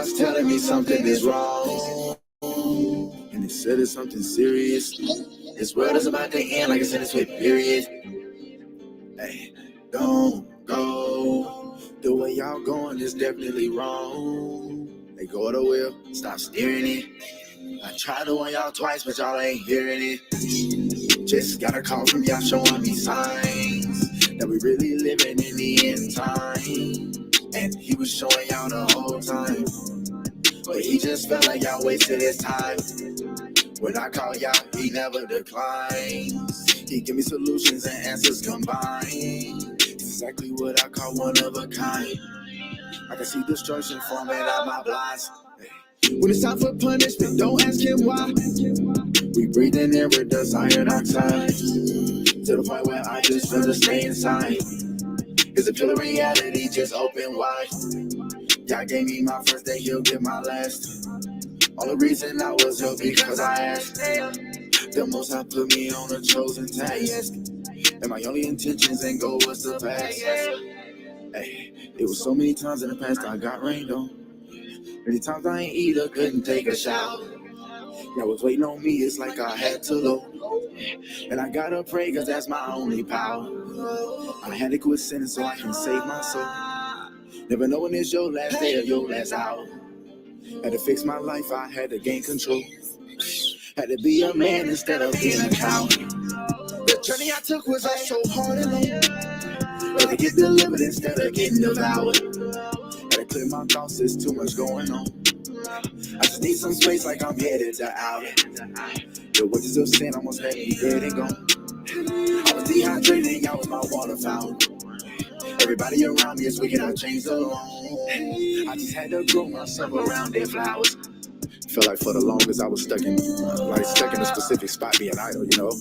God's telling me something is wrong, and it said it's something serious. This world is about to end like a sentence with period. Hey, don't go. The way y'all going is definitely wrong. They go to the wheel, stop steering it. I tried to warn y'all twice, but y'all ain't hearing it. Just got a call from y'all showing me signs that we really living in the end time. And he was showing y'all the whole time, but he just felt like y'all wasted his time. When I call y'all, he never declines. He give me solutions and answers combined. It's exactly what I call one of a kind. I can see destruction forming out my blinds. When it's time for punishment, don't ask him why. We breathing in with desired oxide, to the point where I just rather stay inside. It's a pill of reality, just open wide. Y'all gave me my first day, he'll get my last. Only reason I was here because I asked. The most I put me on a chosen task, and my only intentions and goal was to pass. Hey, it was so many times in the past I got rained on. Many times I ain't eat or couldn't take a shower. Y'all was waiting on me, it's like I had to load. And I gotta pray, cause that's my only power. I had to quit sinning so I can save my soul. Never knowing it's your last day or your last hour. Had to fix my life, I had to gain control. Had to be a man instead of being a coward. The journey I took was all so hard and long. Had to get delivered instead of getting devoured. Had to clear my thoughts, there's too much going on. I just need some space like I'm headed to out. The wages of sin almost had me dead and gone. I was dehydrated and y'all was my water fountain. Everybody around me is wicked, I changed alone. I just had to grow myself around their flowers. Felt like for the longest I was stuck in a specific spot being idle, you know.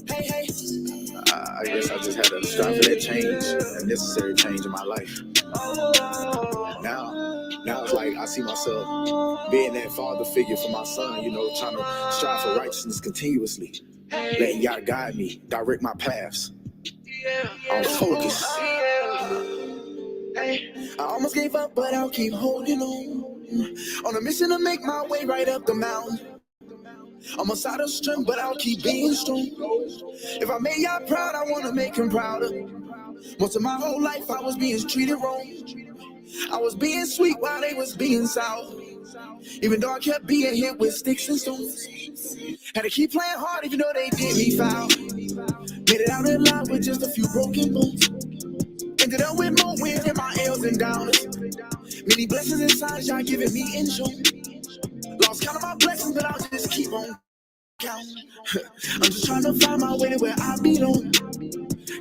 I guess I just had to strive for that change, a necessary change in my life. Now it's like I see myself being that father figure for my son, you know, trying to strive for righteousness continuously. Letting y'all guide me, direct my paths. I'm focused. I almost gave up, but I'll keep holding on a mission to make my way right up the mountain. Almost out of strength, but I'll keep being strong. If I made y'all proud, I want to make him prouder. Most of my whole life, I was being treated wrong. I was being sweet while they was being sour. Even though I kept being hit with sticks and stones. Had to keep playing hard even though they did me foul. Made it out alive with just a few broken bones. Ended up with more wins than my L's and downers. Many blessings and signs y'all giving me in show. Lost count of my blessings, but I'll just keep on counting. I'm just trying to find my way to where I belong.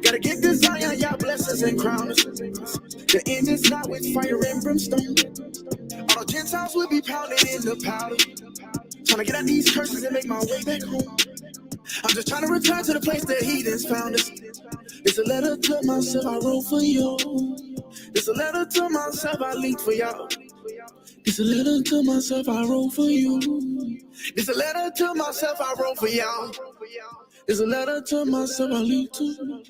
Gotta get this Zion, y'all blessings and crowns. The end is not with fire and brimstone. All the Gentiles will be pounded in the powder. Trying to get out these curses and make my way back home. I'm just trying to return to the place that heathens found us. It's a letter to myself I wrote for you. It's a letter to myself I leaked for y'all. It's a letter to myself I wrote for you. It's a letter to myself I wrote for y'all. It's a letter to myself I leaked to.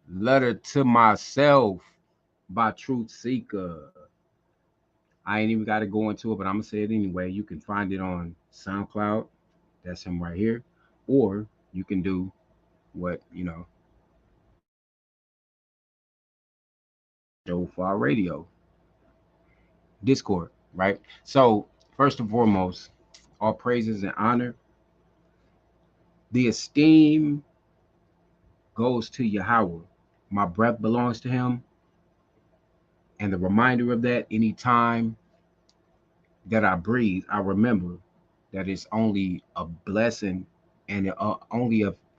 Letter to Myself by Truth Seeker. I ain't even got to go into it, but I'm going to say it anyway. You can find it on SoundCloud. That's him right here. Or you can do what, show for our radio. Discord, right? So, first and foremost, all praises and honor. The esteem goes to Yahweh. My breath belongs to him. And the reminder of that, anytime that I breathe, I remember that it's only a blessing and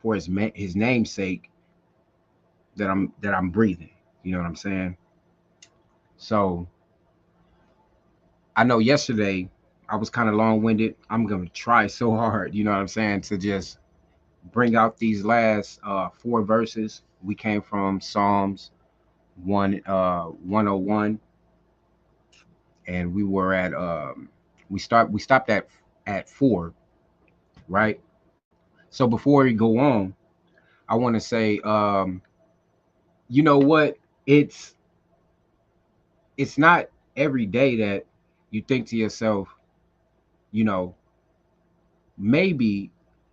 for his name's sake that I'm breathing. You know what I'm saying? So I know yesterday I was kind of long-winded. I'm gonna try so hard, you know what I'm saying, to just bring out these last 4 verses. We came from Psalms 101, and we were at we stopped at 4, right? So before we go on, I want to say, you know what? It's not every day that you think to yourself, you know, maybe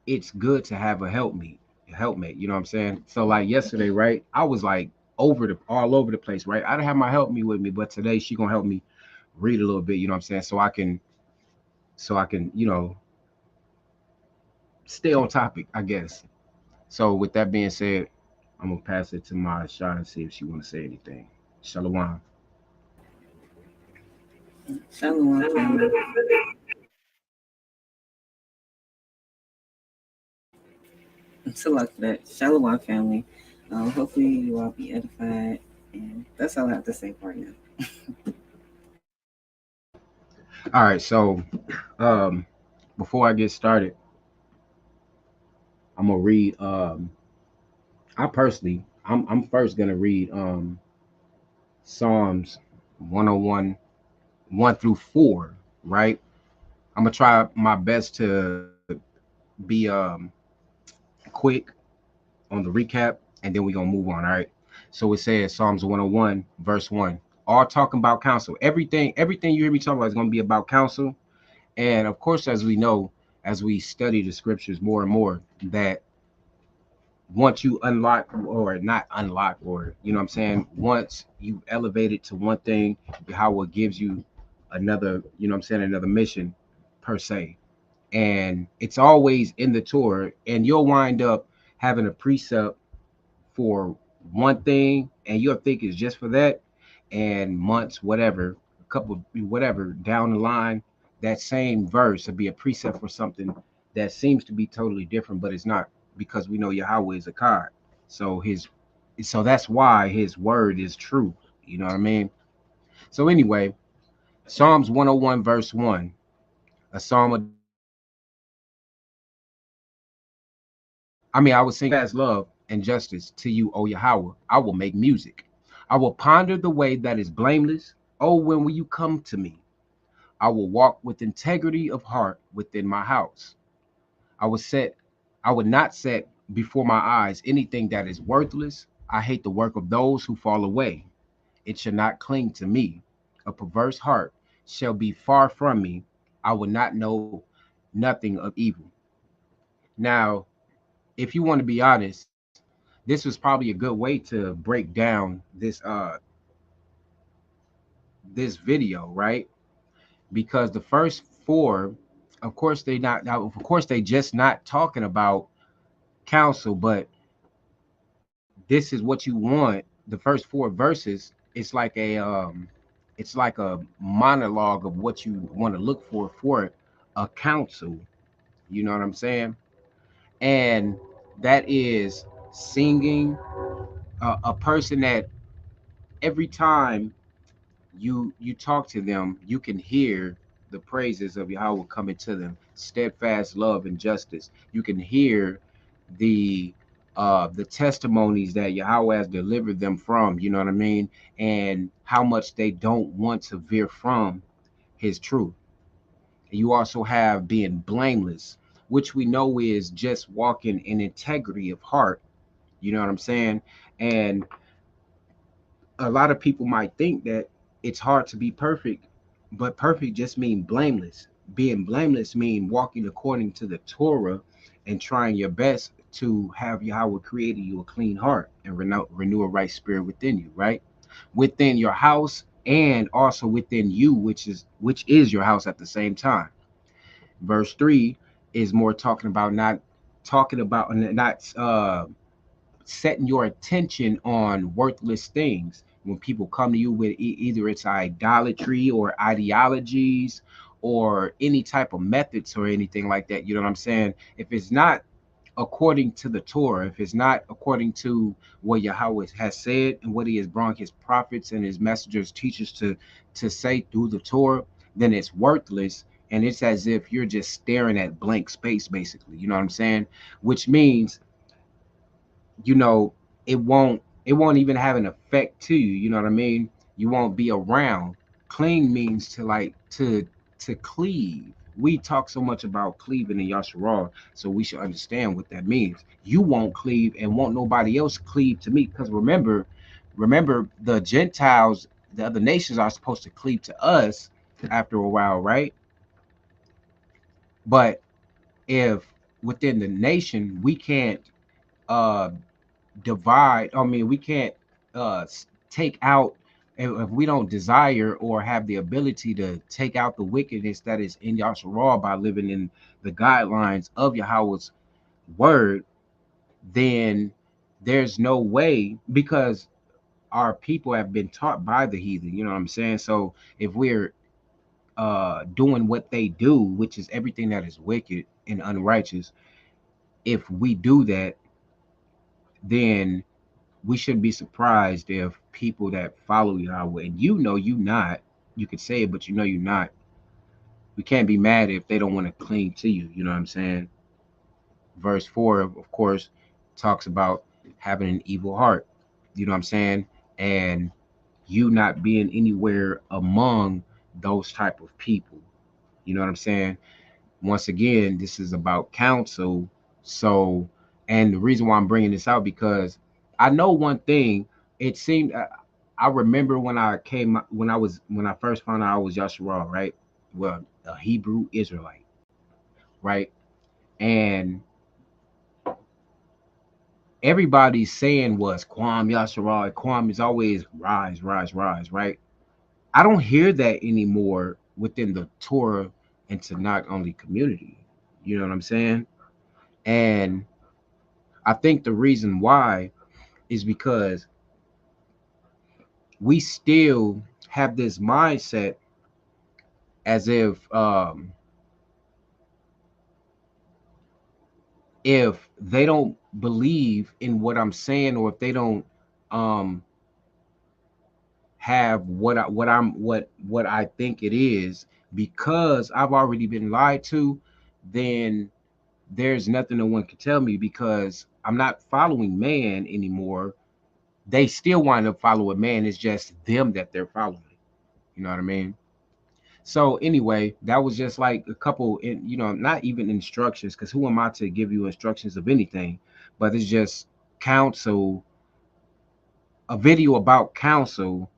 it's good to have a helpmate. You know what I'm saying? So like yesterday, right? I was like all over the place, right? I didn't have my help me with me, but today she gonna help me read a little bit. You know what I'm saying? So I can stay on topic, I guess. So with that being said, I'm gonna pass it to my shot and see if she wanna say anything. Shalom. Shalom, family. So like that. Shalom, family. Hopefully you all be edified. And that's all I have to say for now. All right, so um before I get started, I'm gonna read I'm first gonna read Psalms 101 1 through 4, right? I'm gonna try my best to be quick on the recap, and then we're gonna move on. All right. So it says Psalms 101, verse 1. All talking about counsel. Everything you hear me talk about is gonna be about counsel. And of course, as we know, as we study the scriptures more and more, that once you unlock or not unlock, or you know what I'm saying, once you elevate it to one thing, Yahweh gives you another, you know what I'm saying, another mission per se. And it's always in the Torah, and you'll wind up having a precept for one thing, and you'll think it's just for that, and months, whatever, a couple, whatever down the line, that same verse will be a precept for something that seems to be totally different, but it's not, because we know Yahweh is a God. So that's why his word is true. You know what I mean? So anyway, Psalms 101 verse 1, a psalm of David. I would sing as love and justice to you, O Yahweh. I will make music. I will ponder the way that is blameless. Oh, when will you come to me? I will walk with integrity of heart within my house. I would set, I would not set before my eyes anything that is worthless. I hate the work of those who fall away. It shall not cling to me. A perverse heart shall be far from me. I will not know nothing of evil. Now, if you want to be honest, this was probably a good way to break down this video, right? Because the first four, of course they not now, of course they just not talking about counsel, but this is what you want. The first four verses, it's like a monologue of what you want to look for a counsel. You know what I'm saying? And that is singing, a person that every time you talk to them, you can hear the praises of Yahweh coming to them, steadfast love and justice. You can hear the the testimonies that Yahweh has delivered them from, you know what I mean, and how much they don't want to veer from his truth. You also have being blameless, which we know is just walking in integrity of heart, you know what I'm saying? And a lot of people might think that it's hard to be perfect, but perfect just mean blameless. Being blameless mean walking according to the Torah and trying your best to have Yahweh created you a clean heart and renew a right spirit within you, right? Within your house and also within you, which is your house at the same time. Verse 3 is more talking about not setting your attention on worthless things. When people come to you with either it's idolatry or ideologies or any type of methods or anything like that, you know what I'm saying? If it's not according to the Torah, if it's not according to what Yahweh has said and what he has brought his prophets and his messengers, teachers to say through the Torah, then it's worthless. And it's as if you're just staring at blank space, basically. You know what I'm saying? Which means, you know, it won't even have an effect to you, you know what I mean? You won't be around. Cling means to cleave. We talk so much about cleaving in Yasharal, so we should understand what that means. You won't cleave and won't nobody else cleave to me, because remember the Gentiles, the other nations are supposed to cleave to us, after a while, right? But if within the nation we can't uh divide, I mean, we can't take out, if we don't desire or have the ability to take out the wickedness that is in Yahshua by living in the guidelines of Yahweh's word, then there's no way, because our people have been taught by the heathen, you know what I'm saying? So if we're doing what they do, which is everything that is wicked and unrighteous, if we do that, then we shouldn't be surprised if people that follow Yahweh, and you not, you could say it, but you're not. We can't be mad if they don't want to cling to you. You know what I'm saying? Verse 4, of course, talks about having an evil heart. You know what I'm saying? And you not being anywhere among those type of people. You know what I'm saying? Once again, this is about counsel. So, and the reason why I'm bringing this out, because I know one thing. It seemed, I remember when when I first found out I was Yashua, right? Well, a Hebrew Israelite, right? And everybody's saying was Kwam Yashua. Kwam is always rise, rise, rise, right? I don't hear that anymore within the Torah and Tanakh only community. You know what I'm saying? And I think the reason why is because we still have this mindset as if they don't believe in what I'm saying, or if they don't um have what I think it is, because I've already been lied to, then there's nothing no one can tell me, because I'm not following man anymore. They still wind up following man. It's just them that they're following. You know what I mean? So anyway, that was just like a couple, not even instructions, because who am I to give you instructions of anything? But it's just counsel, a video about counsel,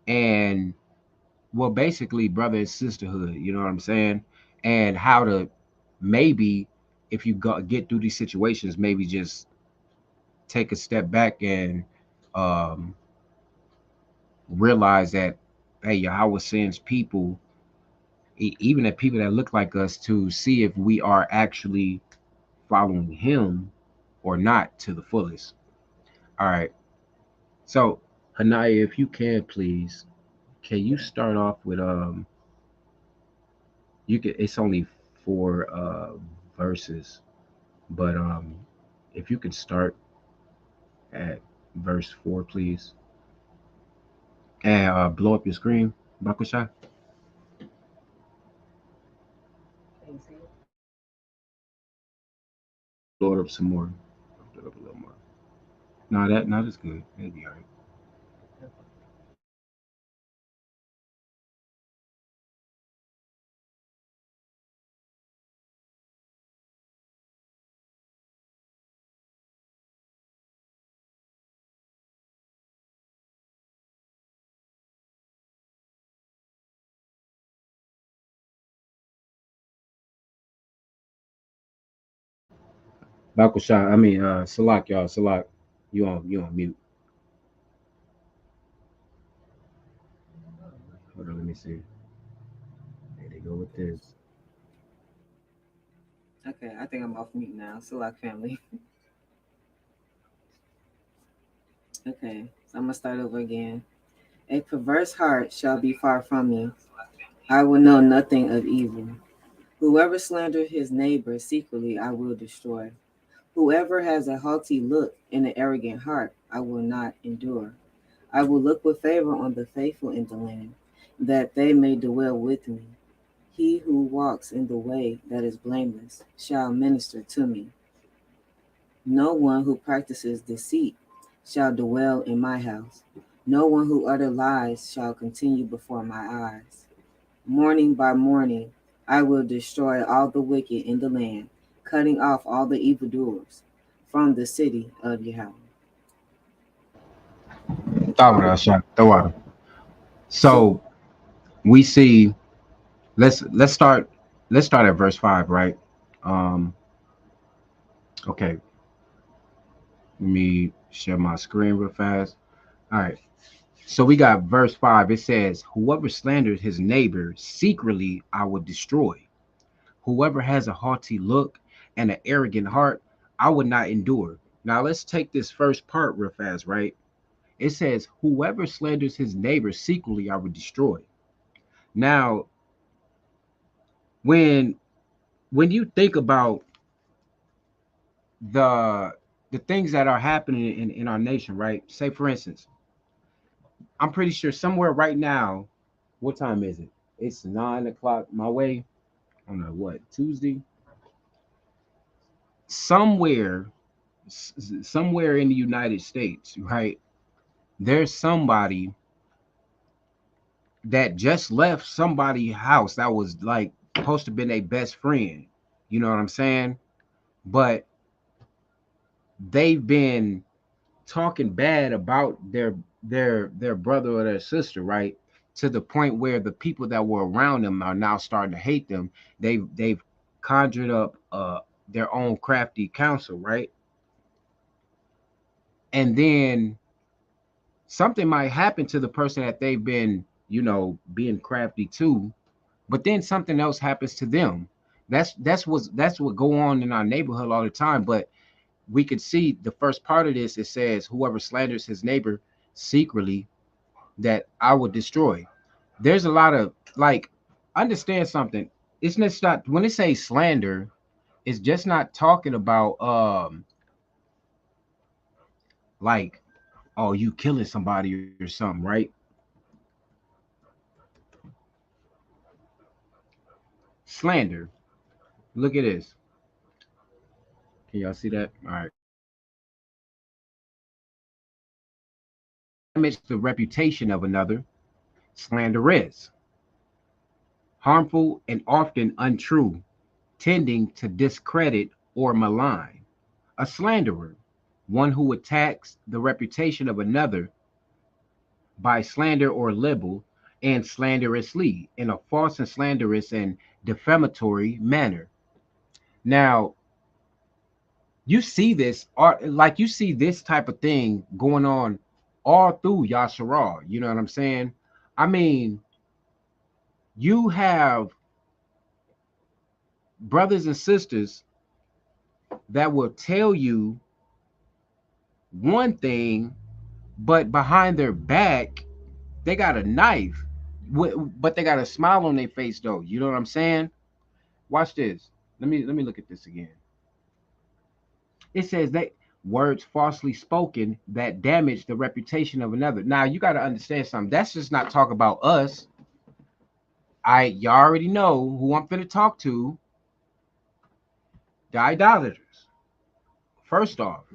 and well, basically brother and sisterhood. You know what I'm saying? And how to, maybe, if you get through these situations, maybe just take a step back and um, realize that, hey, Yahweh sends people, even at people that look like us, to see if we are actually following him or not to the fullest. All right. So, Hanaya, if you can, please, can you start off with you can, it's only four verses, but if you can start at verse 4, please, and blow up your screen, Bakusha. Blow it up some more. Blow it up a little more. No, that not as good. That'd be all right. Bakusha, I mean, Salak, y'all, Salak, you on mute. Hold on, let me see. There they go with this. Okay, I think I'm off mute now. Salak family. Okay, so I'm gonna start over again. A perverse heart shall be far from me. I will know nothing of evil. Whoever slanders his neighbor secretly, I will destroy. Whoever has a haughty look and an arrogant heart, I will not endure. I will look with favor on the faithful in the land, that they may dwell with me. He who walks in the way that is blameless shall minister to me. No one who practices deceit shall dwell in my house. No one who utters lies shall continue before my eyes. Morning by morning, I will destroy all the wicked in the land, cutting off all the evildoers from the city of Yahweh. Thawara, Shak, Thawara. So, So we see, let's start at verse 5, right? Um, okay, let me share my screen real fast. All right. So we got verse 5. It says, whoever slanders his neighbor secretly, I will destroy. Whoever has a haughty look and an arrogant heart, I would not endure. Now let's take this first part real fast, right? It says, whoever slanders his neighbor secretly, I will destroy. Now, when you think about the the things that are happening in our nation, right? Say for instance, I'm pretty sure somewhere right now, what time is it? It's 9 o'clock my way. I don't know what, Tuesday. Somewhere, somewhere in the United States, right? There's somebody that just left somebody's house that was like supposed to been a best friend. You know what I'm saying? But they've been talking bad about their brother or their sister, right? To the point where the people that were around them are now starting to hate them. They've conjured up their own crafty counsel, right? And then something might happen to the person that they've been, being crafty to, but then something else happens to them. That's what go on in our neighborhood all the time. But we could see the first part of this. It says, whoever slanders his neighbor secretly, that I would destroy. There's a lot of, like, understand something. It's just not, when it says slander, it's just not talking about like, oh, you killing somebody or something, right? Slander. Look at this. Can y'all see that? All right. Damage the reputation of another. Slander is harmful and often untrue, tending to discredit or malign. A slanderer, one who attacks the reputation of another by slander or libel, and slanderously in a false and slanderous and defamatory manner. Now, you see this art, like you see this type of thing going on all through Yasharal. You know what I'm saying? I mean, you have brothers and sisters that will tell you one thing, but behind their back, they got a knife, but they got a smile on their face, though. You know what I'm saying? Watch this. Let me look at this again. It says that words falsely spoken that damage the reputation of another. Now you got to understand something. That's just not talk about us. You already know who I'm finna talk to. The idolaters. First off,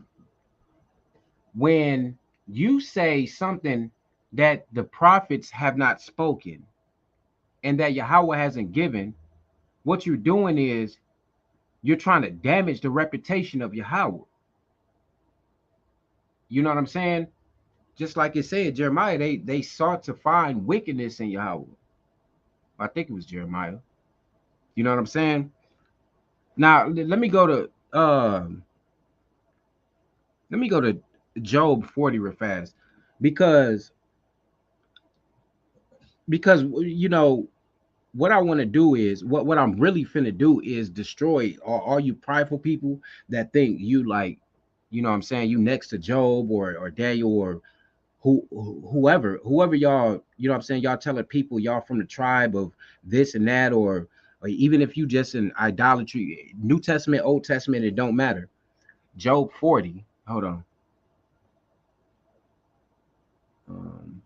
when you say something that the prophets have not spoken and that Yahweh hasn't given, what you're doing is you're trying to damage the reputation of Yahweh. You know what I'm saying? Just like it said, Jeremiah, they sought to find wickedness in Yahweh. I think it was Jeremiah. You know what I'm saying? Now let me go to Job 40 real fast, because what I want to do is what I'm really finna do is destroy all you prideful people that think you, like, what I'm saying, you next to Job or Daniel or whoever y'all, what I'm saying, y'all telling people y'all from the tribe of this and that, or even if you just in idolatry, New Testament, Old Testament, it don't matter. Job 40. Hold on. Um,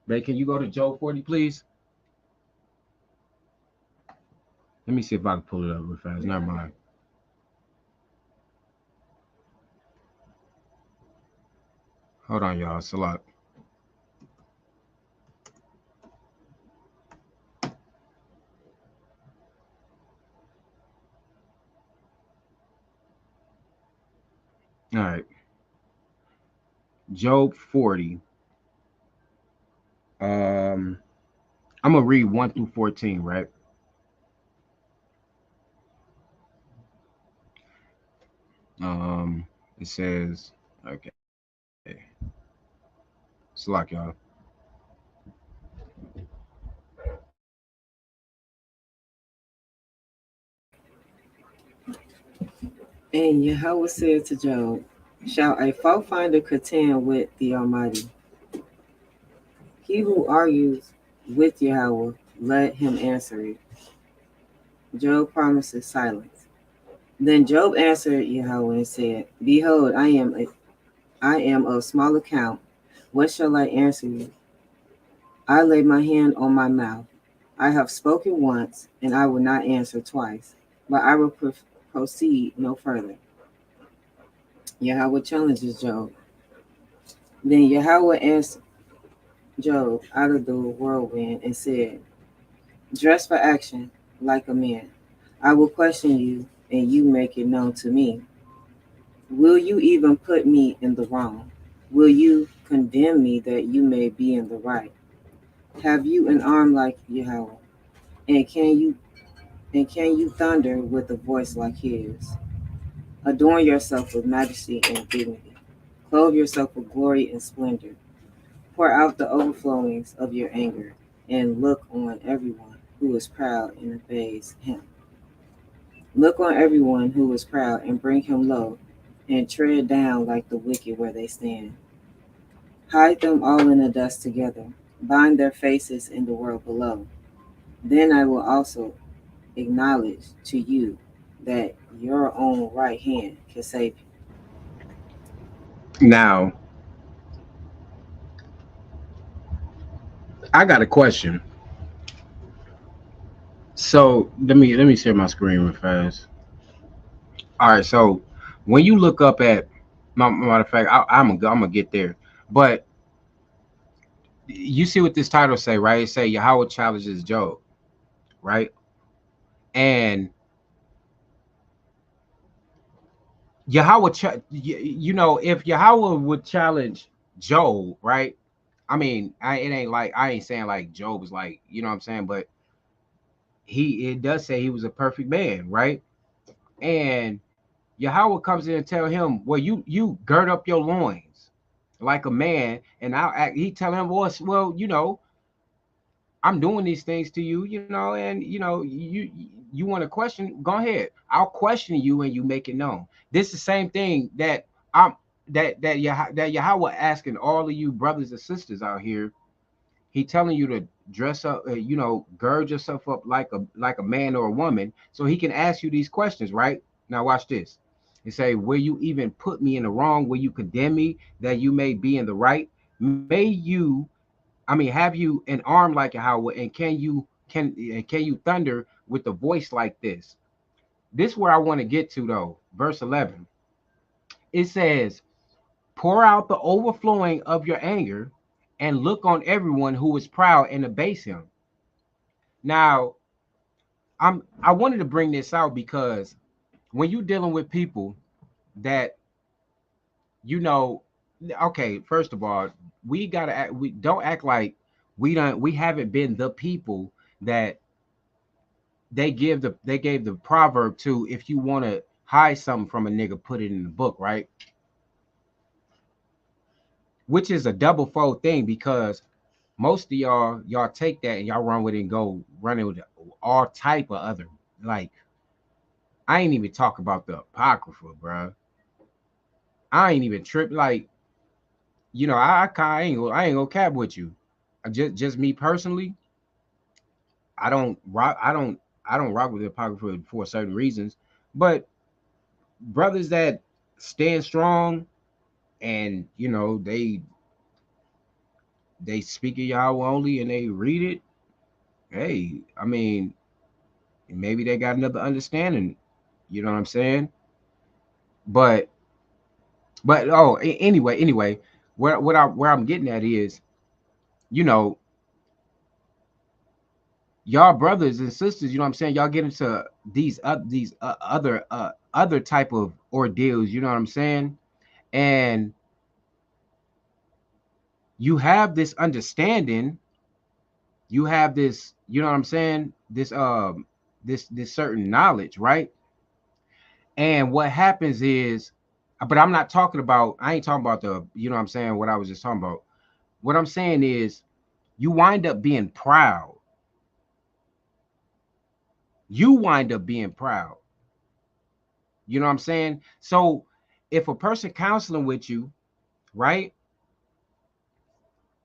Ray, can you go to Job 40, please? Let me see if I can pull it up real fast. Never mind. Hold on, y'all. It's a lot. All right. Job 40. Um, I'm gonna read 1 through 14, right? Um, it says, okay, it's like y'all. And Yahweh said to Job, shall a fault finder contend with the Almighty? He who argues with Yahweh, let him answer it. Job promises silence. Then Job answered Yahweh and said, behold, I am of small account. What shall I answer you? I lay my hand on my mouth. I have spoken once, and I will not answer twice, but I will proceed no further. Yahweh challenges Job. Then Yahweh answered Job out of the whirlwind and said, dress for action like a man. I will question you, and you make it known to me. Will you even put me in the wrong? Will you condemn me that you may be in the right? Have you an arm like Yahweh? And can you thunder with a voice like his? Adorn yourself with majesty and dignity. Clothe yourself with glory and splendor. Pour out the overflowings of your anger, and look on everyone who is proud and obeys him. Look on everyone who is proud and bring him low, and tread down like the wicked where they stand. Hide them all in the dust together. Bind their faces in the world below. Then I will also acknowledge to you that your own right hand can save you. Now, I got a question. So let me share my screen real fast. All right, so when you look up at matter of fact, I'm gonna get there, but you see what this title say, right? It say Yahweh challenges Job, right? And if Yahweh would challenge Job, right? I mean, it ain't like I ain't saying like Job is like, you know what I'm saying, but it does say he was a perfect man, right? And Yahweh comes in and tell him, well, you gird up your loins like a man, and I'll act. He tell him, well, I'm doing these things to you, and you want to question, go ahead. I'll question you and you make it known. This is the same thing that I'm that Yahweh asking all of you brothers and sisters out here. He telling you to dress up, gird yourself up like a man or a woman, so he can ask you these questions, right? Now watch this. He say, will you even put me in the wrong? Will you condemn me that you may be in the right? Have you an arm like Yahweh, and can you thunder with a voice like this? This is where I want to get to though. Verse 11. It says, pour out the overflowing of your anger and look on everyone who is proud and abase him. Now, I wanted to bring this out because when you're dealing with people that you know, okay, first of all, we don't act like we haven't been the people that they gave the proverb to, if you want to hide something from a nigga, put it in the book, right? Which is a double fold thing, because most of y'all take that and y'all run with it and go running with all type of other, like, I ain't even talk about the apocrypha, bro. I ain't even trip, like, I ain't gonna cap with you. Just me personally, I don't rock I don't I don't rock with the apocrypha for certain reasons. But brothers that stand strong, and they speak of Yahweh only and they read it, hey, I mean, maybe they got another understanding, you know what I'm saying? But anyway, where I'm getting at is, you know, y'all brothers and sisters, you know what I'm saying? Y'all get into these other type of ordeals, you know what I'm saying? And you have this understanding, you have this, you know what I'm saying, this certain knowledge, right? And what happens is, but I'm not talking about, I ain't talking about the, you know what I'm saying, what I was just talking about. What I'm saying is you wind up being proud. You wind up being proud. You know what I'm saying? So if a person counseling with you, right,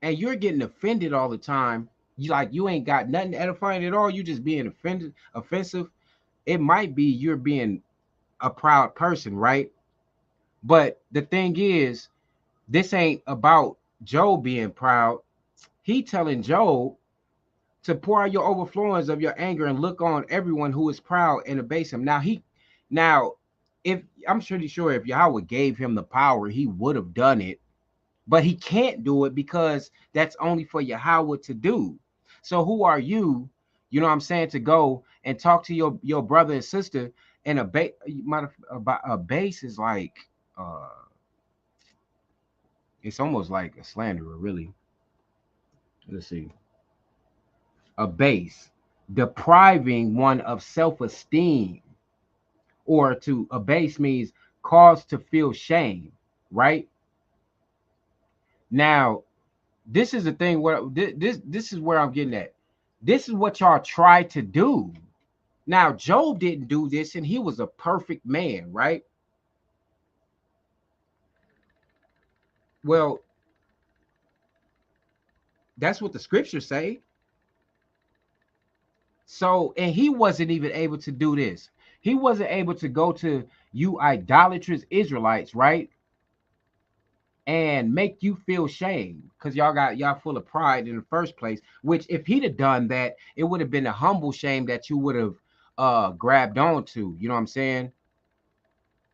and you're getting offended all the time, you like you ain't got nothing edifying at all, you just being offensive, it might be you're being a proud person, right? But the thing is, this ain't about Job being proud. He telling Job to pour out your overflowings of your anger and look on everyone who is proud and abase him. Now, if I'm pretty sure if Yahweh gave him the power, he would have done it, but he can't do it because that's only for Yahweh to do. So who are you? You know what I'm saying, to go and talk to your brother and sister, and a base is like uh it's almost like a slanderer, really. Let's see. A base, depriving one of self-esteem, or to abase means cause to feel shame, right? Now, this is the thing where this is where I'm getting at. This is what y'all try to do. Now, Job didn't do this, and he was a perfect man, right? Well, that's what the scriptures say. So, and he wasn't even able to do this. He wasn't able to go to you idolatrous Israelites, right? And make you feel shame because y'all full of pride in the first place. Which if he'd have done that, it would have been a humble shame that you would have grabbed onto. You know what I'm saying?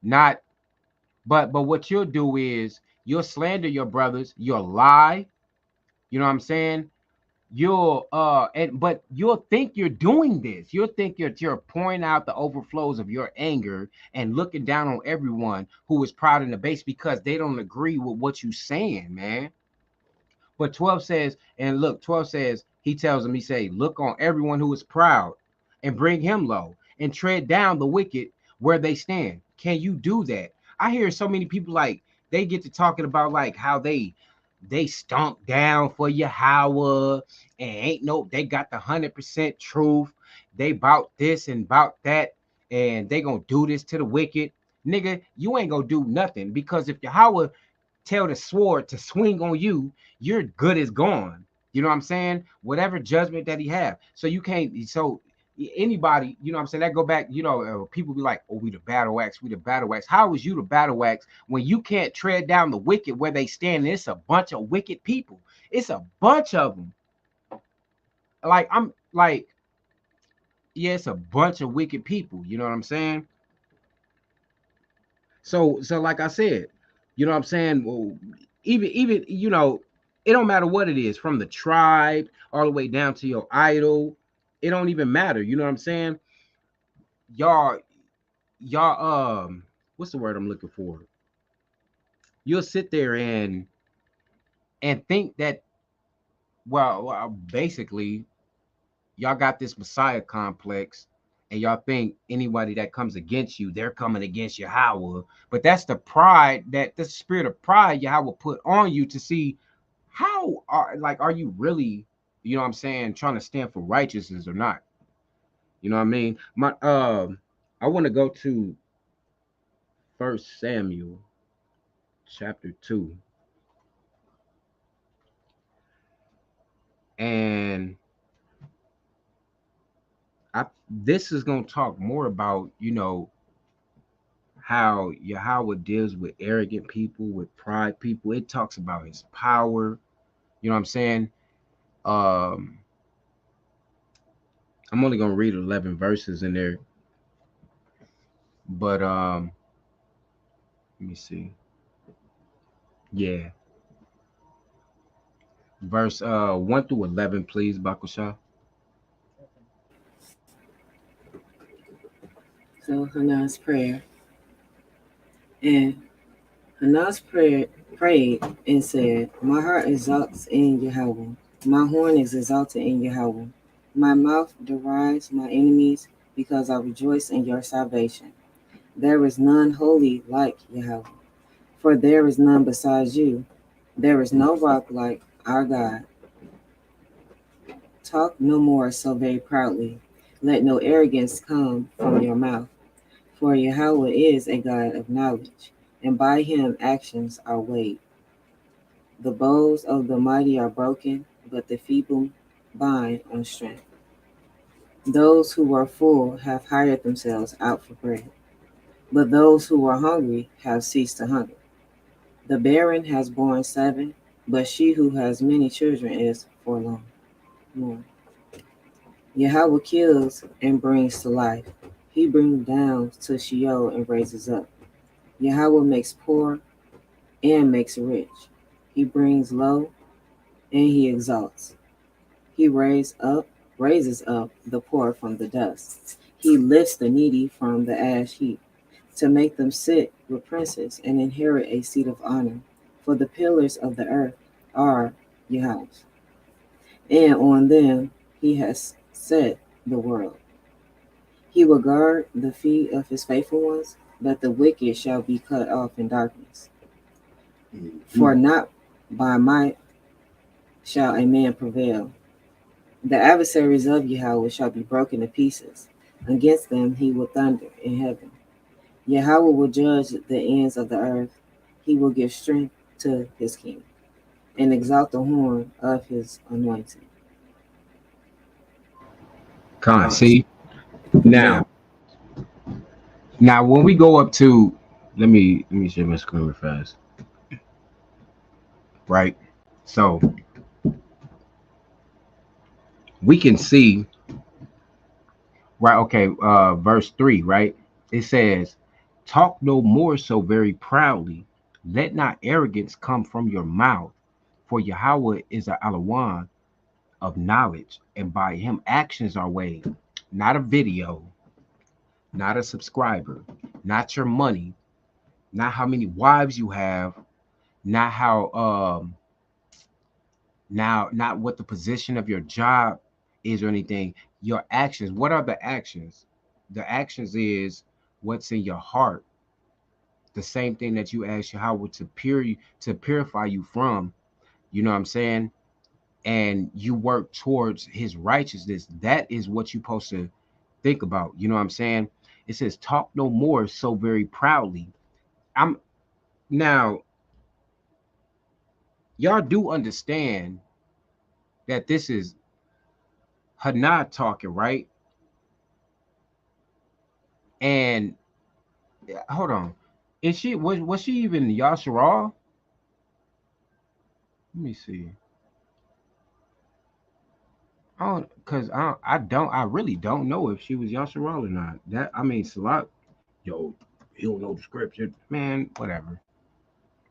Not, but what you'll do is you'll slander your brothers, you'll lie, you know what I'm saying? You'll and but you'll think you're doing this. You'll think you're pouring out the overflows of your anger and looking down on everyone who is proud in the base because they don't agree with what you're saying, man. But 12 says, and look, 12 says, he tells him, he say, look on everyone who is proud and bring him low and tread down the wicked where they stand. Can you do that? I hear so many people like they get to talking about like how they stomp down for Yahweh and ain't no, they got the 100% truth. They bout this and bout that, and they gonna do this to the wicked. Nigga, you ain't gonna do nothing because if Yahweh tell the sword to swing on you, you're good as gone. You know what I'm saying? Whatever judgment that he have. So you can't, so anybody, you know what I'm saying, that go back, people be like, oh, we the battle axe, we the battle axe. How is you the battle axe when you can't tread down the wicked where they stand? It's a bunch of wicked people. It's a bunch of them. Like, I'm like, yeah, it's a bunch of wicked people. You know what I'm saying? So like I said, you know what I'm saying? Well, even it don't matter what it is, from the tribe all the way down to your idol. It don't even matter. You know what I'm saying? Y'all, y'all, what's the word I'm looking for? You'll sit there and think that, well, basically, y'all got this Messiah complex, and y'all think anybody that comes against you, they're coming against Yahweh. But that's the pride, that the spirit of pride Yahweh put on you to see are you really, you know what I'm saying, trying to stand for righteousness or not. You know what I mean? I want to go to First Samuel chapter 2, and I this is gonna talk more about, how Yahweh deals with arrogant people, with pride people. It talks about his power. You know what I'm saying? Um, I'm only gonna read 11 verses in there, but let me see. Yeah, verse 1 through 11, please, Bakusha. So Hannah's prayer. And Anas prayed and said, "My heart exalts in Yahweh. My horn is exalted in Yahweh. My mouth derides my enemies because I rejoice in your salvation. There is none holy like Yahweh, for there is none besides you. There is no rock like our God. Talk no more so very proudly. Let no arrogance come from your mouth. For Yahweh is a God of knowledge, and by him actions are weighed. The bows of the mighty are broken, but the feeble bind on strength. Those who were full have hired themselves out for bread, but those who were hungry have ceased to hunger. The barren has borne 7, but she who has many children is forlorn. One. Yahweh kills and brings to life. He brings down to Sheol and raises up. Yahweh makes poor and makes rich. He brings low and he exalts. He raises up the poor from the dust. He lifts the needy from the ash heap to make them sit with princes and inherit a seat of honor. For the pillars of the earth are Yahweh's, and on them he has set the world. He will guard the feet of his faithful ones, but the wicked shall be cut off in darkness. For not by might shall a man prevail. The adversaries of Yahweh shall be broken to pieces. Against them he will thunder in heaven. Yahweh will judge the ends of the earth. He will give strength to his king and exalt the horn of his anointing. See now, when we go up to, let me share my screen real fast. Right, so we can see, right, okay, verse 3, right? It says, "Talk no more so very proudly, let not arrogance come from your mouth, for Yahweh is a alawan of knowledge, and by him actions are weighed." Not a video, not a subscriber, not your money, not how many wives you have, not how now not what the position of your job is or anything. Your actions. What are the actions? The actions is what's in your heart. The same thing that you ask Yahweh to purify you from. You know what I'm saying? And you work towards his righteousness. That is what you're supposed to think about. You know what I'm saying? It says, "Talk no more so very proudly." I'm now, y'all do understand that this is Hana talking, right? And hold on, is she was she even Yasharal? Let me see. I really don't know if she was Yasharal or not. That I mean, Salat, yo, you don't know the scripture, man. Whatever.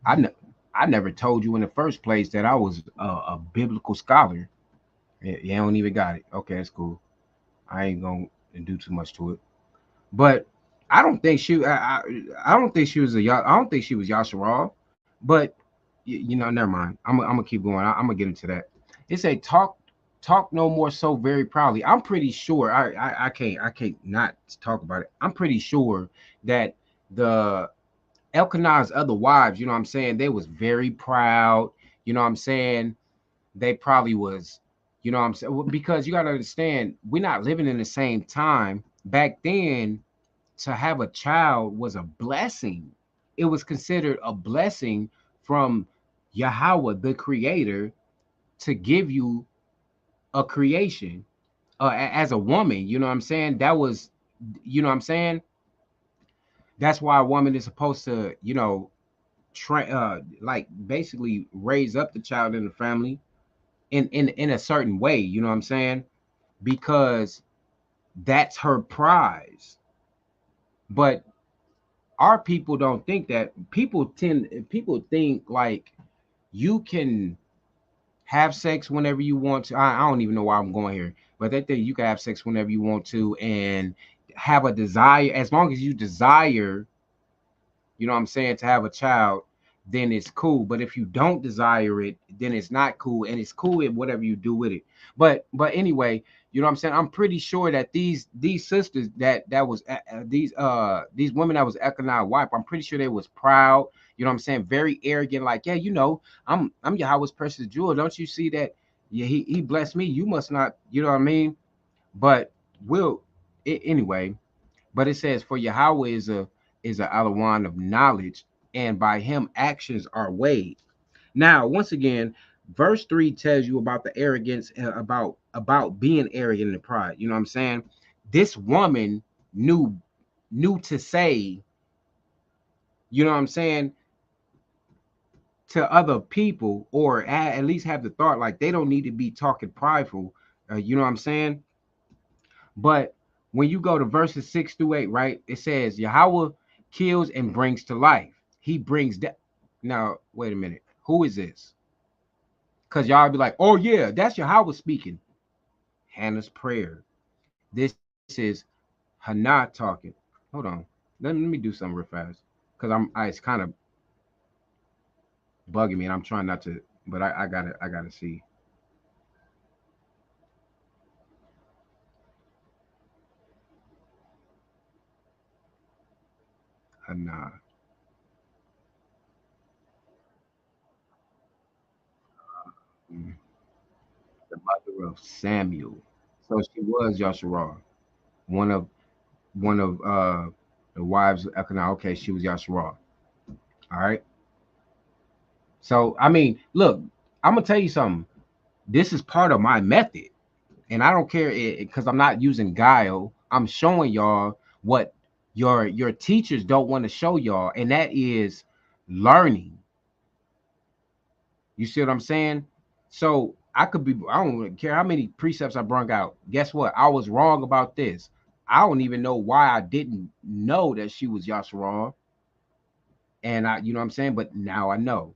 I ne- I never told you in the first place that I was a biblical scholar. You don't even got it. Okay, that's cool. I ain't gonna do too much to it. But I don't think I don't think she was I don't think she was Yasharal. But never mind. I'm gonna keep going. I'm gonna get into that. It say talk no more so very proudly. I'm pretty sure I can't not talk about it. I'm pretty sure that the Elkanah's other wives, you know what I'm saying, they was very proud. You know what I'm saying? They probably was, you know what I'm saying? Well, because you gotta understand, we're not living in the same time. Back then, to have a child was a blessing. It was considered a blessing from Yahweh, the creator, to give you a creation as a woman. You know what I'm saying? That was, you know what I'm saying? That's why a woman is supposed to, like basically raise up the child in the family in a certain way. You know what I'm saying? Because that's her prize. But our people don't think that. People think like you can have sex whenever you want to. I don't even know why I'm going here, but they think you can have sex whenever you want to and have a desire, as long as you desire, you know what I'm saying, to have a child. then it's cool. But if you don't desire it, then it's not cool, and it's cool with whatever you do with it. But anyway, you know what I'm saying? I'm pretty sure that these sisters that was these women that was economic wife, I'm pretty sure they was proud. You know what I'm saying? Very arrogant, like, yeah, you know, I'm Yahweh's precious jewel. Don't you see that? Yeah, he blessed me. You must not. You know what I mean? But we'll anyway. But it says, for Yahweh is a Alawan of knowledge, and by him actions are weighed. Now, once again, verse 3 tells you about the arrogance, about being arrogant and pride. You know what I'm saying? This woman knew knew to say, you know what I'm saying, to other people, or at least have the thought like they don't need to be talking prideful. You know what I'm saying? But when you go to verses 6 through 8, right, it says Yahweh kills and brings to life. He brings death. Now, wait a minute. Who is this? Because y'all be like, oh, yeah, that's Yahweh speaking. Hannah's prayer. This is Hannah talking. Hold on. Let me do something real fast. Because it's kind of bugging me, and I'm trying not to, but I gotta see. Hannah. Mm, the mother of Samuel. So she was Yasharah, one of the wives of Elkanah. Okay, she was Yasharah. All right. So I mean, look, I'm gonna tell you something. This is part of my method, and I don't care because I'm not using guile. I'm showing y'all what your teachers don't want to show y'all, and that is learning. You see what I'm saying? So I don't really care how many precepts I brung out. Guess what? I was wrong about this. I don't even know why I didn't know that she was Yasharal. And you know what I'm saying? But now I know.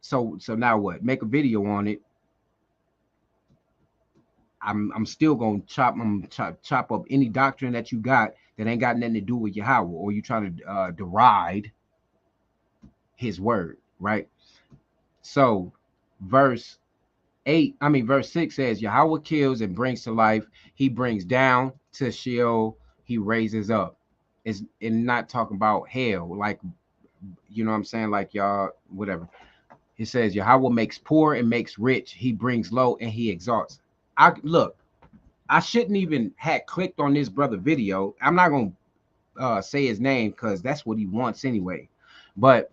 So now what? Make a video on it. I'm still gonna chop up any doctrine that you got that ain't got nothing to do with Yahweh, or you trying to deride his word, right? So verse verse 6 says, Yahweh kills and brings to life. He brings down to Sheol. He raises up. It's and not talking about hell, like, you know what I'm saying, like y'all, whatever. He says, Yahweh makes poor and makes rich. He brings low and he exalts. I look, I shouldn't even had clicked on this brother video. I'm not gonna say his name because that's what he wants anyway. But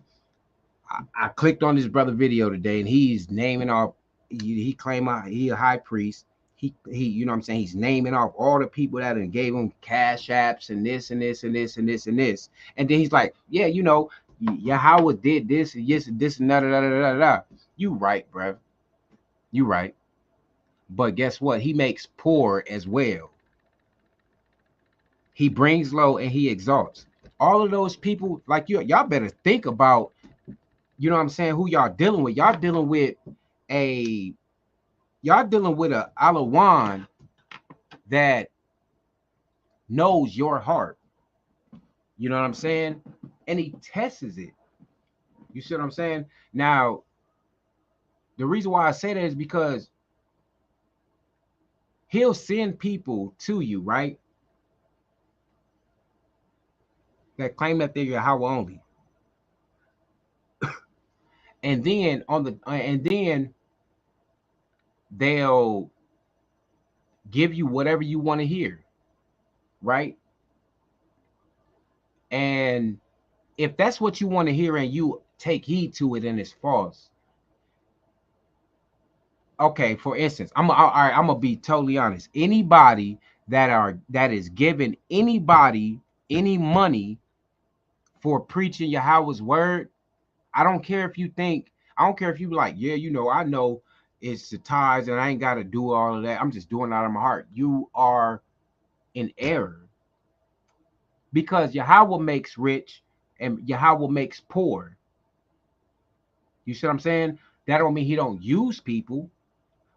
I clicked on this brother video today, and he's naming off. He claim he a high priest. He, you know what I'm saying. He's naming off all the people that gave him cash apps and this and this and this and this and this. And then he's like, yeah, you know, Yahweh did this and this and da. You right, bro. You right. But guess what? He makes poor as well. He brings low and he exalts. All of those people, like y'all better think about, you know what I'm saying, who y'all dealing with. A y'all dealing with a Alawan that knows your heart. You know what I'm saying? And he tests it. You see what I'm saying? Now, the reason why I say that is because he'll send people to you, right? That claim that they're Yahweh only. And then they'll give you whatever you want to hear, right? And if that's what you want to hear and you take heed to it and it's false, okay, for instance, I'm gonna be totally honest. Anybody that is giving anybody any money for preaching Yahweh's word, I don't care if you like, yeah, you know, I know it's the tithes and I ain't got to do all of that. I'm just doing it out of my heart. You are in error because Yahweh makes rich and Yahweh makes poor. You see what I'm saying? That don't mean he don't use people,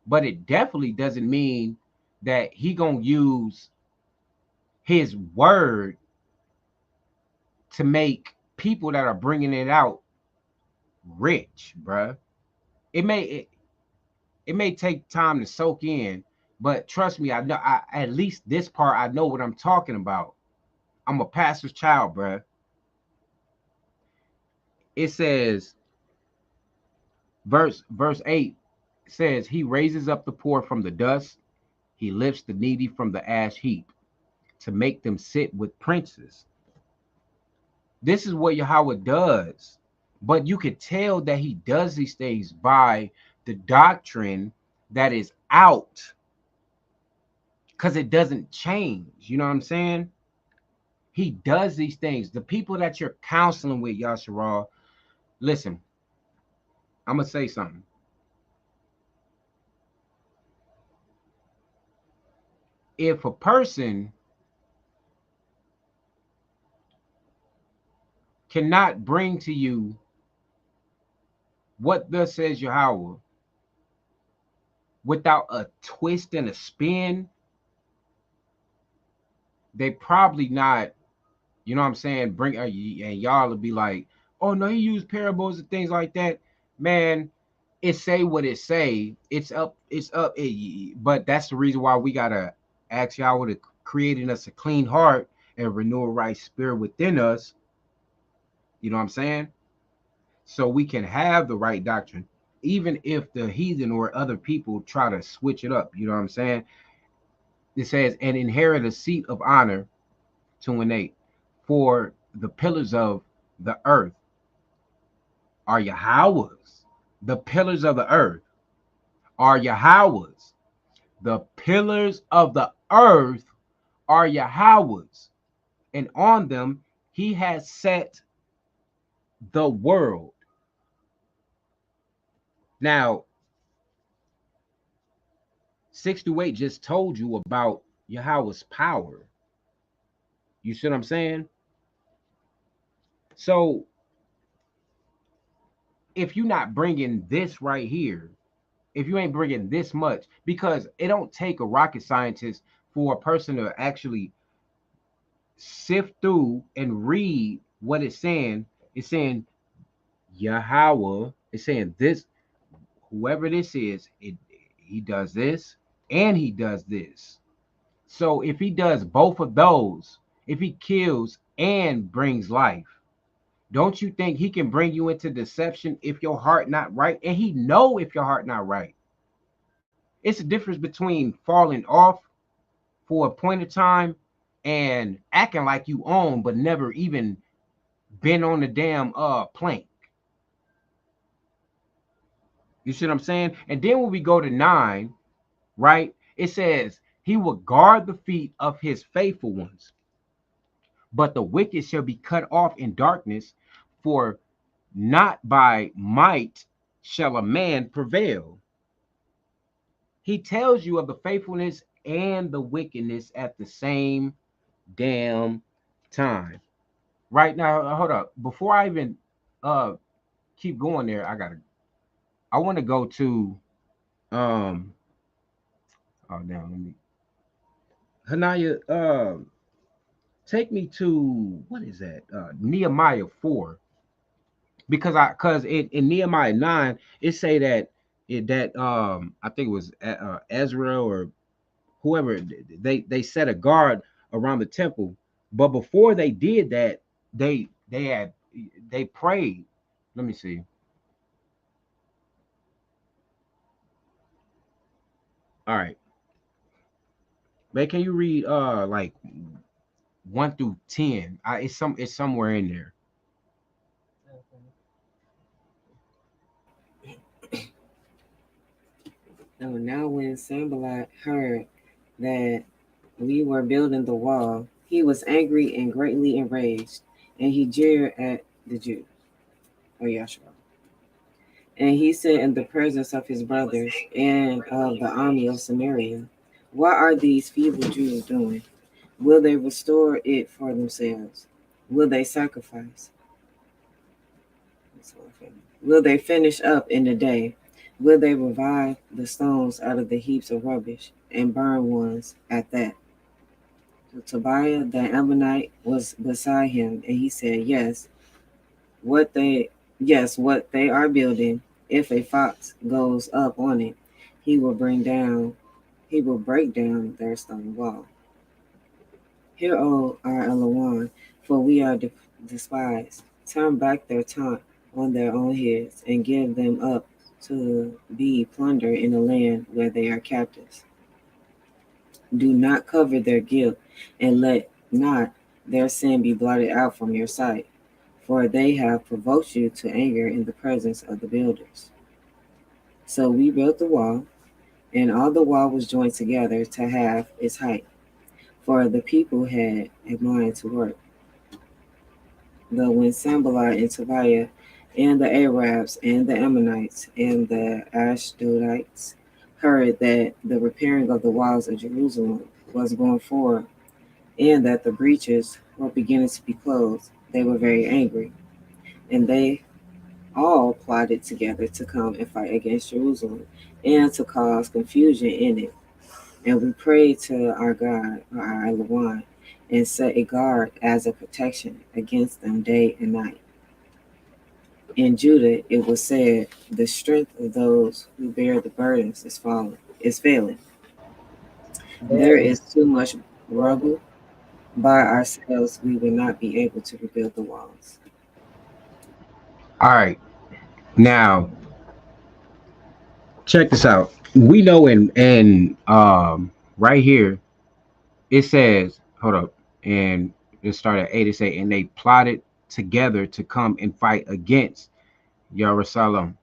but it definitely doesn't mean that he gonna use his word to make people that are bringing it out rich, bruh. It may take time to soak in, but trust me, I know. At least this part, I know what I'm talking about. I'm a pastor's child, bruh. It says, verse 8 says, he raises up the poor from the dust, he lifts the needy from the ash heap to make them sit with princes. This is what Yahweh does. But you could tell that he does these things by the doctrine that is out, because it doesn't change. You know what I'm saying? He does these things. The people that you're counseling with, Yasharal, listen, I'm going to say something. If a person cannot bring to you what thus says Yahweh without a twist and a spin, they probably not, you know what I'm saying, bring and y'all will be like, oh no, he used parables and things like that. Man, it say what it say. It's up. But that's the reason why we gotta ask Yahweh to create in us a clean heart and renew a right spirit within us. You know what I'm saying? So we can have the right doctrine, even if the heathen or other people try to switch it up. You know what I'm saying? It says, and inherit a seat of honor, 2 and 8. For the pillars of the earth are Yahweh's. The pillars of the earth are Yahweh's. The pillars of the earth are Yahweh's. And on them he has set the world. Now, 6 to 8 just told you about Yahweh's power. You see what I'm saying? So if you're not bringing this right here, if you ain't bringing this much, because it don't take a rocket scientist for a person to actually sift through and read what it's saying. It's saying Yahweh. It's saying this, whoever this is, he does this and he does this. So if he does both of those, if he kills and brings life, don't you think he can bring you into deception if your heart not right? And he know if your heart not right. It's a difference between falling off for a point of time and acting like you own but never even been on the damn plank. You see what I'm saying? And then when we go to 9, right, it says he will guard the feet of his faithful ones, but the wicked shall be cut off in darkness, for not by might shall a man prevail. He tells you of the faithfulness and the wickedness at the same damn time. Right now, hold up. Before I even uh keep going there, I want to go to um oh now let me Hanaya, take me to, what is that? Nehemiah 4. Because in Nehemiah 9 it say that I think it was Ezra or whoever, they set a guard around the temple. But before they did that, they prayed. Let me see. All right. Man, can you read like 1 through 10? It's somewhere in there. So now when Sanballat heard that we were building the wall, he was angry and greatly enraged, and he jeered at the Jews, or Yahshua. And he said in the presence of his brothers and of the army of Samaria, what are these feeble Jews doing? Will they restore it for themselves? Will they sacrifice? Will they finish up in the day? Will they revive the stones out of the heaps of rubbish and burn ones at that? So Tobiah the Ammonite was beside him, and he said, yes. what they what they are building. If a fox goes up on it, he will bring down he will break down their stone wall. Hear, O our Elawan, for we are despised. Turn back their taunt on their own heads, and give them up to be plunder in the land where they are captives. Do not cover their guilt, and let not their sin be blotted out from your sight, for they have provoked you to anger in the presence of the builders. So we built the wall, and all the wall was joined together to half its height, for the people had a mind to work. Though when Sanballat and Tobiah and the Arabs and the Ammonites and the Ashdodites heard that the repairing of the walls of Jerusalem was going forward, and that the breaches were beginning to be closed, they were very angry, and they all plotted together to come and fight against Jerusalem and to cause confusion in it. And we prayed to our God, our Elohim, and set a guard as a protection against them day and night. In Judah it was said, the strength of those who bear the burdens is failing. There is too much rubble. By ourselves we will not be able to rebuild the walls. All right. Now, check this out. We know in right here it says, hold up, and it started at 8. It say, and they plotted together to come and fight against Jerusalem,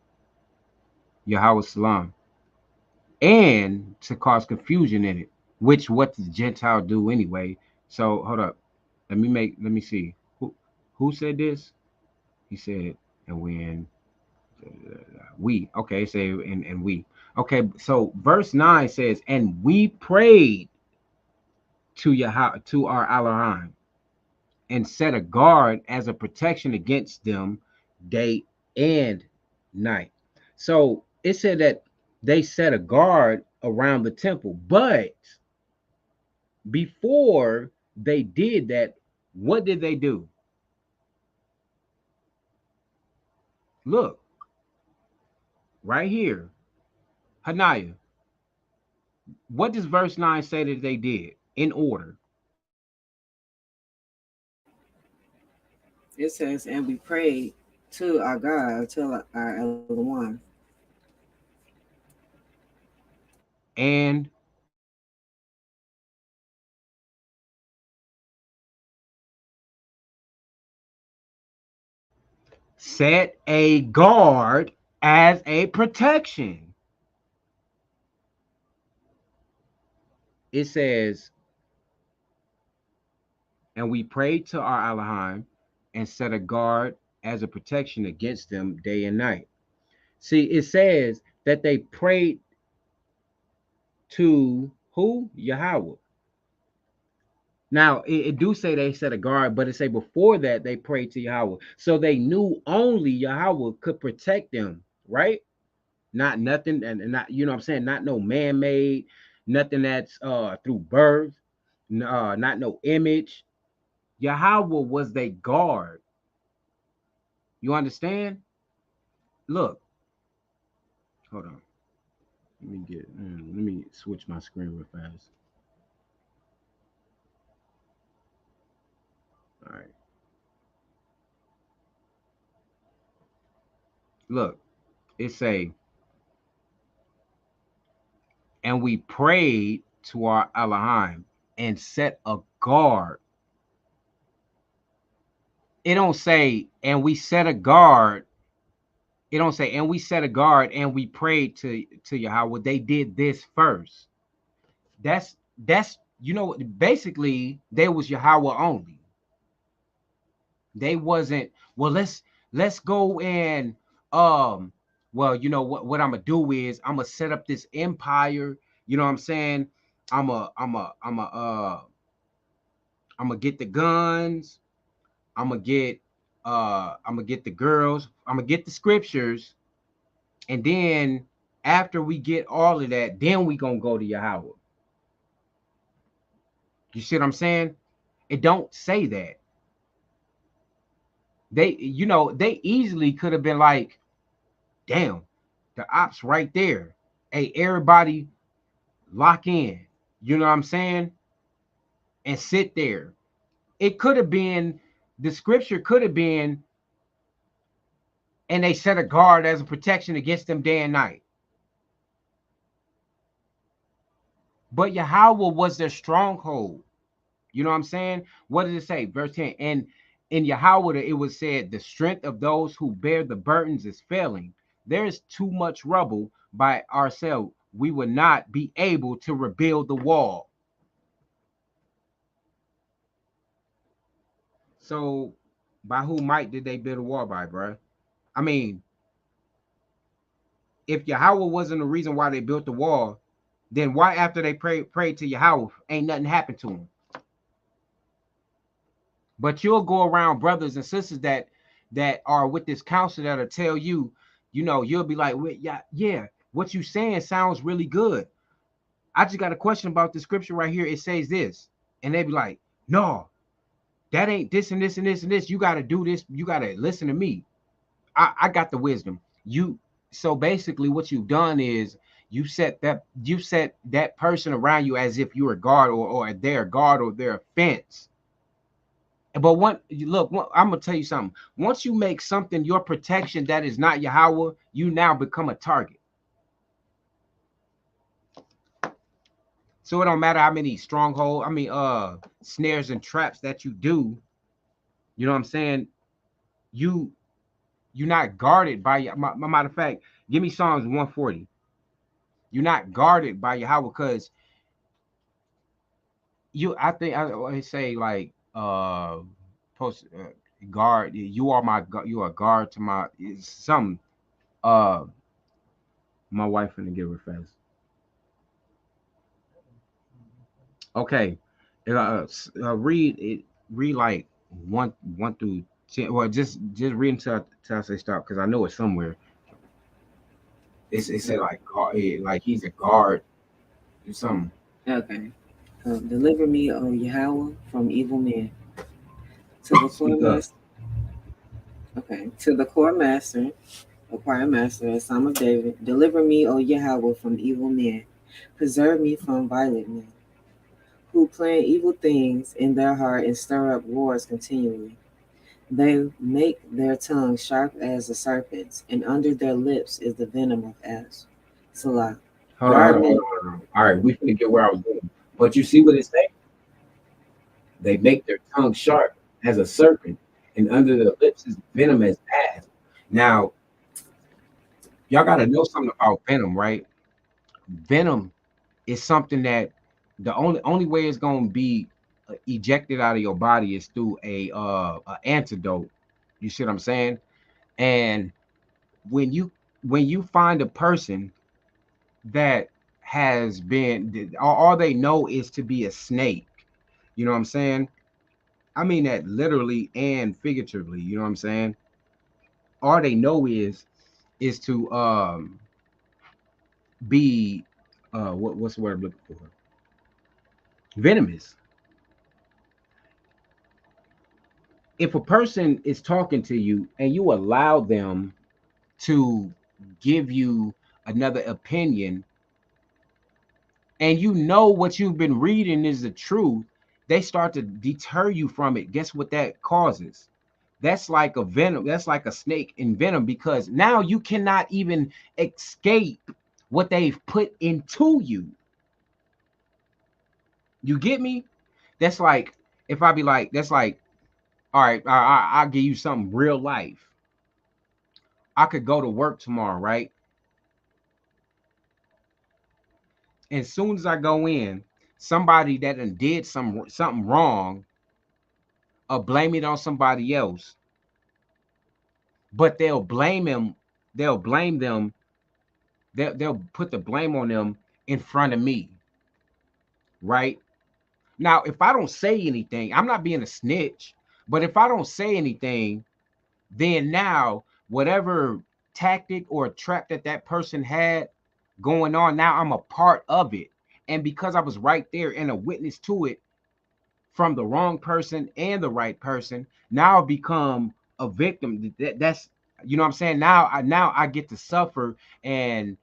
Yahweh Salam, and to cause confusion in it, which what the Gentile do anyway. So hold up. Let me see. Who said this? He said, and when we okay, say and we. Okay, so verse 9 says, and we prayed to Yah to our Elohim and set a guard as a protection against them day and night. So it said that they set a guard around the temple, but before they did that, what did they do? Look, right here, Hanaya. What does verse 9 say that they did in order? It says, and we prayed to our God, to our Elohim, And set a guard as a protection. It says, and we prayed to our Elohim and set a guard as a protection against them day and night. See, it says that they prayed to who? Yahweh. Now, it do say they set a guard, but it say before that they prayed to Yahweh. So they knew only Yahweh could protect them, right? Not nothing, and not, you know what I'm saying, not no man-made, nothing that's through birth, not no image. Yahweh was their guard. You understand? Look, hold on. Let me switch my screen real fast. All right. Look, it say, and we prayed to our Elohim and set a guard. It don't say, and we set a guard. It don't say, and we set a guard and we prayed to Yahweh. They did this first. That's basically they was Yahweh only. They wasn't, well, let's go and well, what I'm gonna do is I'm gonna set up this empire. You know what I'm saying? I'm gonna get the guns. I'm gonna get the girls. I'm gonna get the scriptures, and then after we get all of that, then we gonna go to Yahweh. You see what I'm saying? It don't say that. They, you know, they easily could have been like, damn, the ops right there. Hey, everybody lock in. You know what I'm saying? And sit there. It could have been, the scripture could have been, and they set a guard as a protection against them day and night. But Yahweh was their stronghold. You know what I'm saying? What does it say? Verse 10. And in Yahweh, it was said, the strength of those who bear the burdens is failing. There is too much rubble by ourselves. We would not be able to rebuild the wall. So, by who might did they build a wall by, bro? I mean, if Yahweh wasn't the reason why they built the wall, then why after they prayed to Yahweh, ain't nothing happened to them? But you'll go around brothers and sisters that are with this counsel that'll tell you, you know, you'll be like, well, yeah, what you saying sounds really good. I just got a question about the scripture right here. It says this, and they be like, no, that ain't this and this and this and this. You got to do this. You got to listen to me. I got the wisdom. You So basically, what you've done is you set that person around you as if you're a guard or their guard or their fence. But I'm gonna tell you something. Once you make something your protection that is not Yahweh, you now become a target. So it don't matter how many snares and traps that you do. You know what I'm saying? You you're not guarded by matter of fact. Give me Psalms 140. You're not guarded by Yahweh because I think I say like post guard. You are you are a guard to my some. Uh, my wife finna give her fast. Okay, read it. Read like one through 10. Well, just read until I say stop because I know it's somewhere. It said like guard, like he's a guard or something. Okay. Deliver me, O Yahweh, from evil men. To the core Speak up. master. Okay. To the core master, a choir master, a son of David. Deliver me, O Yahweh, from evil men. Preserve me from violent men, who plan evil things in their heart and stir up wars continually. They make their tongue sharp as a serpent's, and under their lips is the venom of asps. Salah. Hold on, hold Guard on, hold me. on, hold on. All right, we finna get where I was going. But you see what it say? They make their tongue sharp as a serpent, and under their lips is venom as asp. Now, y'all gotta know something about venom, right? Venom is something that the only way it's gonna be ejected out of your body is through a antidote. You see what I'm saying? And when you find a person that has been all they know is to be a snake, you know what I'm saying? I mean that literally and figuratively, you know what I'm saying? All they know is to be what's the word I'm looking for? Venomous. If a person is talking to you and you allow them to give you another opinion and you know what you've been reading is the truth, they start to deter you from it. Guess what that causes? That's like a venom, that's like a snake in venom because now you cannot even escape what they've put into you. You get me? That's like if I be like, that's like, all right, I'll give you something real life. I could go to work tomorrow, right? As soon as I go in, somebody that done did something wrong, blame it on somebody else, but they'll blame them, they'll put the blame on them in front of me, right? Now, if I don't say anything, I'm not being a snitch, but if I don't say anything, then now whatever tactic or trap that person had going on, now I'm a part of it. And because I was right there and a witness to it, from the wrong person and the right person, now become a victim. That's, you know what I'm saying. Now I get to suffer and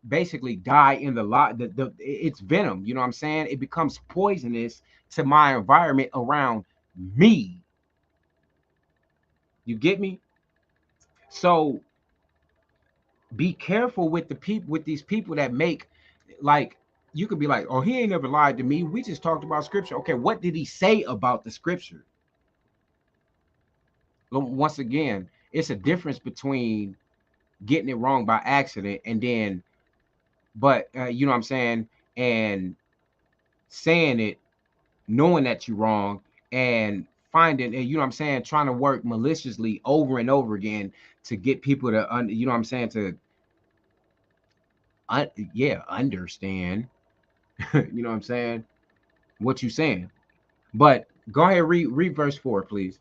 basically die in the lot. It's venom. You know what I'm saying. It becomes poisonous to my environment around me. You get me? So be careful with these people that make, like, you could be like, oh, he ain't never lied to me. We just talked about scripture. Okay, what did he say about the scripture? Once again, it's a difference between getting it wrong by accident and then, but you know what I'm saying, and saying it knowing that you're wrong, and finding, you know what I'm saying, trying to work maliciously over and over again to get people to you know what I'm saying, to yeah, understand you know what I'm saying, what you saying. But go ahead, read verse 4, please.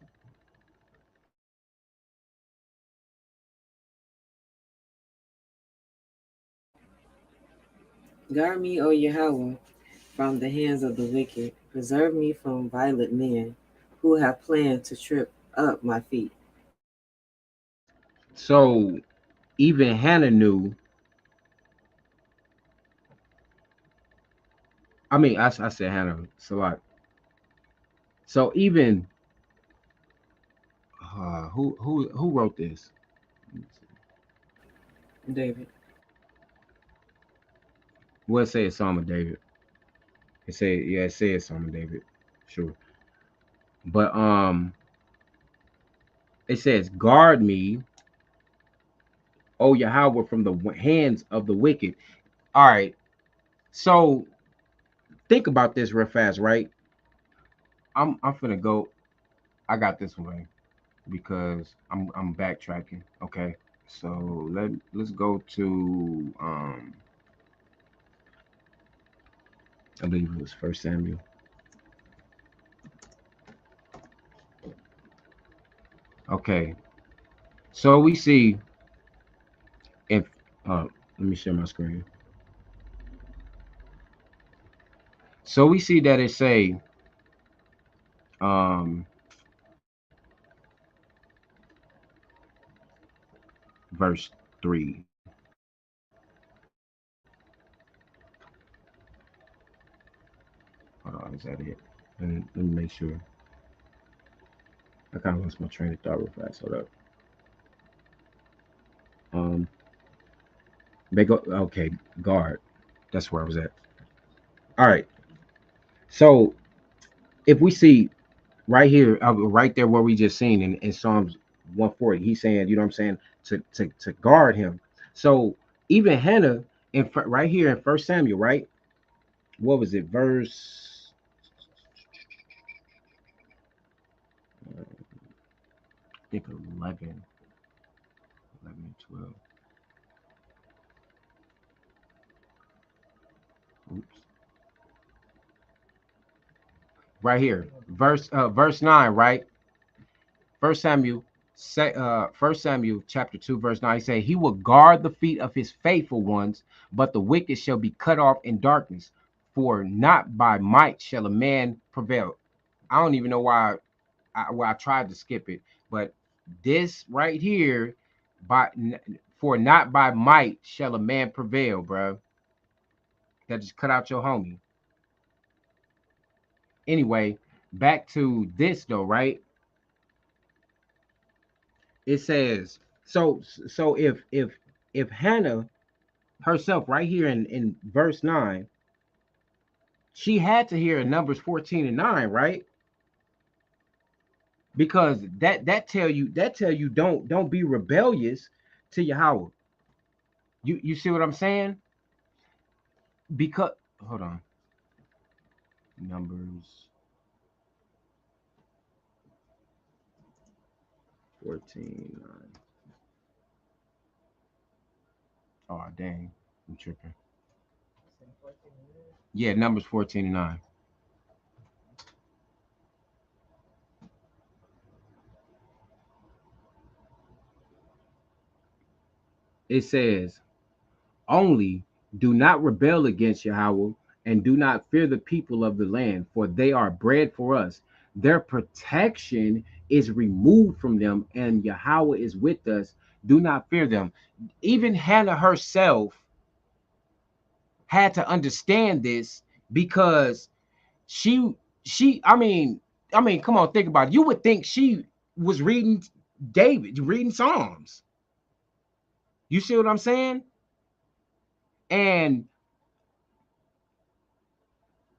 Guard me, O Yahweh, from the hands of the wicked. Preserve me from violent men who have planned to trip up my feet. So even Hannah knew, I mean, I said Hannah, Salat. So even who wrote this? David. Well, say it's Psalm of David. It say, yeah, it says Psalm of David, sure. But it says, "Guard me, O Yahweh, from the hands of the wicked." All right. So think about this real fast, right? I'm finna go. I got this one because I'm backtracking. Okay. So let's go to I believe it was First Samuel. Okay. So we see if let me share my screen. So we see that it say um verse 3. Hold on, is that it? And let me make sure. I kind of lost my train of thought real fast. Hold up. Um, they go. Okay, guard. That's where I was at. All right. So if we see right here, right there, where we just seen in Psalms 140, he's saying, you know what I'm saying, to guard him. So even Hannah right here in First Samuel, right? What was it? Verse, I think 11 and 12. Oops. Right here, verse 9, right? First Samuel, First Samuel chapter 2, verse 9. He said, "He will guard the feet of his faithful ones, but the wicked shall be cut off in darkness. For not by might shall a man prevail." I don't even know why I tried to skip it, but this right here, by for not by might shall a man prevail, bro. That just cut out your homie. Anyway, back to this though, right? It says, so if Hannah herself right here in verse 9, she had to hear Numbers 14 and 9, right? Because that tell you don't be rebellious to Yahweh. You see what I'm saying? Because hold on. Numbers 14:9. Oh dang, I'm tripping. Yeah, Numbers 14 and 9. It says, only do not rebel against Yahweh, and do not fear the people of the land, for they are bread for us. Their protection is removed from them, and Yahweh is with us. Do not fear them. Even Hannah herself had to understand this because she she, come on, think about it. You would think she was reading David, reading Psalms. You see what I'm saying? And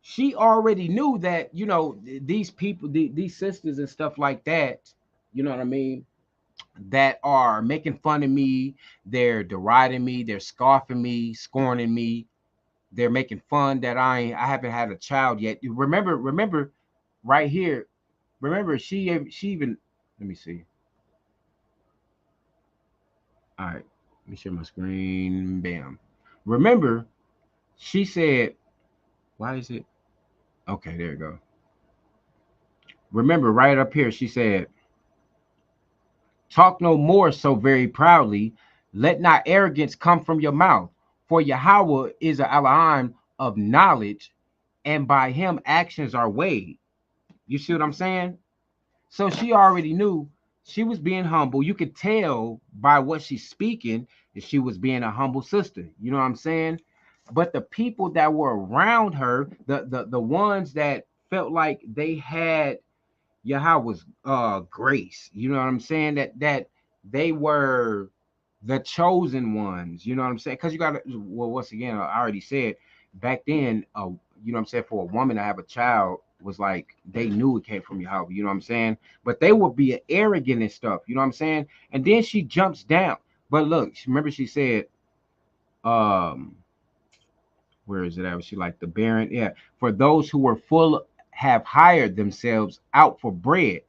she already knew that, these people, these sisters and stuff like that, you know what I mean, that are making fun of me, they're deriding me, they're scoffing me, scorning me, they're making fun that I haven't had a child yet. Remember right here, remember she even, let me see. All right, let me share my screen. Bam. Remember, she said, why is it? Okay, there you go. Remember, right up here, she said, talk no more so very proudly. Let not arrogance come from your mouth. For Yahweh is a Elohim of knowledge, and by him actions are weighed. You see what I'm saying? So she already knew she was being humble. You could tell by what she's speaking that she was being a humble sister. You know what I'm saying? But the people that were around her, the ones that felt like they had Yahweh's grace, you know what I'm saying? That they were the chosen ones, you know what I'm saying? Because you got to, well, once again, I already said back then, you know what I'm saying, for a woman to have a child was like they knew it came from Yahweh, you know what I'm saying? But they would be arrogant and stuff, you know what I'm saying? And then she jumps down. But look, remember she said, um, where is it at? She like the barren, yeah. For those who were full have hired themselves out for bread,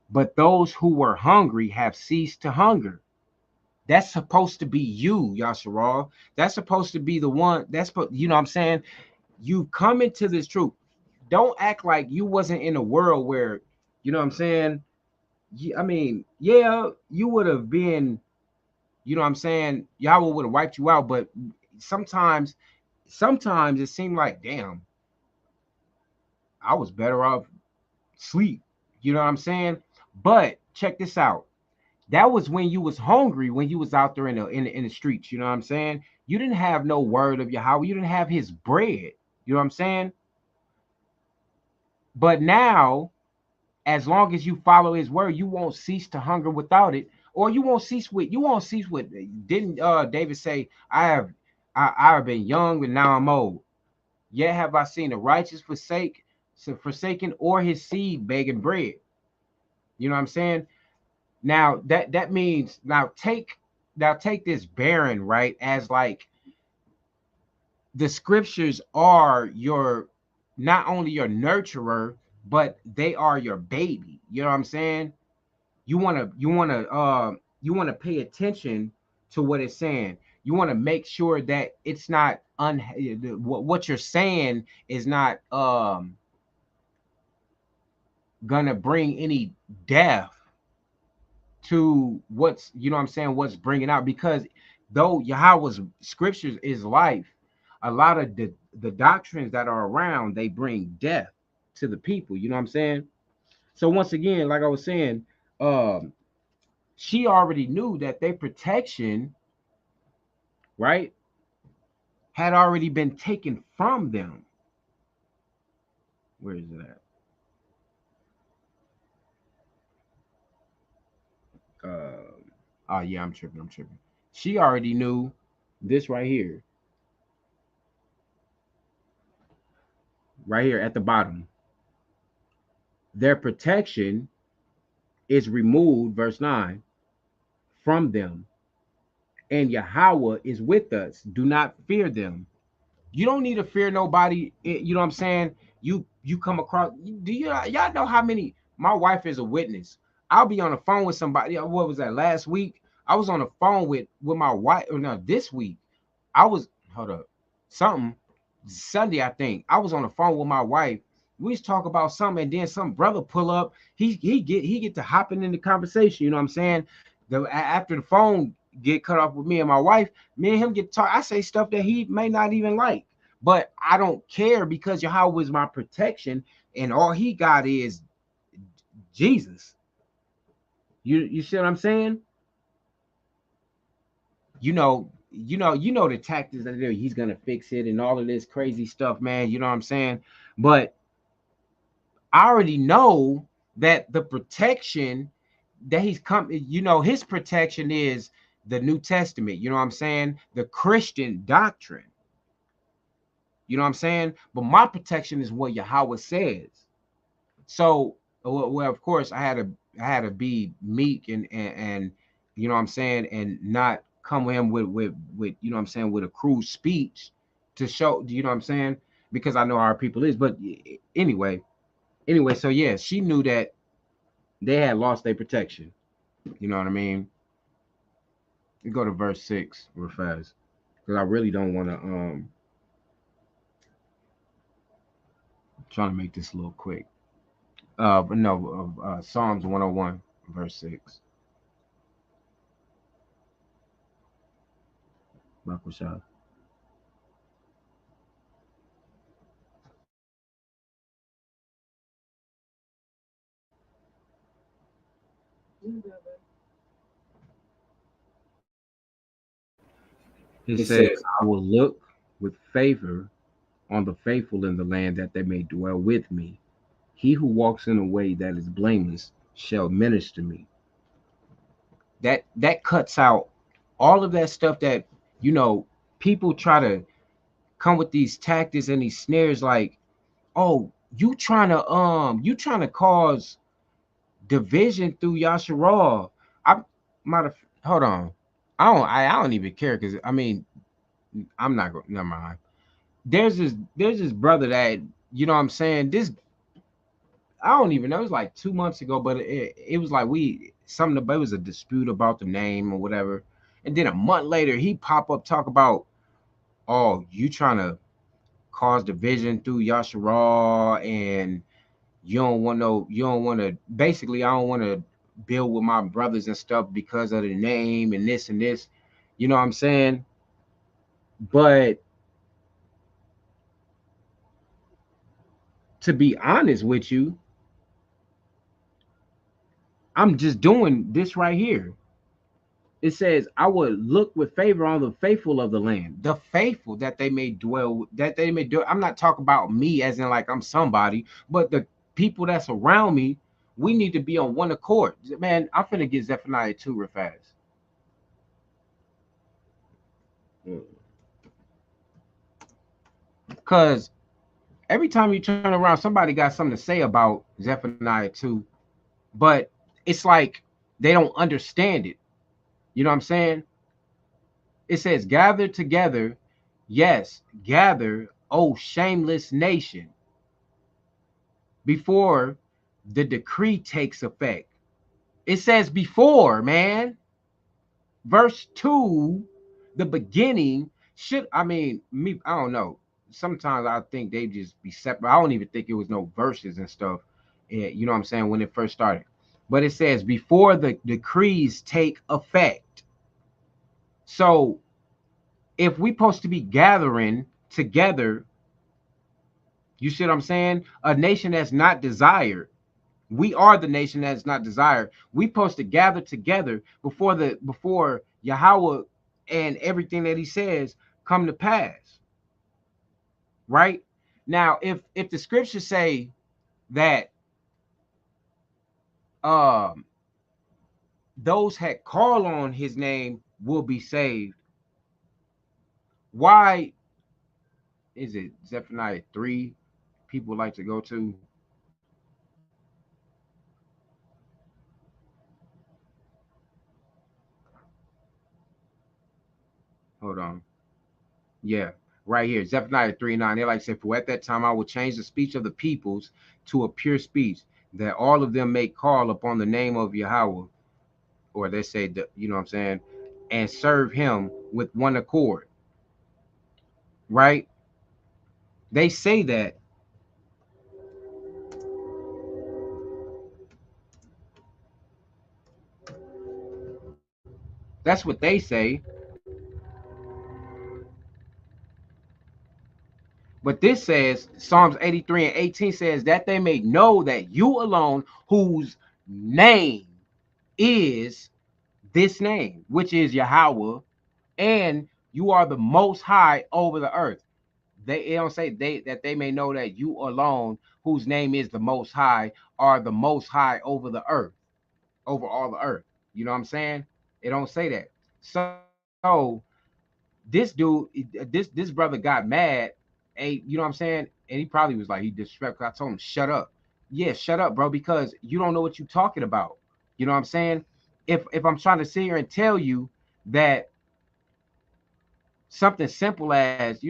but those who were hungry have ceased to hunger. That's supposed to be you, Yasharal. That's supposed to be the one. You know what I'm saying? You come into this truth. Don't act like you wasn't in a world where, you know what I'm saying? I mean, yeah, you would have been, you know what I'm saying? Yahweh would have wiped you out, but sometimes, sometimes it seemed like, damn, I was better off sleep. You know what I'm saying? But check this out. That was when you was hungry, when you was out there in the streets. You know what I'm saying? You didn't have no word of Yahweh. You didn't have his bread. You know what I'm saying? But now, as long as you follow his word, you won't cease to hunger without it, or you won't cease with. Didn't David say, I have been young and now I'm old. Yet have I seen the righteous forsaken, or his seed begging bread. You know what I'm saying? Now that means, now take this barren, right, as like the scriptures are your, not only your nurturer, but they are your baby. You know what I'm saying? You want to pay attention to what it's saying. You want to make sure that it's not what you're saying is not gonna bring any death to what's, you know what I'm saying, what's bringing out. Because though Yahweh's scriptures is life, a lot of the doctrines that are around, they bring death to the people. You know what I'm saying? So once again, like I was saying, um she already knew that their protection, right, had already been taken from them. Where is it at? Oh yeah, I'm tripping. She already knew this right here, right here at the bottom. Their protection is removed, verse 9, from them, and Yahweh is with us. Do not fear them. You don't need to fear nobody. You know what I'm saying? You come across. Do y'all know how many? My wife is a witness. I'll be on the phone with somebody. What was that, last week? I was on the phone with my wife. Or no, this week I was. Hold up, something Sunday, I think. I was on the phone with my wife. We was talk about something, and then some brother pull up. He get to hopping in the conversation. You know what I'm saying? After the phone get cut off with me and my wife, me and him get to talk. I say stuff that he may not even like, but I don't care because Yahweh is my protection, and all he got is Jesus. You see what I'm saying? You know the tactics that he's gonna fix it and all of this crazy stuff, man. You know what I'm saying? But I already know that the protection that he's come, his protection is the New Testament. You know what I'm saying? The Christian doctrine. You know what I'm saying? But my protection is what Yahweh says. So, well, of course, I had to be meek and you know what I'm saying, and not come with him with you know what I'm saying, with a crude speech to show, you know what I'm saying, because I know how our people is. But anyway, so yeah, she knew that they had lost their protection. You know what I mean? You go to verse 6 real fast because I really don't want to trying to make this a little quick. But no, Psalms 101 verse 6. Bakusha. It He says, says, I will look with favor on the faithful in the land that they may dwell with me. He who walks in a way that is blameless shall minister me. That cuts out all of that stuff that, you know, people try to come with these tactics and these snares like, oh, you trying to cause division through Yasharal. I might have hold on. I don't even care because I mean I'm not going, never mind. There's this brother that, you know what I'm saying, this I don't even know, it was like 2 months ago, but it was like it was a dispute about the name or whatever. And then a month later he pop up talk about, oh, you trying to cause division through Yasharal, and you don't want to basically, I don't want to build with my brothers and stuff because of the name and this and this. You know what I'm saying? But to be honest with you, I'm just doing this right here. It says, I would look with favor on the faithful of the land, the faithful that they may dwell, that they may do. I'm not talking about me as in like I'm somebody, but the people that's around me, we need to be on one accord. Man, I'm finna get Zephaniah 2 real fast. Because every time you turn around, somebody got something to say about Zephaniah 2, but it's like they don't understand it. You know what I'm saying? It says, gather together, yes, gather, O shameless nation, before the decree takes effect. It says before, man. Verse 2, the beginning should, I mean, me, I don't know. Sometimes I think they just be separate. I don't even think it was no verses and stuff. You know what I'm saying? When it first started. But it says before the decrees take effect. So if we supposed to be gathering together, you see what I'm saying? A nation that's not desired. We are the nation that's not desired. We supposed to gather together before Yahweh and everything that he says come to pass. Right? Now, if the scriptures say that um those that call on his name will be saved, why is it Zephaniah 3 people like to go to? Hold on. Yeah, right here, Zephaniah 3:9. They like to say, for at that time I will change the speech of the peoples to a pure speech, that all of them may call upon the name of Yahweh, or they say that, you know what I'm saying, and serve him with one accord. Right? They say that. That's what they say. But this says, Psalms 83:18 says, that they may know that you alone, whose name is this name, which is Yahweh, and you are the most high over the earth. They don't say they may know that you alone, whose name is the most high, are the most high over the earth, over all the earth. You know what I'm saying? It don't say that. So this dude, this brother got mad. Hey, you know what I'm saying? And he probably was like, he disrespectful. I told him, shut up. Yeah, shut up, bro, because you don't know what you're talking about. You know what I'm saying? If I'm trying to sit here and tell you that something simple as,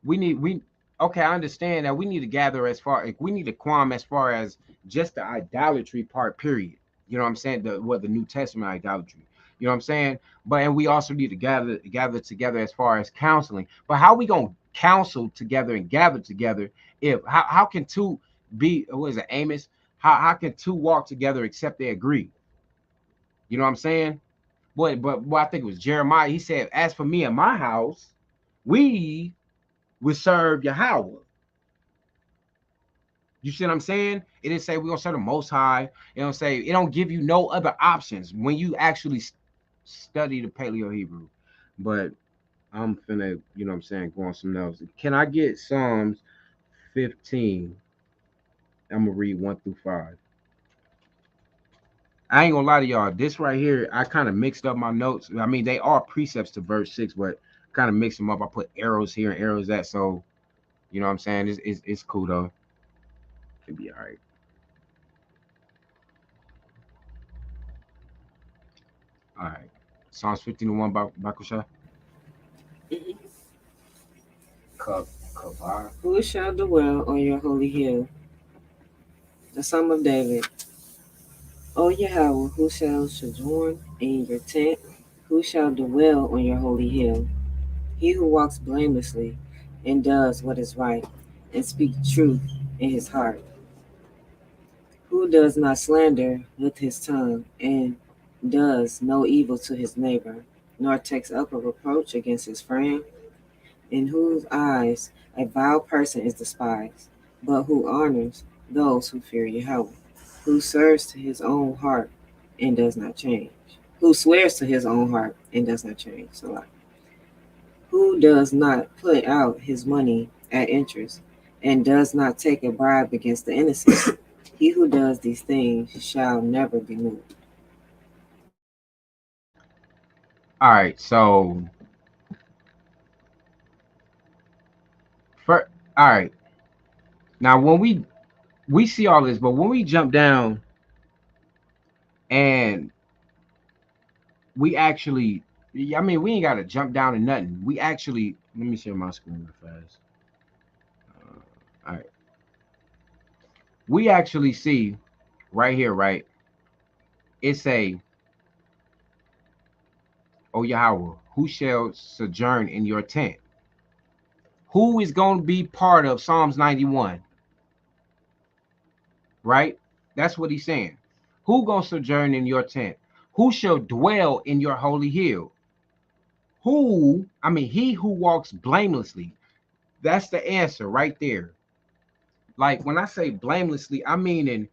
we okay, I understand that we need to gather as far, like, we need to qualm as far as just the idolatry part, period. You know what I'm saying? The New Testament idolatry. You know what I'm saying? But and we also need to gather together as far as counseling. But how we gonna counsel together and gather together if how can two be, what is it, Amos? How can two walk together except they agree? You know what I'm saying? But I think it was Jeremiah. He said, "As for me and my house, we will serve Yahweh." You see what I'm saying? It didn't say we're gonna serve the Most High. It don't say, it don't give you no other options when you actually study the Paleo Hebrew. But I'm finna, you know what I'm saying, go on some else. Can I get Psalms 15? I'm gonna read 1 through 5. I ain't gonna lie to y'all. This right here, I kind of mixed up my notes. I mean, they are precepts to verse 6, but kind of mixed them up. I put arrows here and arrows that. So, you know what I'm saying? It's cool though. It'll be all right. All right. Psalms 15 to 1 about Bakusha. Mhm. Kavar. Who shall dwell on your holy hill? The Psalm of David. O Yahweh, who shall sojourn in your tent? Who shall dwell on your holy hill? He who walks blamelessly and does what is right and speaks truth in his heart. Who does not slander with his tongue and does no evil to his neighbor, nor takes up a reproach against his friend, in whose eyes a vile person is despised, but who honors those who fear Yahweh, who serves to his own heart and does not change, who swears to his own heart and does not change. So, like, who does not put out his money at interest and does not take a bribe against the innocent. He who does these things shall never be moved. All right. So, for all right. Now, when we see all this, but when we jump down and we actually, I mean, we ain't got to jump down to nothing. We actually, let me share my screen real fast. All right. We actually see right here, right? It's a, "O Yahweh, who shall sojourn in your tent?" Who is going to be part of Psalms 91, right? That's what he's saying. Who going to sojourn in your tent? Who shall dwell in your holy hill? Who, I mean, he who walks blamelessly. That's the answer right there. Like when I say blamelessly, I mean in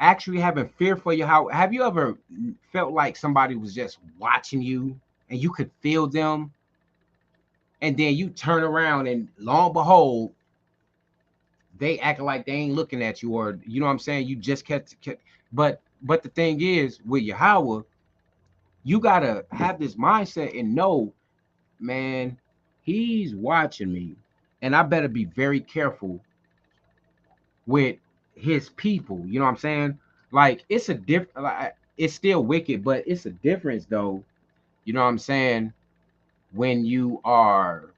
actually having fear for you. How have you ever felt like somebody was just watching you and you could feel them, and then you turn around and lo and behold, they acting like they ain't looking at you, or you know what I'm saying? You just kept but the thing is with Yahweh, you gotta have this mindset and know, man, he's watching me, and I better be very careful with his people. You know what I'm saying? Like it's a different, like, it's still wicked, but it's a difference though. You know what I'm saying? When you are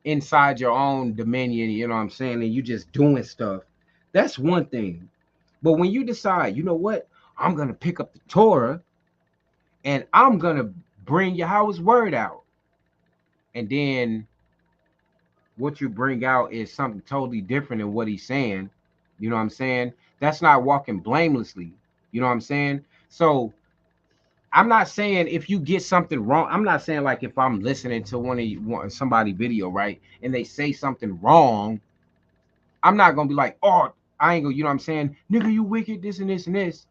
inside your own dominion, you know what I'm saying, and you just doing stuff. That's one thing. But when you decide, you know what, I'm gonna pick up the Torah and I'm gonna bring Yahweh's word out, and then what you bring out is something totally different than what he's saying. You know what I'm saying? That's not walking blamelessly. You know what I'm saying? So I'm not saying if you get something wrong. I'm not saying like if I'm listening to somebody video, right, and they say something wrong, I'm not gonna be like, oh, I ain't gonna, you know what I'm saying, nigga, you wicked, this and this and this.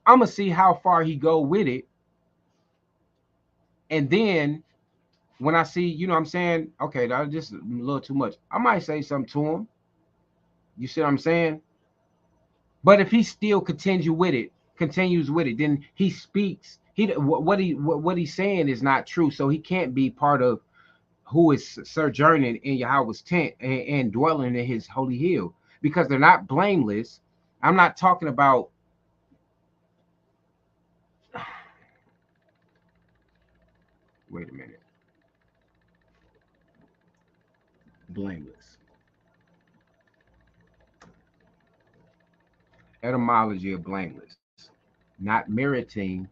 I'm gonna see how far he go with it, and then when I see, you know what I'm saying, okay, that's just a little too much, I might say something to him. You see what I'm saying? But if he still continues with it, then he speaks. What he's saying is not true, so he can't be part of who is sojourning in Yahweh's tent and dwelling in His holy hill, because they're not blameless. I'm not talking about. Wait a minute. Blameless. Etymology of blameless. Not meriting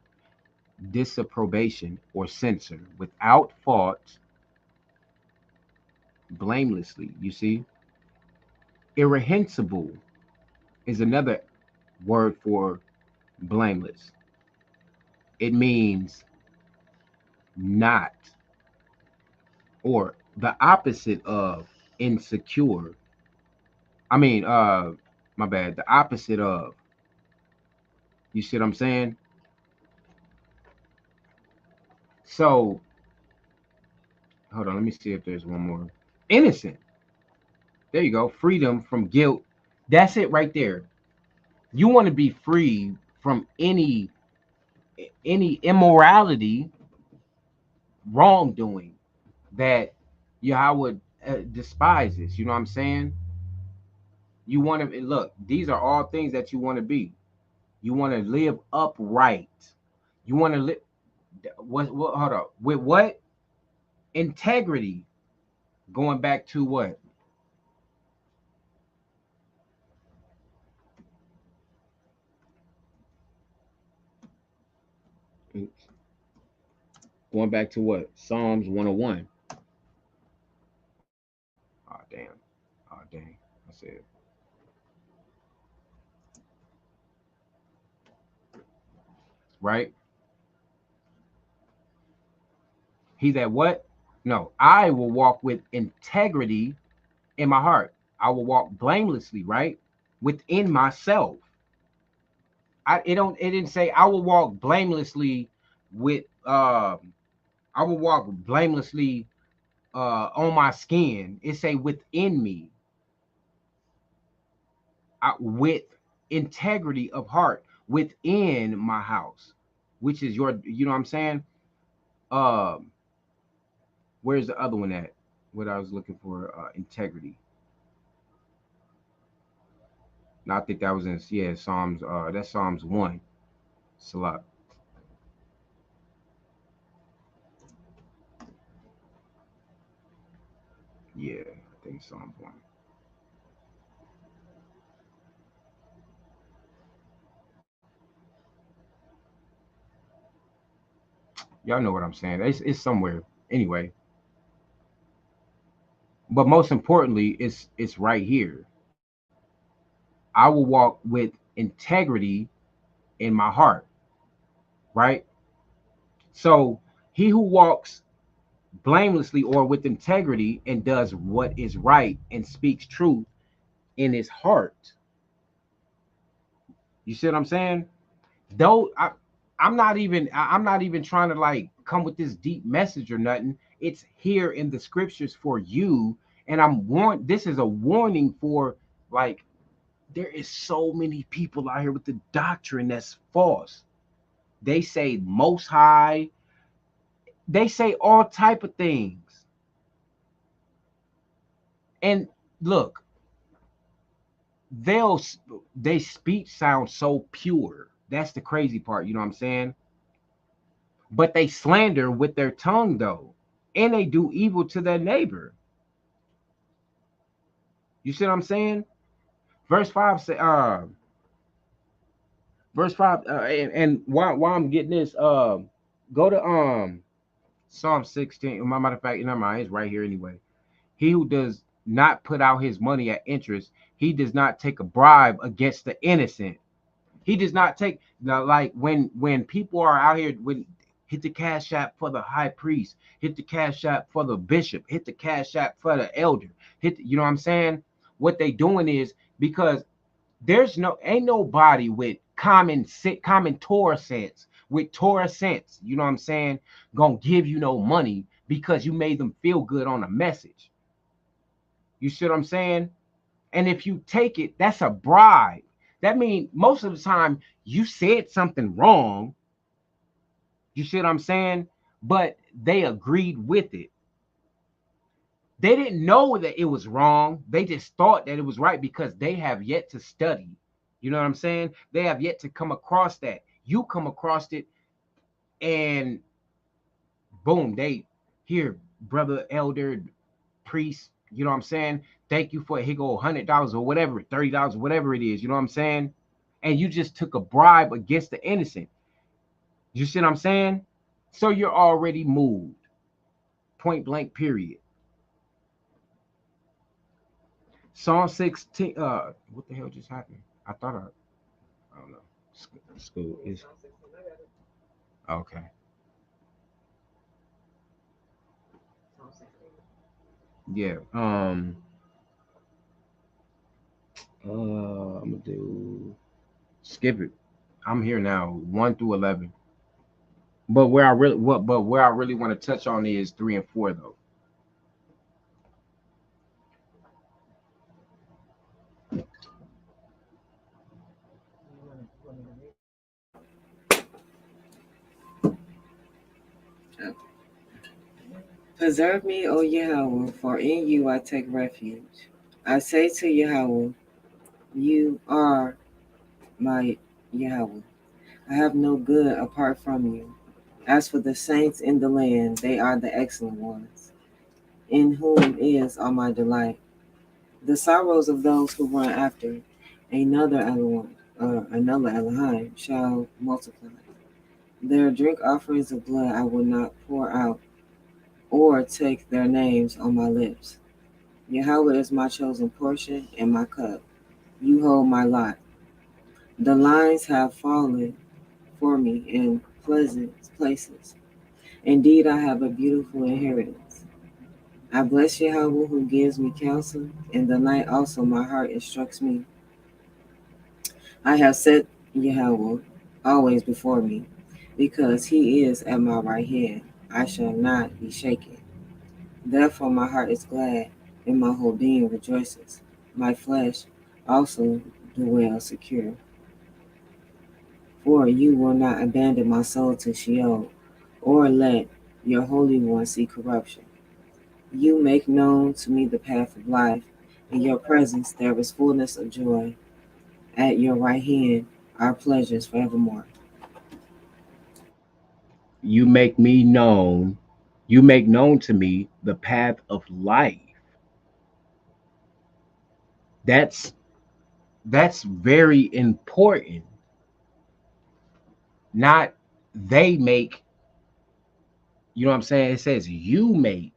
disapprobation or censure, without fault, blamelessly. You see, irrehensible is another word for blameless. It means not, or the opposite of insecure. I mean, my bad. The opposite of. You see what I'm saying? So, hold on. Let me see if there's one more. Innocent. There you go. Freedom from guilt. That's it right there. You want to be free from any immorality, wrongdoing that Yahweh despises. You know what I'm saying? You want to look. These are all things that you want to be. You want to live upright. You want to live. What? Hold up. With what? Integrity. Going back to what? Going back to what? Psalms 101. Oh damn. Oh dang. I said. Right. He that what? No. I will walk with integrity in my heart. I will walk blamelessly. Right. Within myself. It didn't say I will walk blamelessly with I will walk blamelessly on my skin. It say within me, with integrity of heart within my house, which is your, you know what I'm saying? Um, where's the other one at? What I was looking for, integrity. No, I think that was in, yeah, Psalms. That's Psalms 1. Salat. Yeah, I think Psalms 1. Y'all know what I'm saying. It's somewhere anyway. But most importantly, it's right here. I will walk with integrity in my heart, right? So he who walks blamelessly or with integrity and does what is right and speaks truth in his heart. You see what I'm saying? Though I'm not even trying to like come with this deep message or nothing. It's here in the scriptures for you. And this is a warning for, like, there is so many people out here with the doctrine that's false. They say most high, they say all type of things. And look, they'll they speech sounds so pure. That's the crazy part, you know what I'm saying? But they slander with their tongue though, and they do evil to their neighbor. You see what I'm saying? Verse 5 say verse 5, and while I'm getting this, go to Psalm 16. Matter of fact, never mind, it's right here anyway. He who does not put out his money at interest, he does not take a bribe against the innocent. He does not take, now, like when people are out here, when hit the cash app for the high priest, hit the cash app for the bishop, hit the cash app for the elder, you know what I'm saying? What they doing is, because ain't nobody with common Torah sense, with Torah sense, you know what I'm saying, gonna give you no money because you made them feel good on a message. You see what I'm saying? And if you take it, that's a bribe. That means most of the time you said something wrong. You see what I'm saying? But they agreed with it. They didn't know that it was wrong. They just thought that it was right because they have yet to study. You know what I'm saying? They have yet to come across that. You come across it, and boom, they here, brother, elder, priest. You know what I'm saying? Thank you for here go $100 or whatever, $30, whatever it is. You know what I'm saying? And you just took a bribe against the innocent. You see what I'm saying? So you're already moved. Point blank. Period. Psalm 16. What the hell just happened? I don't know. School is okay. Yeah. I'm gonna do skip it. I'm here now. 1 through 11. But where I really want to touch on is 3 and 4 though. Preserve me, O Yahweh, for in you I take refuge. I say to Yahweh, you are my Yahweh. I have no good apart from you. As for the saints in the land, they are the excellent ones, in whom is all my delight. The sorrows of those who run after another Elohim shall multiply. Their drink offerings of blood I will not pour out, or take their names on my lips. Yahweh is my chosen portion and my cup. You hold my lot. The lines have fallen for me in pleasant places. Indeed, I have a beautiful inheritance. I bless Yahweh who gives me counsel. In the night also my heart instructs me. I have set Yahweh always before me, because he is at my right hand. I shall not be shaken. Therefore my heart is glad, and my whole being rejoices. My flesh also dwells secure. For you will not abandon my soul to Sheol, or let your Holy One see corruption. You make known to me the path of life. In your presence there is fullness of joy. At your right hand are pleasures forevermore. You make me known. You make known to me the path of life. That's that's very important. Not they make. You know what I'm saying? It says you make.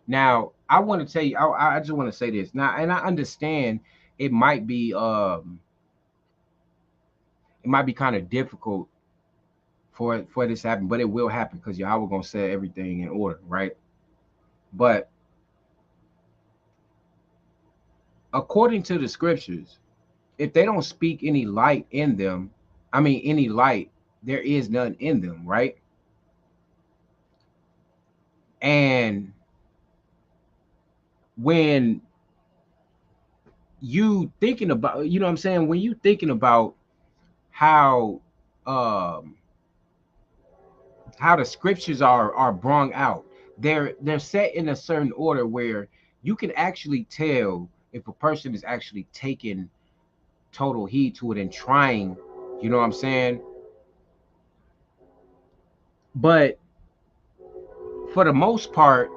Now, I want to tell you, I just want to say this. Now, and I understand it might be kind of difficult for this to happen, but it will happen because Yahweh gonna set everything in order, right? But according to the scriptures, if they don't speak any light in them, I mean any light, there is none in them, right? And when you thinking about, you know what I'm saying, when you thinking about how um how the scriptures are brung out, they're set in a certain order where you can actually tell if a person is actually taking total heed to it and trying, you know what I'm saying? But for the most part,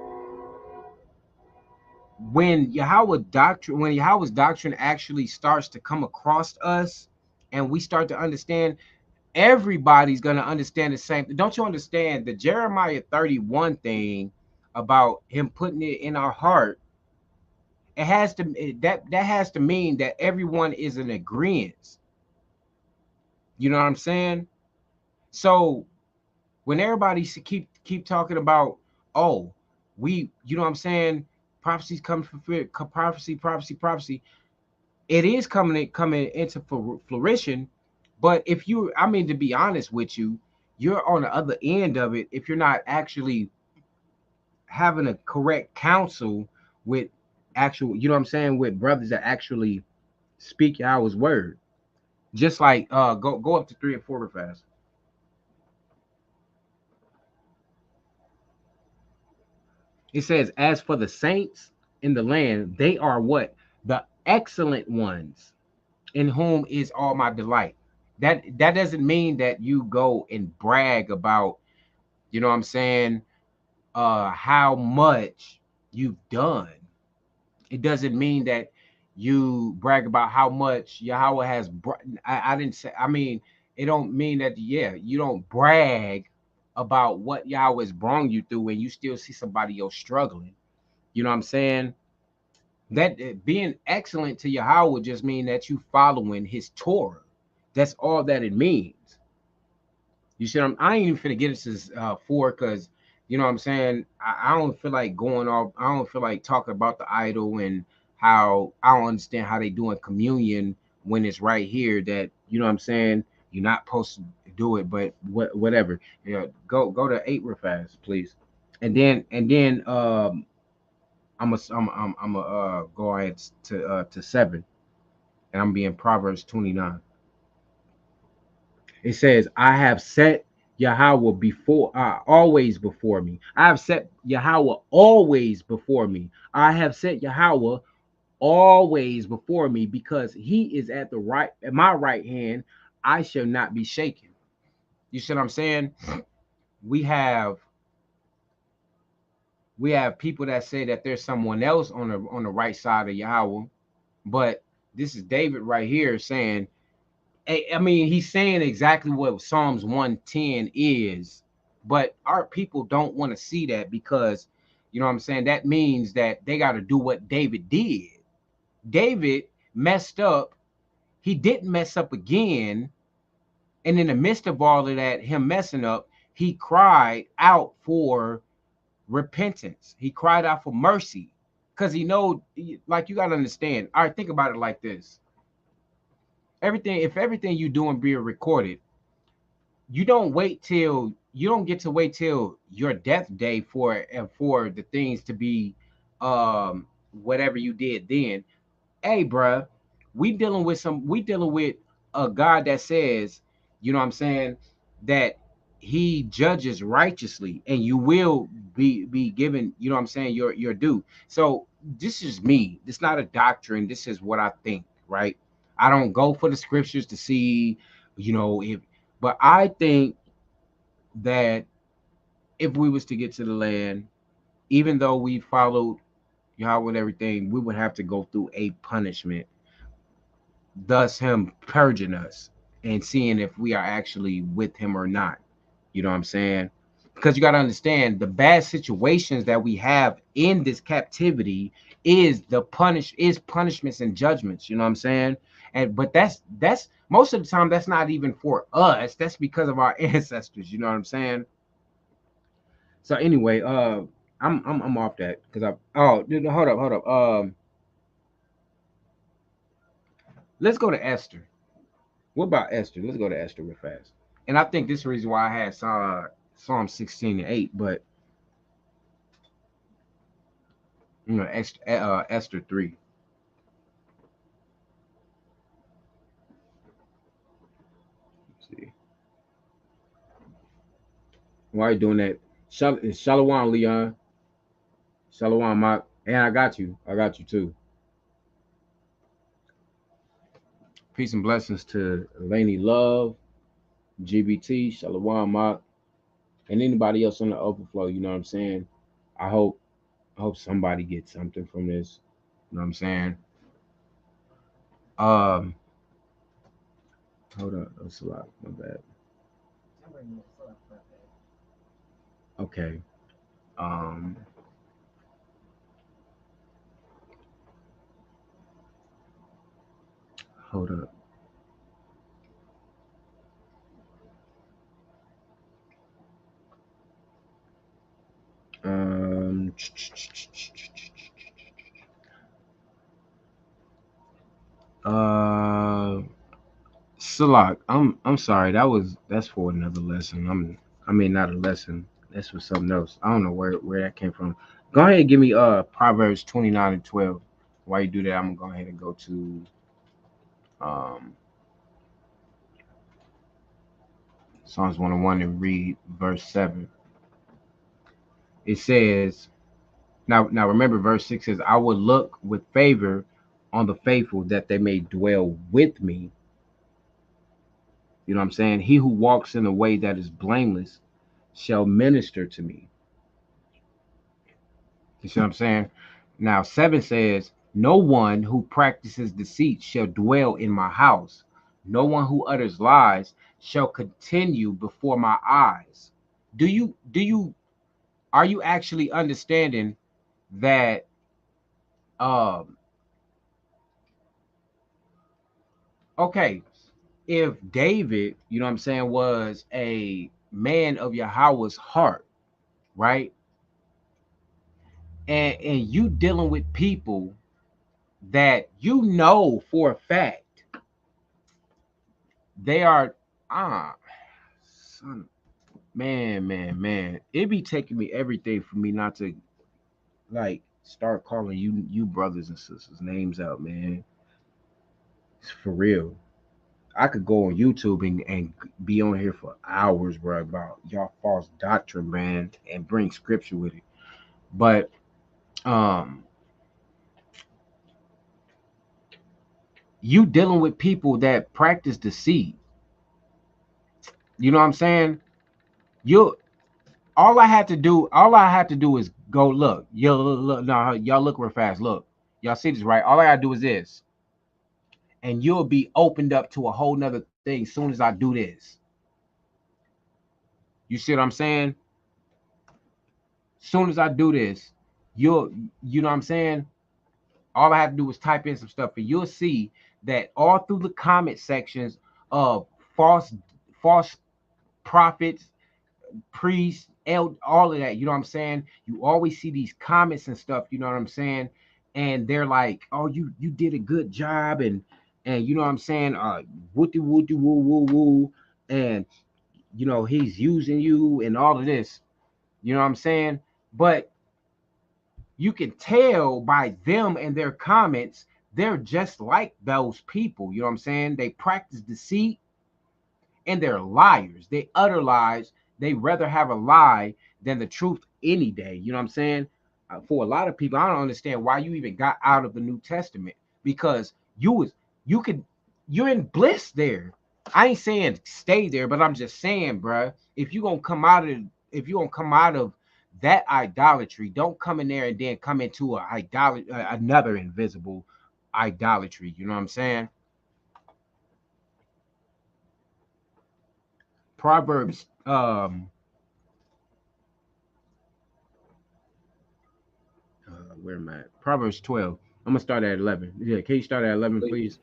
when Yahweh's doctrine actually starts to come across us and we start to understand, everybody's going to understand the same. Don't you understand the Jeremiah 31 thing about him putting it in our heart? It has to that has to mean that everyone is in agreement. You know what I'm saying? So when everybody keep talking about, oh, you know what I'm saying, prophecies coming for prophecy, it is coming into fruition, But if you, I mean, to be honest with you, you're on the other end of it if you're not actually having a correct counsel with actual, you know what I'm saying, with brothers that actually speak Yahweh's word. Just like go up to 3 and 4 real fast. It says, as for the saints in the land, they are what? The excellent ones, in whom is all my delight. That doesn't mean that you go and brag about, you know what I'm saying, how much you've done. It doesn't mean that you brag about how much Yahweh has. I didn't say. I mean, it don't mean that. Yeah, you don't brag about what Yahweh has brought you through, and you still see somebody else struggling. You know what I'm saying? That being excellent to Yahweh just mean that you following His Torah. That's all that it means. You see, I ain't even finna get into this 4 because you know what I'm saying. I don't feel like going off. I don't feel like talking about the idol and how I don't understand how they doing communion when it's right here that you know what I'm saying. You're not supposed to do it, but whatever. You know, go to 8 real fast, please, and then I'm a go ahead to 7, and I'm being Proverbs 29. It says, I have set Yahweh before always before me. I have set Yahweh always before me. I have set Yahweh always before me because he is at my right hand. I shall not be shaken. You see what I'm saying? We have we have people that say that there's someone else on the right side of Yahweh, but this is David right here saying, I mean, he's saying exactly what Psalms 110 is, but our people don't want to see that because, you know what I'm saying? That means that they got to do what David did. David messed up. He didn't mess up again. And in the midst of all of that, him messing up, he cried out for repentance. He cried out for mercy because he know, like, you got to understand. All right, think about it like this. If everything you doing being recorded, you don't get to wait till your death day for the things to be whatever you did then. Hey, bruh, we dealing with a God that says, you know what I'm saying, that he judges righteously and you will be given, you know what I'm saying, your due. So this is me. This is not a doctrine. This is what I think, right? I don't go for the scriptures to see, you know, if but I think that if we was to get to the land, even though we followed Yahweh and everything, we would have to go through a punishment, thus him purging us and seeing if we are actually with him or not. You know what I'm saying? Because you got to understand the bad situations that we have in this captivity is punishments and judgments. You know what I'm saying? And but that's most of the time that's not even for us. That's because of our ancestors. You know what I'm saying? So anyway, I'm off that because hold up. Let's go to Esther. What about Esther? Let's go to Esther real fast. And I think this is the reason why I had Psalm 16 and 8, but you know, Esther 3. Let's see. Why are you doing that? Shalom, Leon. Shalom, Mark. And I got you. I got you too. Peace and blessings to Laney Love, GBT, Shalom, Mark, and anybody else on the overflow. You know what I'm saying? I hope I hope somebody gets something from this. You know what I'm saying? Um, hold up, that's a lot. My bad. Okay. Um, hold up. Um, uh, Salak, I'm sorry. That's for another lesson. I mean not a lesson. That's for something else. I don't know where that came from. Go ahead and give me Proverbs 29:12. While you do that, I'm gonna go ahead and go to um Psalms 101 and read verse 7. It says, now remember verse 6 says, I will look with favor on the faithful that they may dwell with me. You know what I'm saying? He who walks in a way that is blameless shall minister to me. You see what I'm saying? Now, 7 says, no one who practices deceit shall dwell in my house. No one who utters lies shall continue before my eyes. Do you are you actually understanding that um okay, if David, you know what I'm saying, was a man of Yahawah's heart, right? And you dealing with people that you know for a fact they are son, man, it be taking me everything for me not to like start calling you brothers and sisters names out, man. It's for real. I could go on YouTube and be on here for hours, bro, about y'all false doctrine, man, and bring scripture with it. But um you dealing with people that practice deceit. You know what I'm saying? You all I have to do is go look. Yo, look, no, y'all look real fast. Look, y'all see this, right? All I gotta do is this, and you'll be opened up to a whole nother thing as soon as I do this. You see what I'm saying? Soon as I do this, you'll, you know what I'm saying? All I have to do is type in some stuff, and you'll see that all through the comment sections of false false prophets, priests, all of that. You know what I'm saying? You always see these comments and stuff. You know what I'm saying? And they're like, "Oh, you did a good job," and you know what I'm saying? Wooty wooty woo woo woo, and you know he's using you and all of this. You know what I'm saying? But you can tell by them and their comments, they're just like those people. You know what I'm saying? They practice deceit and they're liars. They utter lies. They rather have a lie than the truth any day. You know what I'm saying? For a lot of people, I don't understand why you even got out of the New Testament because you could you're in bliss there. I ain't saying stay there, but I'm just saying, bruh, if you gonna come out of that idolatry, don't come in there and then come into another invisible idolatry. You know what I'm saying? Proverbs where am I at? Proverbs 12. I'm gonna start at 11. Yeah, can you start at 11, please?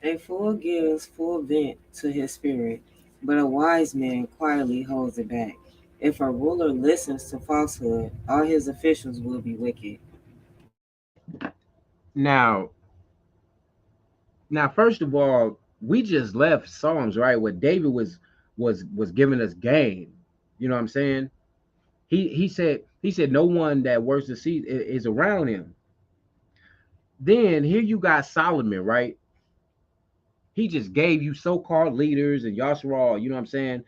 A fool gives full vent to his spirit, but a wise man quietly holds it back. If a ruler listens to falsehood, all his officials will be wicked. Now, first of all, we just left Psalms, right? Where David was giving us game. You know what I'm saying? He said no one that works the seed is around him. Then here you got Solomon, right? He just gave you so-called leaders and Yashar, you know what I'm saying?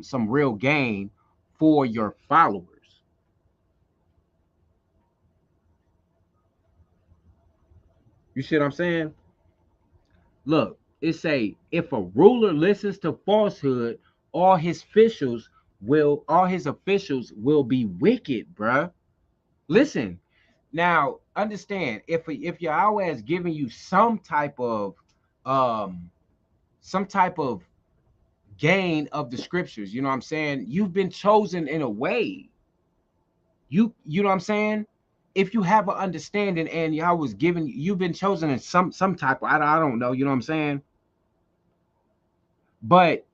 Some real gain for your followers. You see what I'm saying? Look, it say if a ruler listens to falsehood, all his officials will be wicked, bruh. Listen, now understand if Yahweh has given you um some type of gain of the scriptures, you know what I'm saying? You've been chosen in a way. You know what I'm saying? If you have an understanding and Yahweh was given, you've been chosen in some type of I don't know, you know what I'm saying? But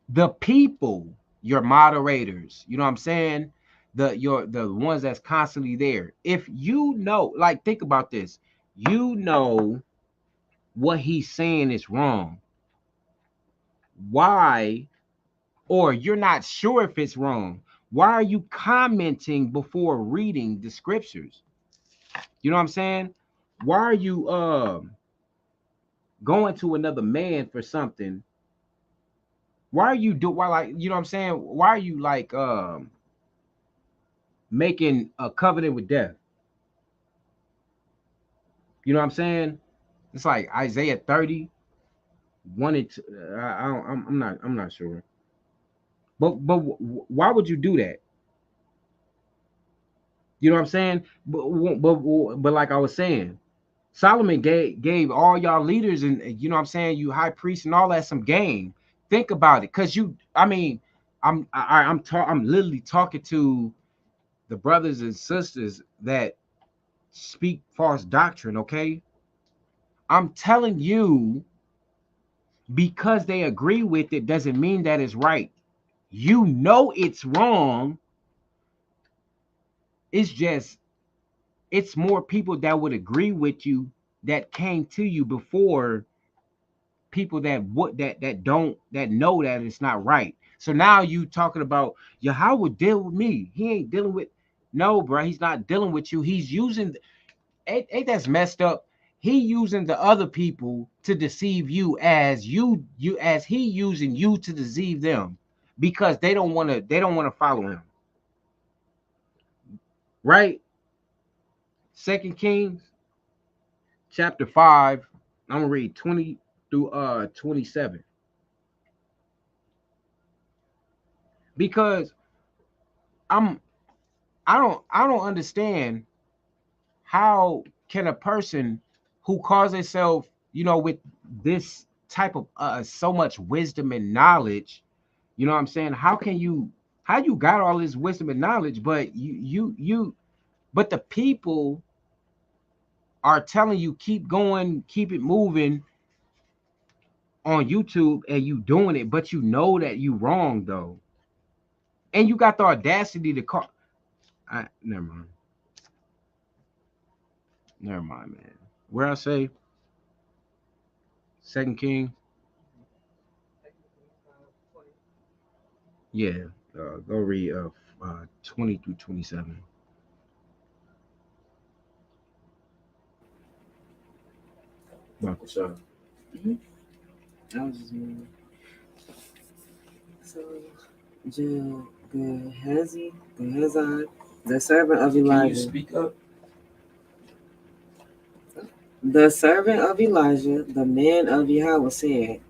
the people, your moderators, you know what I'm saying? The ones that's constantly there. If you know, like think about this, you know what he's saying is wrong. Why? Or you're not sure if it's wrong. Why are you commenting before reading the scriptures? You know what I'm saying? Why are you going to another man for something? Why are you why, like, you know what I'm saying? Why are you like making a covenant with death? You know what I'm saying? It's like Isaiah 30 wanted to, I'm not sure. But why would you do that? You know what I'm saying? But like I was saying, Solomon gave all y'all leaders and you know what I'm saying, you high priests and all that some game. Think about it, cause I mean, I'm literally talking to the brothers and sisters that speak false doctrine. Okay, I'm telling you, because they agree with it doesn't mean that it's right. You know it's wrong. It's just it's more people that would agree with you that came to you before people that would that don't that know that it's not right. So now you talking about Yahweh deal with me. He ain't dealing with no, bro. He's not dealing with you. He's using ain't that's messed up. He using the other people to deceive you as you as he using you to deceive them because they don't want to follow him. Right? Second Kings chapter 5. I'm gonna read 20 through 27. Because I'm I don't understand how can a person who calls themselves, you know, with this type of so much wisdom and knowledge, you know what I'm saying? How you got all this wisdom and knowledge, but but the people are telling you keep going, keep it moving on YouTube and you doing it, but you know that you wrong though. And you got the audacity to call never mind. Never mind, man. Where I say Second King, yeah. Go read 20 through 27. Michael Shaw. Mm-hmm. I was just moving. So, Gehazi, the servant of Elijah. Can you speak up? The servant of Elijah, the man of Yahweh, said,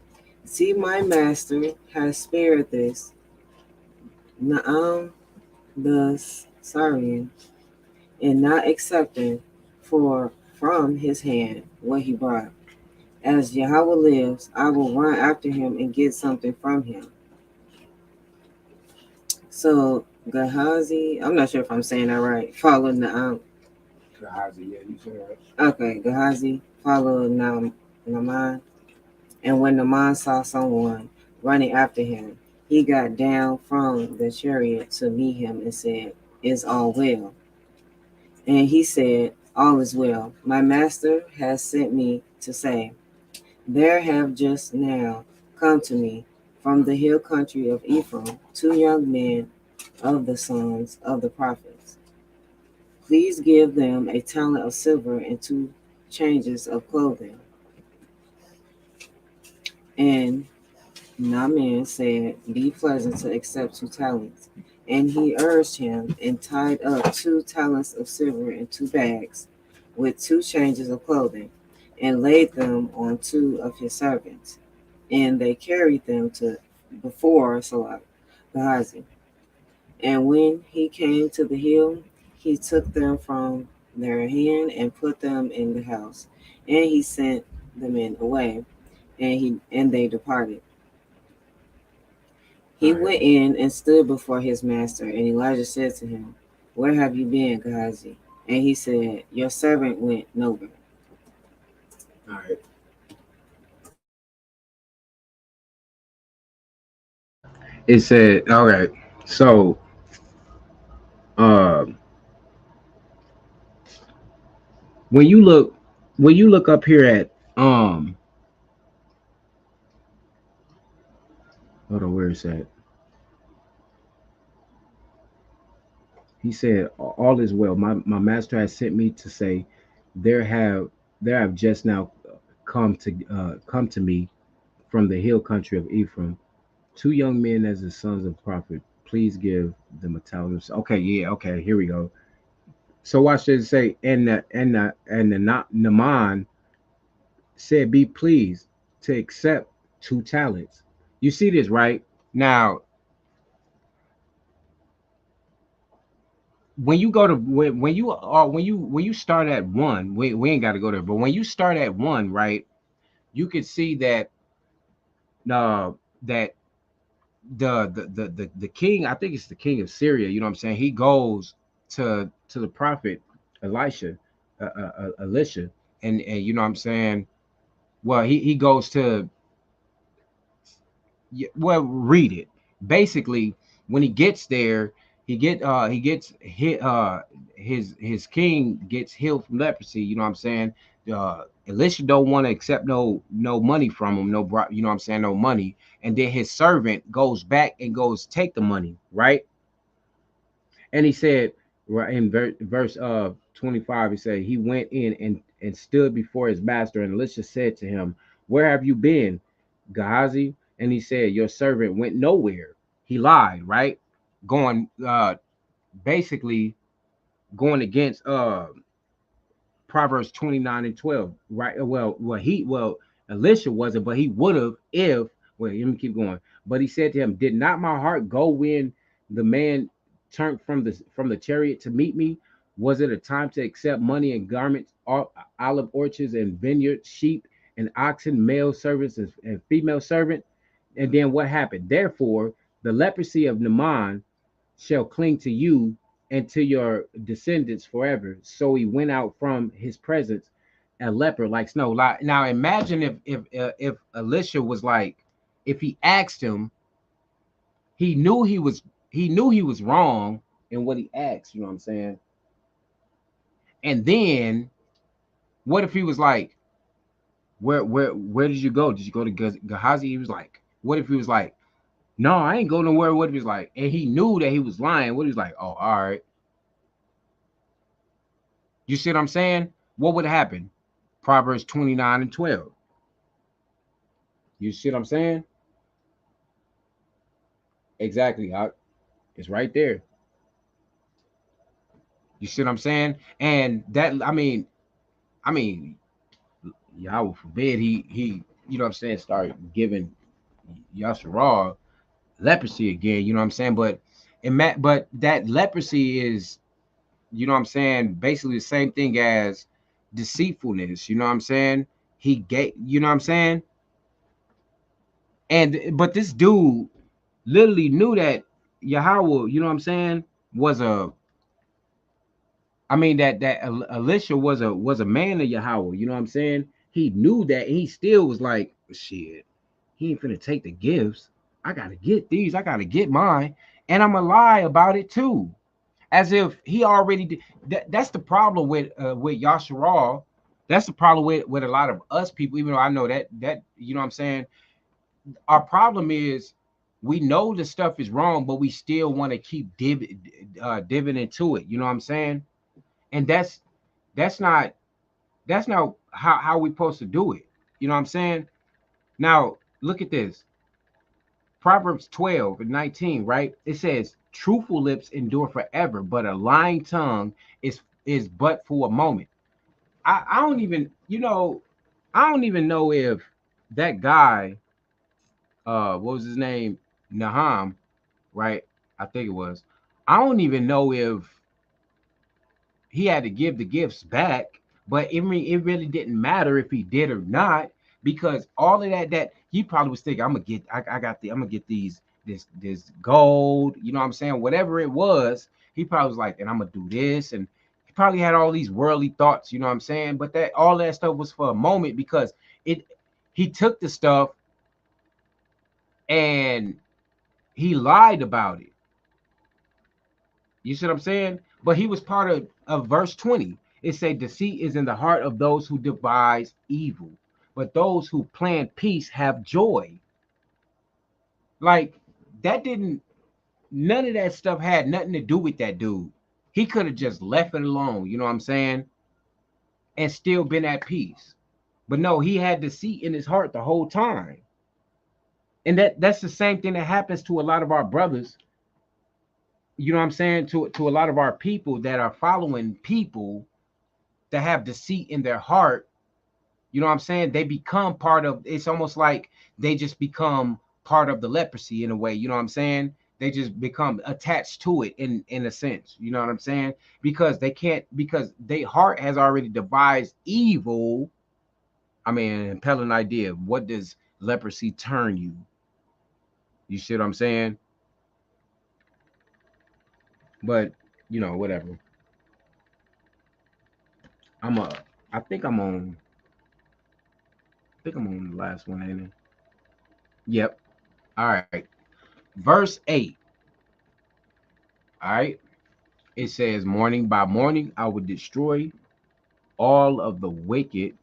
"See, my master has spared this Naam the Syrian, and not accepting for from his hand what he brought. As Yahweh lives, I will run after him and get something from him." So Gehazi, I'm not sure if I'm saying that right, followed Naam. Gehazi, yeah, you said right. Okay, Gehazi followed Naaman. And when Naaman saw someone running after him, he got down from the chariot to meet him and said, "Is all well?" And he said, "All is well. My master has sent me to say, there have just now come to me from the hill country of Ephraim 2 young men of the sons of the prophets. Please give them a talent of silver and 2 changes of clothing." And Naaman said, "Be pleasant to accept 2 talents." And he urged him and tied up 2 talents of silver in 2 bags with 2 changes of clothing and laid them on 2 of his servants. And they carried them to before Gehazi. And when he came to the hill, he took them from their hand and put them in the house. And he sent the men away, and they departed. He went in and stood before his master, and Elijah said to him, "Where have you been, Gehazi?" And he said, "Your servant went nowhere." All right. It said, all right. So, uh, when you look, when you look up here at Hold on, where is that? He said, "All is well. My master has sent me to say, there have there have just now come to me from the hill country of Ephraim, two young men as the sons of prophet. Please give them a talent." Okay, yeah, okay, here we go. So watch this say, and the Naaman said, "Be pleased to accept 2 talents." You see this, right? Now, when you go to when you start at one, we ain't got to go there, but when you start at one, right, you could see that that the king, I think it's the king of Syria, you know what I'm saying, he goes to the prophet Elisha, Elisha, and you know what I'm saying, well, he goes to, well, read it. Basically, when he gets there, he gets hit. His king gets healed from leprosy. You know what I'm saying? Elisha don't want to accept no money from him. You know what I'm saying? No money. And then his servant goes back and goes take the money, right? And he said, right in verse 25, he said, he went in and stood before his master, and Elisha said to him, "Where have you been, Gehazi?" And he said, "Your servant went nowhere." He lied, right? Going basically going against Proverbs 29 and 12, right? Well, Elisha wasn't, but he would have if, well, let me keep going. But he said to him, "Did not my heart go when the man turned from the chariot to meet me? Was it a time to accept money and garments, olive orchards and vineyards, sheep and oxen, male servants and female servant?" And then what happened? Therefore, the leprosy of Naaman shall cling to you and to your descendants forever. So he went out from his presence, a leper like snow. Now imagine if Elisha was like, if he asked him, he knew he was wrong in what he asked. You know what I'm saying? And then what if he was like, where did you go? Did you go to Gehazi? He was like, what if he was like, no, I ain't go nowhere. What if he was like, and he knew that he was lying? What if he was like, oh, all right. You see what I'm saying? What would happen? Proverbs 29 and 12. You see what I'm saying? Exactly. It's right there. You see what I'm saying? And that, I mean, Yahweh forbid he, you know what I'm saying, start giving Yasharal leprosy again. You know what I'm saying? But that leprosy is, you know what I'm saying, basically the same thing as deceitfulness. You know what I'm saying? He gave, you know what I'm saying? And but this dude literally knew that Yahweh, you know what I'm saying, was a, that Elisha was a man of Yahweh, you know what I'm saying? He knew that, and he still was like, shit, he ain't finna take the gifts. I gotta get these, I gotta get mine, and I'm gonna lie about it too. As if he already did. That's the problem with Yasharal. That's the problem with a lot of us people, even though I know that you know what I'm saying, our problem is we know the stuff is wrong, but we still want to keep diving into it. You know what I'm saying? And that's not how we supposed to do it. You know what I'm saying? Now look at this. Proverbs 12 and 19, right? It says, "Truthful lips endure forever, but a lying tongue is but for a moment." I don't even, I don't even know if that guy, what was his name? Nahum, right? I think it was. I don't even know if he had to give the gifts back, but it really didn't matter if he did or not, because all of that he probably was thinking, I'm gonna get this gold, you know what I'm saying? Whatever it was, he probably was like, and I'm gonna do this, and he probably had all these worldly thoughts, you know what I'm saying? But that all that stuff was for a moment, because it he took the stuff and he lied about it. You see what I'm saying? But he was part of verse 20. It said, "Deceit is in the heart of those who devise evil, but those who plan peace have joy." Like that didn't none of that stuff had nothing to do with that dude. He could have just left it alone, you know what I'm saying? And still been at peace. But no, he had deceit in his heart the whole time. And that's the same thing that happens to a lot of our brothers, you know what I'm saying? To a lot of our people that are following people that have deceit in their heart. You know what I'm saying? They become part of it's almost like they just become part of the leprosy in a way, you know what I'm saying? They just become attached to it in a sense, you know what I'm saying? Because they can't because their heart has already devised evil. I mean, tell an idea. What does leprosy turn you? You see what I'm saying? But whatever. I'm a I think I'm on the last one, ain't it? Yep. All right. Verse 8. All right. It says, morning by morning, I will destroy all of the wicked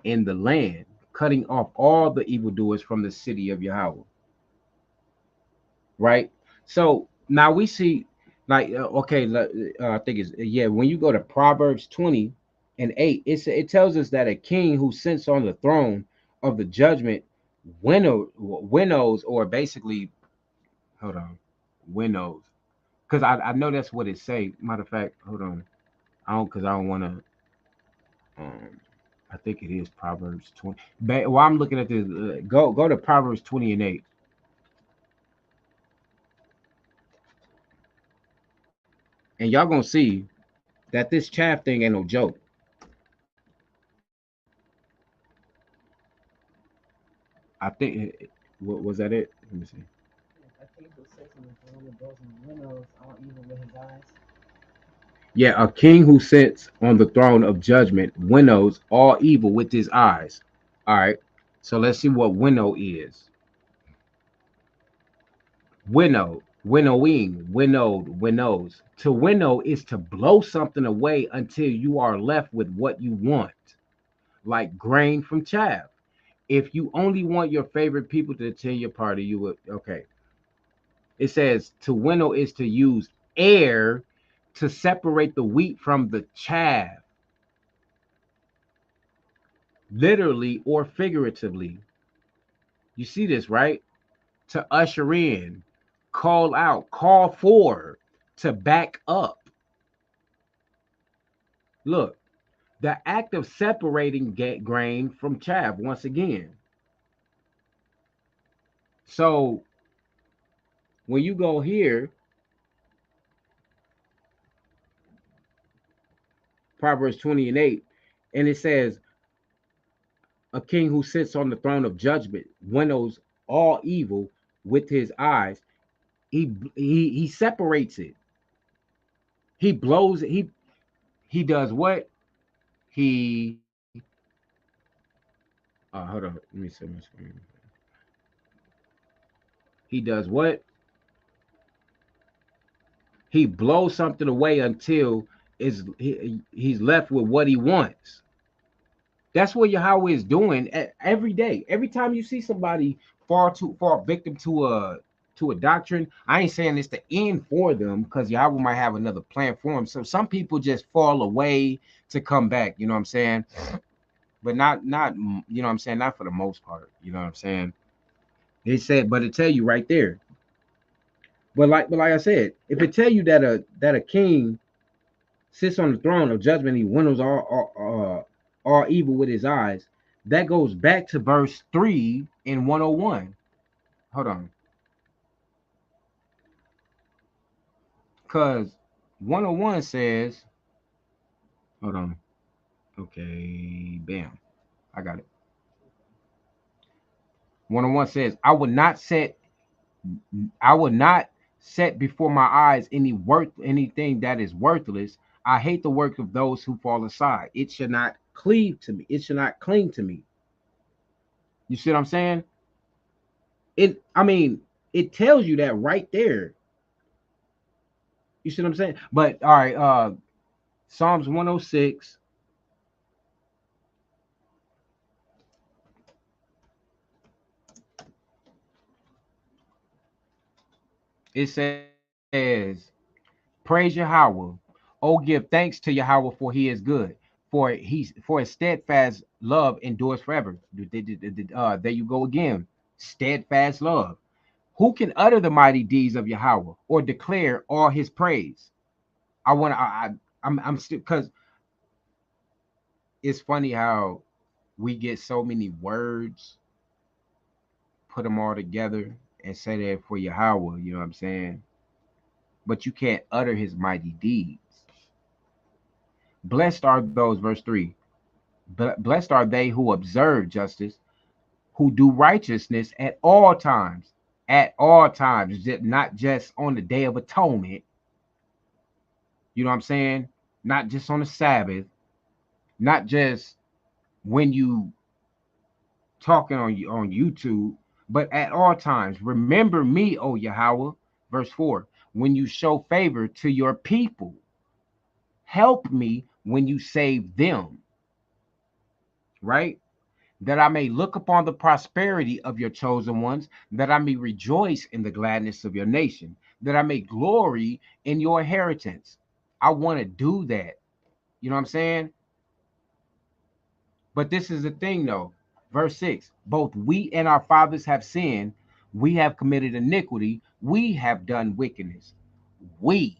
in the land, cutting off all the evildoers from the city of Yahweh. Right. So now we see, like, okay, I think it's, yeah, when you go to Proverbs 20:8, it tells us that a king who sits on the throne of the judgment winnows, or basically, hold on, winnows. Because I know that's what it say. Matter of fact, hold on. Because I don't want to. I think it is Proverbs 20. But while I'm looking at this, go to Proverbs 20:8, and y'all gonna see that this chaff thing ain't no joke. I think what was that it? Let me see. A king who sits on the throne of those and winnows all evil with his eyes. Yeah, a king who sits on the throne of judgment winnows all evil with his eyes. All right. So let's see what winnow is. Winnow, winnowing, winnowed, winnows. To winnow is to blow something away until you are left with what you want, like grain from chaff. If you only want your favorite people to attend your party, you would. Okay. It says to winnow is to use air to separate the wheat from the chaff, literally or figuratively. You see this, right? To usher in, call out, call for, to back up. Look, the act of separating grain from chaff once again. So when you go here, Proverbs 20:8, and it says, a king who sits on the throne of judgment winnows all evil with his eyes. He separates it. He blows it. He does what? He hold on. Let me see my screen. He does what? He blows something away until he's left with what he wants. That's what Yahweh is doing every day. Every time you see somebody fall victim to a doctrine, I ain't saying it's the end for them, because Yahweh might have another plan for them. So some people just fall away to come back. You know what I'm saying? But not you know what I'm saying. Not for the most part. You know what I'm saying? It said, but it tell you right there. But like I said, if it tell you that a king sits on the throne of judgment, he winnows all evil with his eyes. That goes back to verse 3 in 101. Hold on. Because 101 says, hold on. Okay, bam. I got it. 101 says, I would not set before my eyes anything that is worthless. I hate the work of those who fall aside. It should not cleave to me. It should not cling to me. You see what I'm saying? It tells you that right there. You see what I'm saying? But all right, Psalms 106. It says, praise Yahweh. Oh, give thanks to Yahweh, for he is good. For his steadfast love endures forever. There you go again. Steadfast love. Who can utter the mighty deeds of Yahweh or declare all his praise? I want to. I'm still, because it's funny how we get so many words, put them all together, and say that for Yahweh. You know what I'm saying? But you can't utter his mighty deeds. Blessed are those, verse 3. Blessed are they who observe justice, who do righteousness at all times. At all times, not just on the Day of Atonement. You know what I'm saying? Not just on the Sabbath, not just when you talking on YouTube, but at all times. Remember me, O Yahweh. Verse 4. When you show favor to your people, help me when you save them, right? That I may look upon the prosperity of your chosen ones, that I may rejoice in the gladness of your nation, that I may glory in your inheritance. I want to do that. You know what I'm saying? But this is the thing, though. Verse 6. Both we and our fathers have sinned. We have committed iniquity. We have done wickedness. We.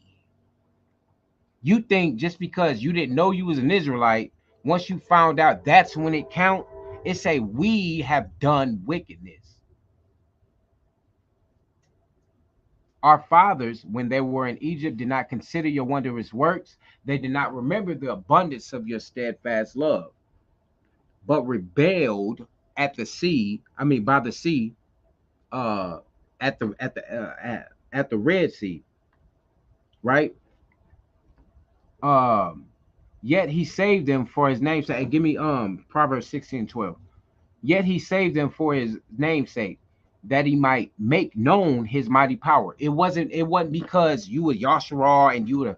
You think just because you didn't know you was an Israelite, once you found out, that's when it count? It say we have done wickedness. Our fathers, when they were in Egypt, did not consider your wondrous works. They did not remember the abundance of your steadfast love, but rebelled at the sea. I mean, by the sea, uh, at the Red Sea, right? Um, Yet he saved them for his name's sake. Hey, give me Proverbs 16:12. Yet he saved them for his name's sake, that he might make known his mighty power. It wasn't because you were Yasharal and you were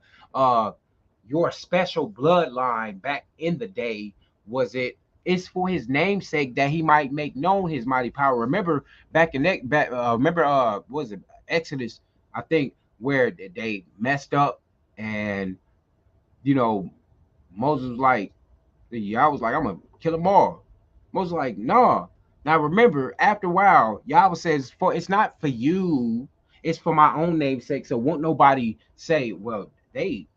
your special bloodline back in the day, was it? It's for his namesake that he might make known his mighty power. Remember back in that back, remember what was it, Exodus, I think, where they messed up, and you know Moses was like, I was like, I'm gonna kill them all. Moses was like, nah. Now remember, after a while, Yahweh says, for it's not for you, it's for my own name's sake. So won't nobody say, well, they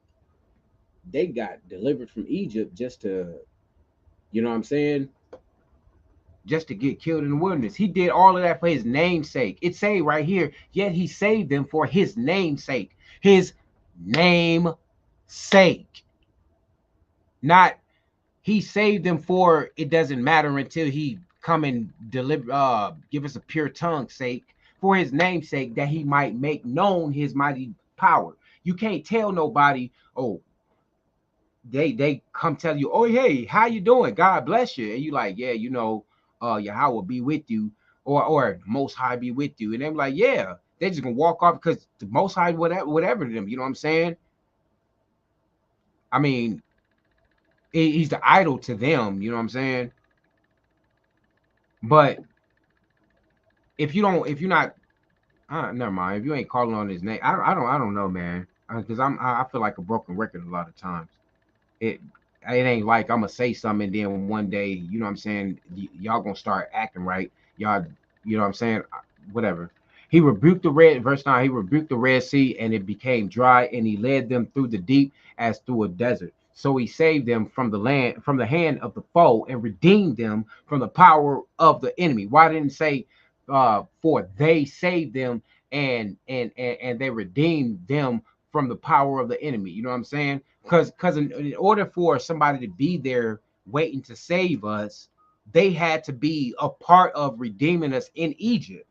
got delivered from Egypt just to, you know what I'm saying? Just to get killed in the wilderness. He did all of that for his name's sake. It say right here, yet he saved them for his name's sake. His name sake. Not he saved them for it doesn't matter until he come and deliver give us a pure tongue sake, for his name's sake, that he might make known his mighty power. You can't tell nobody, oh, they come tell you, oh, hey, how you doing, God bless you, and you like, yeah, Yahweh be with you, or most high be with you, and they're like, yeah, they're just gonna walk off because the most high, whatever to them, you know what I'm saying? I mean, he's the idol to them, you know what I'm saying? But if you're not, never mind. If you ain't calling on his name, I don't know, man. Because I feel like a broken record a lot of times. It ain't like I'm gonna say something and then one day, you know what I'm saying, y'all gonna start acting right. Y'all, you know what I'm saying? Whatever. He rebuked the red, verse 9, he rebuked the Red Sea and it became dry, and he led them through the deep as through a desert. So he saved them from the hand of the foe, and redeemed them from the power of the enemy. Why didn't it say for they saved them, and they redeemed them from the power of the enemy? You know what I'm saying? Because in order for somebody to be there waiting to save us, they had to be a part of redeeming us in Egypt.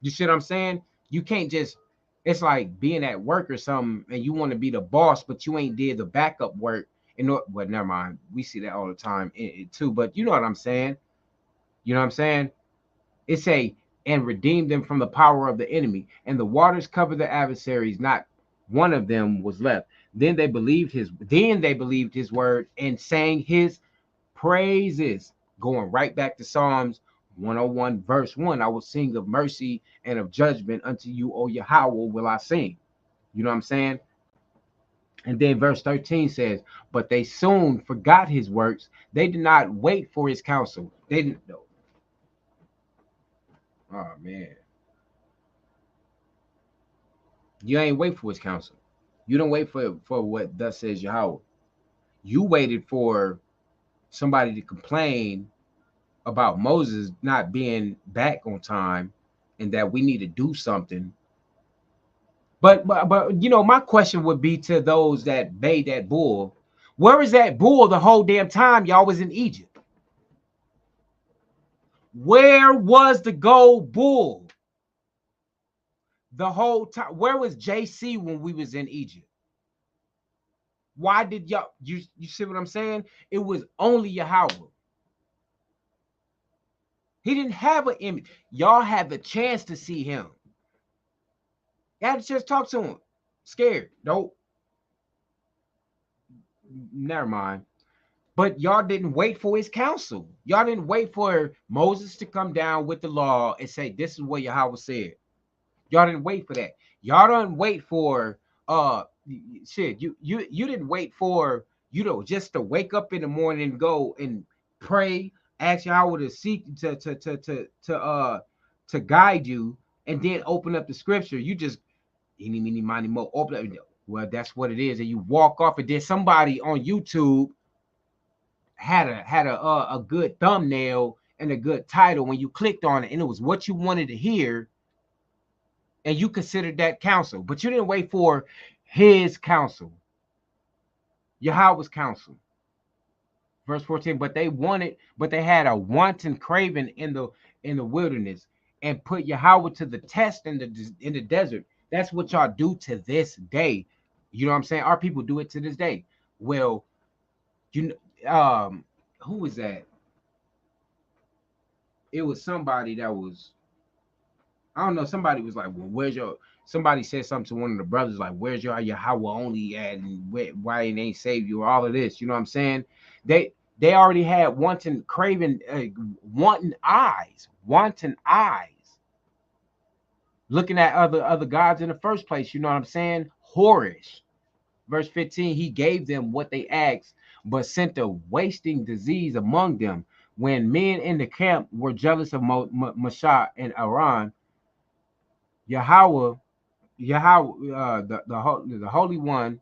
You see what I'm saying? You can't just, it's like being at work or something and you want to be the boss, but you ain't did the backup work. Well, never mind. We see that all the time too. But you know what I'm saying? You know what I'm saying? It say, and redeemed them from the power of the enemy, and the waters covered the adversaries, not one of them was left. Then they believed his word and sang his praises. Going right back to Psalms 101 verse 1, I will sing of mercy and of judgment unto you, O Yahweh, will I sing. You know what I'm saying? And then verse 13 says, but they soon forgot his works. They did not wait for his counsel. They didn't know. Oh man. You ain't wait for his counsel. You don't wait for what thus says Yahweh. You waited for somebody to complain about Moses not being back on time and that we need to do something. But you know, my question would be to those that made that bull. Where is that bull the whole damn time y'all was in Egypt? Where was the gold bull the whole time? Where was JC when we was in Egypt? Why did y'all, you see what I'm saying? It was only Yahweh. He didn't have an image. Y'all had the chance to see him. You had to just talk to him. Scared. Nope. Never mind. But y'all didn't wait for his counsel. Y'all didn't wait for Moses to come down with the law and say, this is what Yahweh said. Y'all didn't wait for that. Y'all didn't wait for shit. You didn't wait for, you know, just to wake up in the morning and go and pray, ask Yahweh to seek to guide you, and then open up the scripture. You just any mini money mo open up. Well, that's what it is. And you walk off, and then somebody on YouTube had a good thumbnail and a good title when you clicked on it, and it was what you wanted to hear, and you considered that counsel, but you didn't wait for his counsel, Yahweh's counsel. Verse 14, but they had a wanton craving in the wilderness and put Yahweh to the test in the desert. That's what y'all do to this day. You know what I'm saying? Our people do it to this day. Well, you who was that? It was somebody that was, I don't know. Somebody was like, well, where's your, somebody said something to one of the brothers, like, where's your Yahweh only at, and why it ain't saved you, or all of this. You know what I'm saying? They already had wanton craving, wanton eyes, looking at other gods in the first place. You know what I'm saying? Whorish. Verse 15, he gave them what they asked, but sent a wasting disease among them. When men in the camp were jealous of Mashah and Aaron, Yahweh, the Holy One,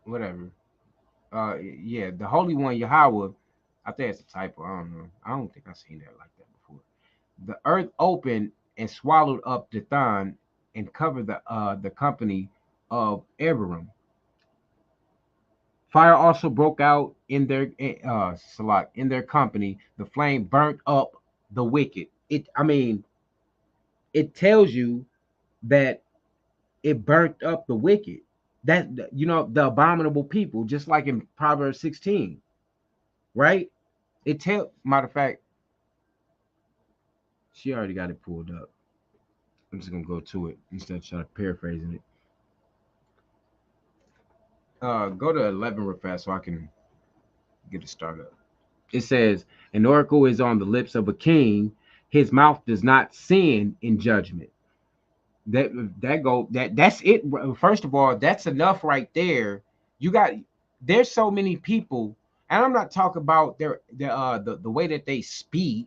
whatever. Yeah, the Holy One, Yahweh. I think it's a typo. I don't know. I don't think I've seen that like that before. The earth opened and swallowed up Dathan and covered the company of Abiram. Fire also broke out in their in their company. The flame burnt up the wicked. It tells you that it burnt up the wicked. That, you know, the abominable people, just like in Proverbs 16, right? Matter of fact, she already got it pulled up. I'm just gonna go to it instead of trying to paraphrasing it. Go to 11 real fast so I can get it started up. It says, an oracle is on the lips of a king. His mouth does not sin in judgment. That's it. First of all, that's enough right there. There's so many people, and I'm not talking about the way that they speak.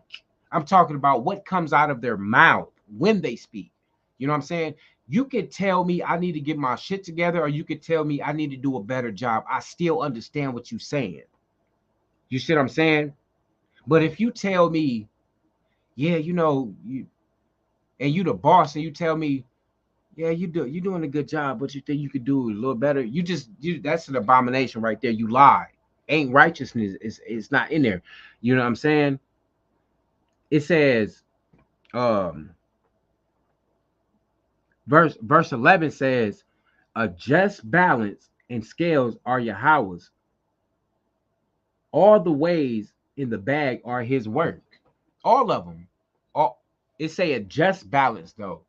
I'm talking about what comes out of their mouth when they speak. You know what I'm saying? You could tell me I need to get my shit together, or you could tell me I need to do a better job. I still understand what you're saying. You see what I'm saying? But if you tell me, yeah, you know, you the boss, and you tell me, yeah, you're doing a good job, but you think you could do a little better, that's an abomination right there. You lie. Ain't righteousness is not in there. You know what I'm saying? It says, verse 11 says, a just balance and scales are Yahweh's. All the ways in the bag are his work. All of them. All, it say a just balance though.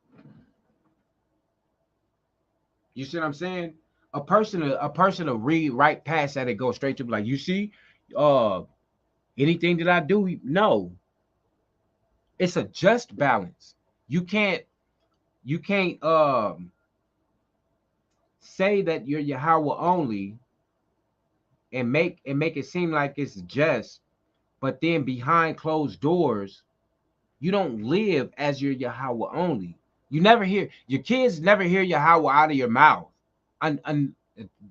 You see what I'm saying? A person will read right past that and go straight to like, you see, Uh, anything that I do, no, it's a just balance. You can't you can't say that you're Yahweh only and make it seem like it's just, but then behind closed doors, you don't live as your Yahweh only. You never hear your kids never hear Yahweh out of your mouth. And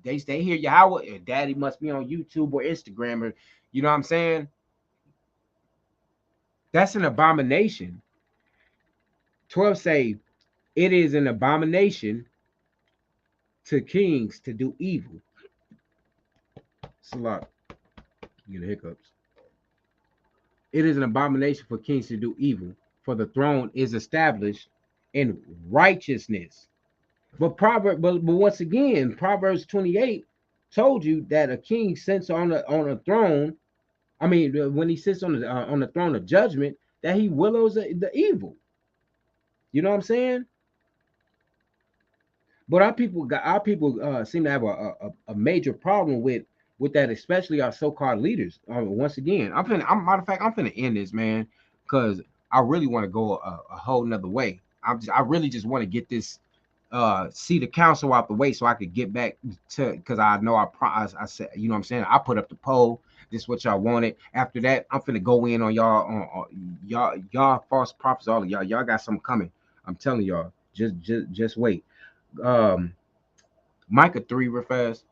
they hear Yahweh, daddy must be on YouTube or Instagram or you know what I'm saying? That's an abomination. 12 say it is an abomination to kings to do evil. It's a lot. You get hiccups. It is an abomination for kings to do evil, for the throne is established in righteousness. But once again, Proverbs 28 told you that a king sits on a throne. I mean, when he sits on the throne of judgment, that he willows the evil. You know what I'm saying? But our people seem to have a major problem with that, especially our so-called leaders. Once again, matter of fact, I'm finna end this, man, because I really want to go a whole nother way. I really just want to get this see the council out the way so I could get back to because I know I said, you know what I'm saying, I put up the poll. This is what y'all wanted. After that, I'm finna go in on y'all y'all false prophets, all of y'all got something coming. I'm telling y'all, just wait. um Micah 3 real fast,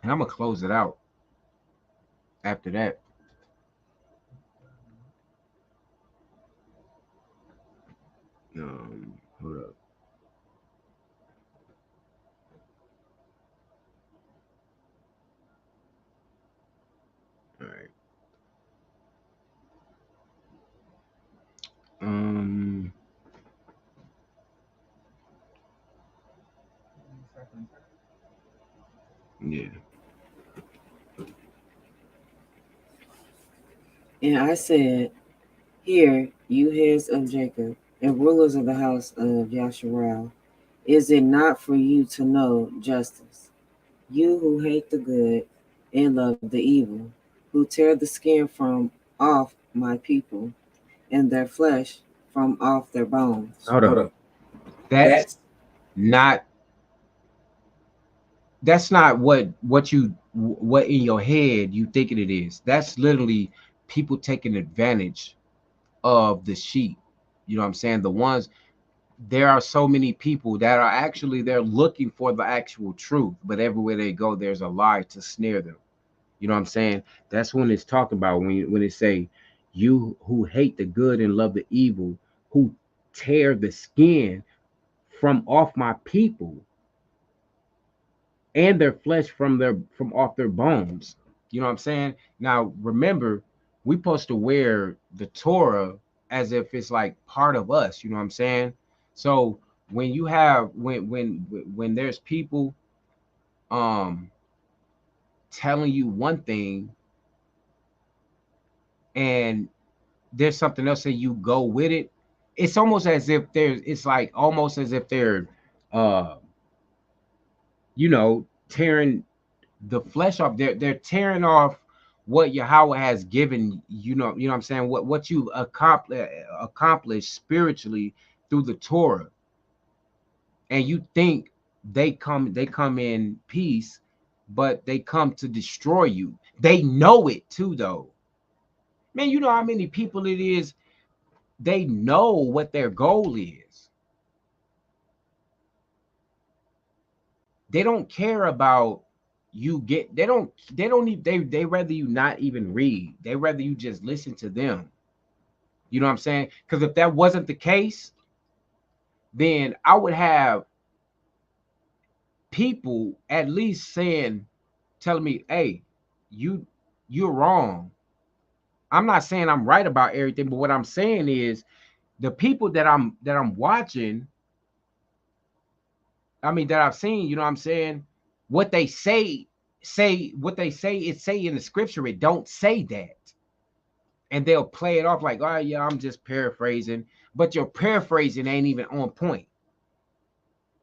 and I'm gonna close it out after that. Hold up. All right. Um. Yeah. And I said, Hear, you heads of Jacob, and rulers of the house of Yasharal, is it not for you to know justice? You who hate the good and love the evil, who tear the skin from off my people, and their flesh from off their bones. Hold up. That's That's not. That's not what in your head you thinking it is. That's literally people taking advantage of the sheep. You know what I'm saying? The ones there are so many people that are actually they're looking for the actual truth, but everywhere they go, there's a lie to snare them. You know what I'm saying? That's when it's talked about when it say, "You who hate the good and love the evil, who tear the skin from off my people, and their flesh from off their bones." You know what I'm saying? Now remember, we supposed to wear the Torah as if it's like part of us. You know what I'm saying? So when you have when there's people um telling you one thing and there's something else and you go with it, it's almost as if there's it's like almost as if they're uh tearing the flesh off. They're tearing off what Yahweh has given, you know what I'm saying, what you accomplished spiritually through the Torah. And you think they come in peace, but they come to destroy you. They know it too though. Man, you know how many people it is, they know what their goal is. They don't care about you get they don't even they rather you not even read. They rather you just listen to them. You know what I'm saying? Because if that wasn't the case, then I would have people at least saying, telling me, hey, you you're wrong. I'm not saying I'm right about everything, but what I'm saying is the people that I'm watching, I mean that I've seen, you know what I'm saying, what they say what they say it say in the scripture, it don't say that. And they'll play it off like, oh yeah, I'm just paraphrasing, but your paraphrasing ain't even on point.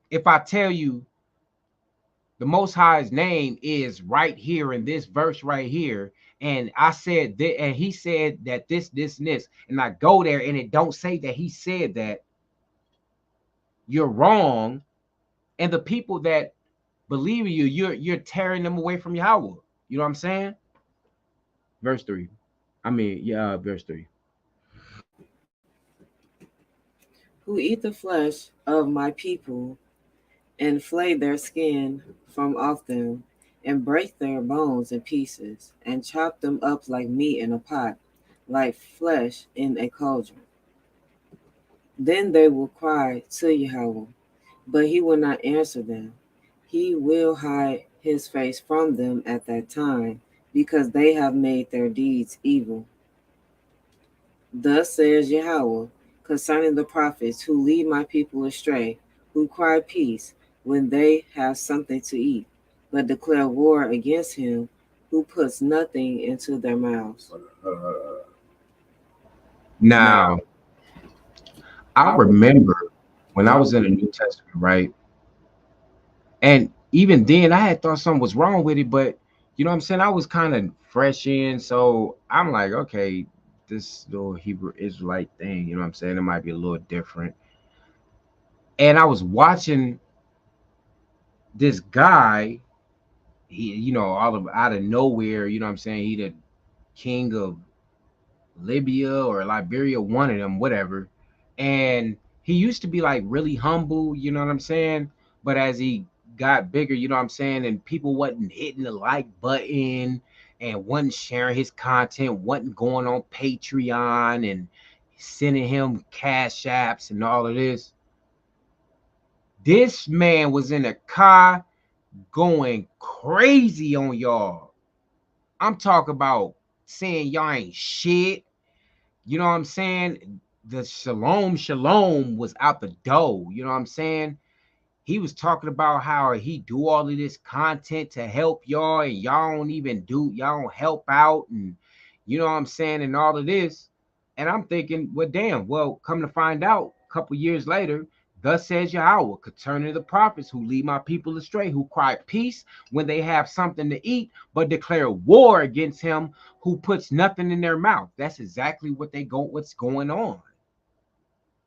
If I tell you The Most High's name is right here in this verse right here. And I said that, and he said that this, and this, and I go there and it don't say that he said that. You're wrong. And the people that believe in you, you're tearing them away from Yahweh. You know what I'm saying? Verse 3. Verse 3. Who eat the flesh of my people and flay their skin from off them, and break their bones in pieces, and chop them up like meat in a pot, like flesh in a cauldron. Then they will cry to Yahweh, but he will not answer them. He will hide his face from them at that time, because they have made their deeds evil. Thus says Yahweh concerning the prophets who lead my people astray, who cry peace when they have something to eat, but declare war against him who puts nothing into their mouths. Now, I remember when I was in the New Testament, right? And even then, I had thought something was wrong with it, but you know what I'm saying? I was kind of fresh in, so I'm like, okay, this little Hebrew Israelite thing, you know what I'm saying? It might be a little different. And I was watching this guy, he, all of out of nowhere, you know what I'm saying? He the king of Libya or Liberia, one of them, whatever. And he used to be like really humble, you know what I'm saying? But as he got bigger, you know what I'm saying, and people wasn't hitting the like button and wasn't sharing his content, wasn't going on Patreon and sending him cash apps and all of this. This man was in a car going crazy on y'all. I'm talking about saying y'all ain't shit. You know what I'm saying? The shalom was out the door. You know what I'm saying? He was talking about how he do all of this content to help y'all, and y'all don't help out, and you know what I'm saying, and all of this. And I'm thinking, well, damn, well, come to find out, a couple years later, thus says Yahweh, concerning the prophets who lead my people astray, who cry peace when they have something to eat, but declare war against him who puts nothing in their mouth. That's exactly what's going on.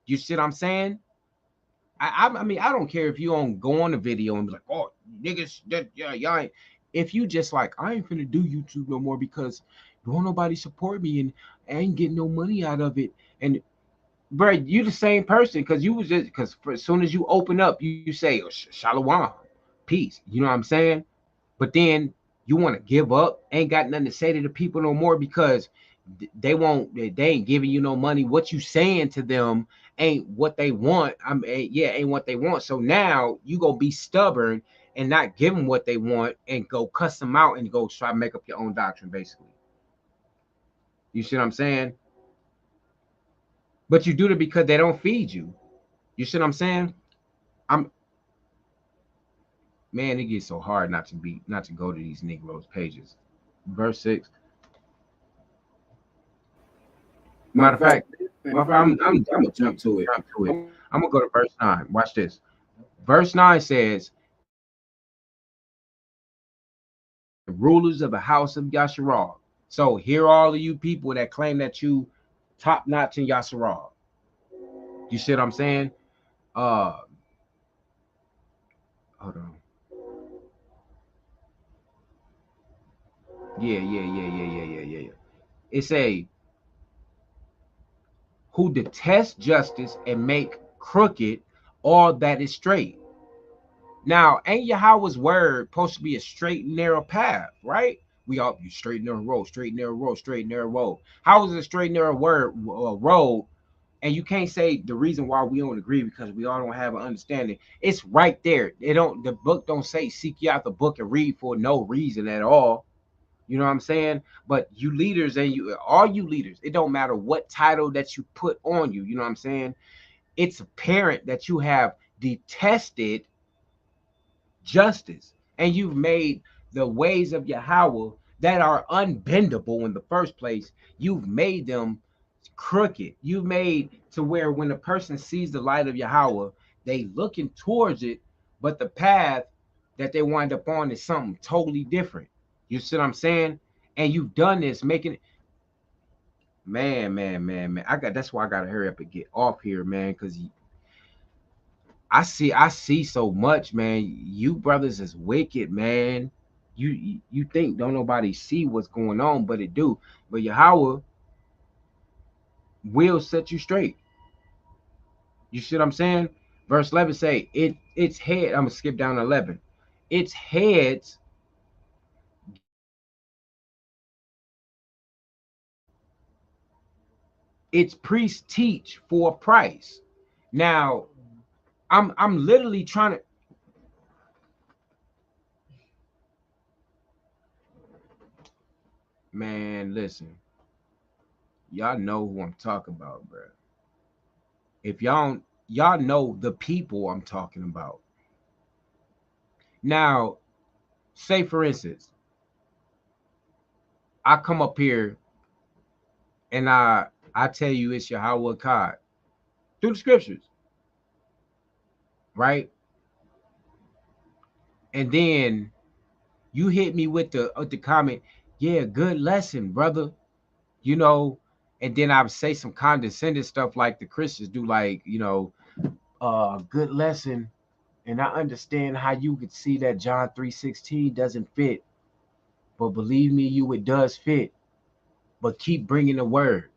You see what I'm saying? I mean, I don't care if you don't go on the video and be like, oh, niggas, that yeah, y'all ain't. If you just like, I ain't finna do YouTube no more because don't nobody support me and I ain't getting no money out of it. And bro, you the same person because you was just because as soon as you open up, you say, oh, Shalom, peace. You know what I'm saying? But then you want to give up, ain't got nothing to say to the people no more because they ain't giving you no money. What you saying to them ain't what they want. Ain't what they want. So now you gonna be stubborn and not give them what they want and go cuss them out and go try to make up your own doctrine, basically. You see what I'm saying? But you do it because they don't feed you. You see what I'm saying? I'm Man, it gets so hard not to go to these Negroes pages. Verse 6. Matter of fact, I'm gonna jump to it. I'm gonna go to verse 9. Watch this. Verse 9 says, the rulers of the house of Yasharal. So here are all of you people that claim that you top notch in Yasharal. You see what I'm saying? Uh Hold on. Yeah. It's a who detest justice and make crooked all that is straight. Now, ain't Yahweh's word supposed to be a straight and narrow path, right? We all you straight and narrow road, straight and narrow road, straight and narrow road. How is it a straight and narrow road? And you can't say the reason why we don't agree because we all don't have an understanding. It's right there. The book don't say seek you out the book and read for no reason at all. You know what I'm saying? But you leaders and all you leaders, it don't matter what title that you put on you. You know what I'm saying? It's apparent that you have detested justice, and you've made the ways of Yahweh that are unbendable in the first place, you've made them crooked. You've made to where when a person sees the light of Yahweh, they looking towards it, but the path that they wind up on is something totally different. You see what I'm saying? And you've done this, making it, man. That's why I gotta hurry up and get off here, man, because I see so much, man. You brothers is wicked, man. You think don't nobody see what's going on, but it do. But Yahweh will set you straight. You see what I'm saying? Verse 11 say its head. I'm gonna skip down to 11. Its heads give instruction. Its priests teach for a price. Now, I'm literally trying to, man, listen. Y'all know who I'm talking about, bro. If y'all know the people I'm talking about. Now, say for instance, I come up here and I tell you it's Yahweh God through the scriptures, right? And then you hit me with the comment, yeah, good lesson, brother. You know, and then I would say some condescending stuff like the Christians do, like, good lesson. And I understand how you could see that John 3:16 doesn't fit, but believe me, it does fit. But keep bringing the word,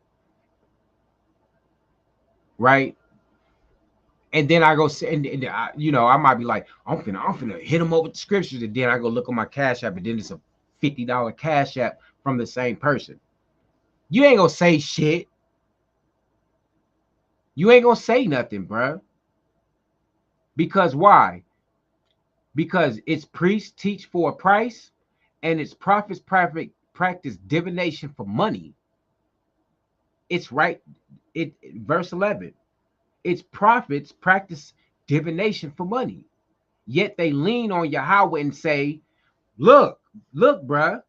right? And then I go say, and I might be like, I'm finna hit them over with the scriptures, and then I go look on my Cash App, and then it's a $50 Cash App from the same person. You ain't gonna say shit. You ain't gonna say nothing, bruh. Because why? Because its priests teach for a price, and its prophets practice divination for money. It's right. It verse 11. Its prophets practice divination for money. Yet they lean on Yahweh and say, look, bruh,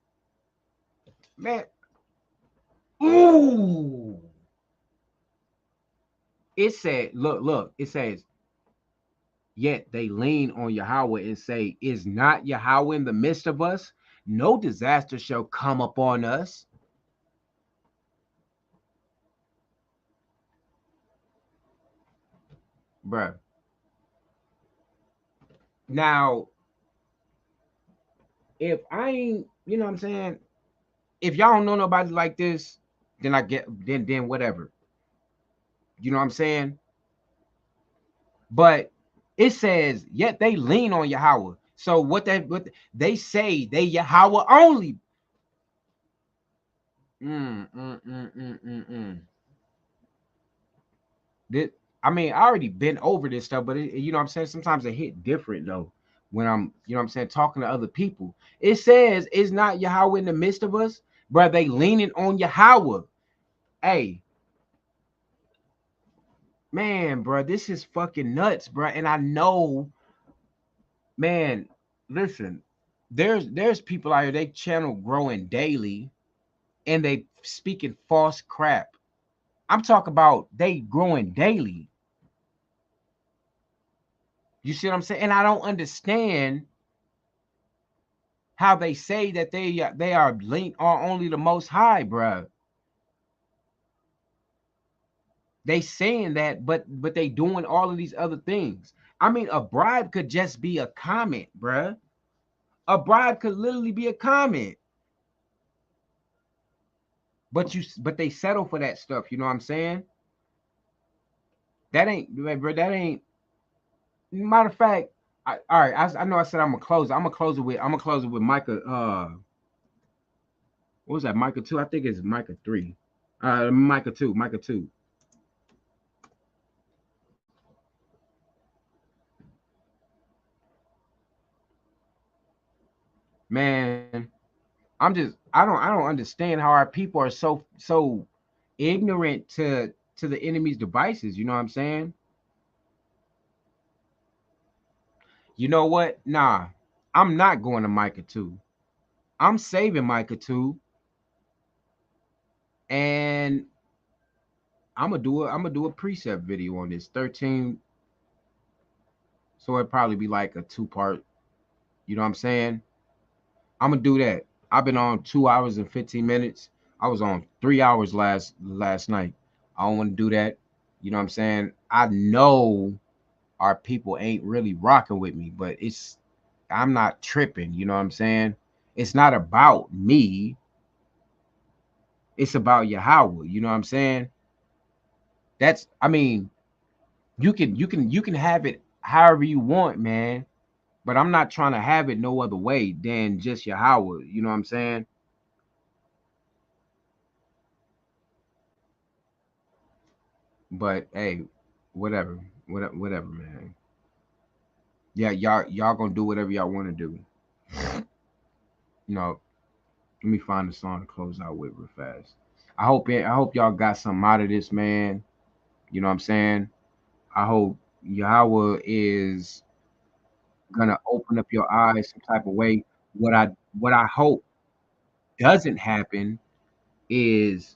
man. Ooh. It said, look, it says, yet they lean on Yahweh and say, is not Yahweh in the midst of us? No disaster shall come upon us. Bruh. Now, if I ain't, you know what I'm saying? If y'all don't know nobody like this, then I get then whatever. You know what I'm saying? But it says, yet they lean on Yahweh. So what they say they Yahweh only. Mm, mm, mm, mm, mm, mm. This, I mean, I already been over this stuff, but you know what I'm saying? Sometimes it hit different though when I'm, you know what I'm saying, talking to other people. It says, is not Yahweh in the midst of us? Bro, they leaning on Yahweh. Hey, man, bro, this is fucking nuts, bro. And I know, man, listen, there's people out here, they channel growing daily and they speaking false crap. I'm talking about they growing daily. You see what I'm saying? And I don't understand how they say that they are linked on only the Most High, bro. They saying that, but they doing all of these other things. I mean, a bribe could just be a comment, bro. A bribe could literally be a comment. But they settle for that stuff. You know what I'm saying? That ain't, bro. That ain't. Matter of fact, all right. I know I said I'm gonna close. I'm gonna close it with Micah. What was that? Micah 2? I think it's Micah 3. Micah 2. Micah 2. Man, I don't understand how our people are so ignorant to the enemy's devices. You know what I'm saying? You know what? Nah, I'm not going to Micah 2. I'm saving Micah 2, and I'm gonna do a precept video on this 13. So it'd probably be like a two-part. You know what I'm saying? I'm gonna do that. I've been on 2 hours and 15 minutes. I was on 3 hours last night. I don't want to do that. You know what I'm saying? I know our people ain't really rocking with me, but I'm not tripping. You know what I'm saying? It's not about me. It's about Yahweh. You know what I'm saying? I mean, you can have it however you want, man. But I'm not trying to have it no other way than just Yahweh. You know what I'm saying? But hey, whatever, man. Yeah, y'all gonna do whatever y'all want to do. You know, let me find a song to close out with real fast. I hope y'all got something out of this, man. You know what I'm saying? I hope Yahweh is gonna open up your eyes some type of way. What I hope doesn't happen is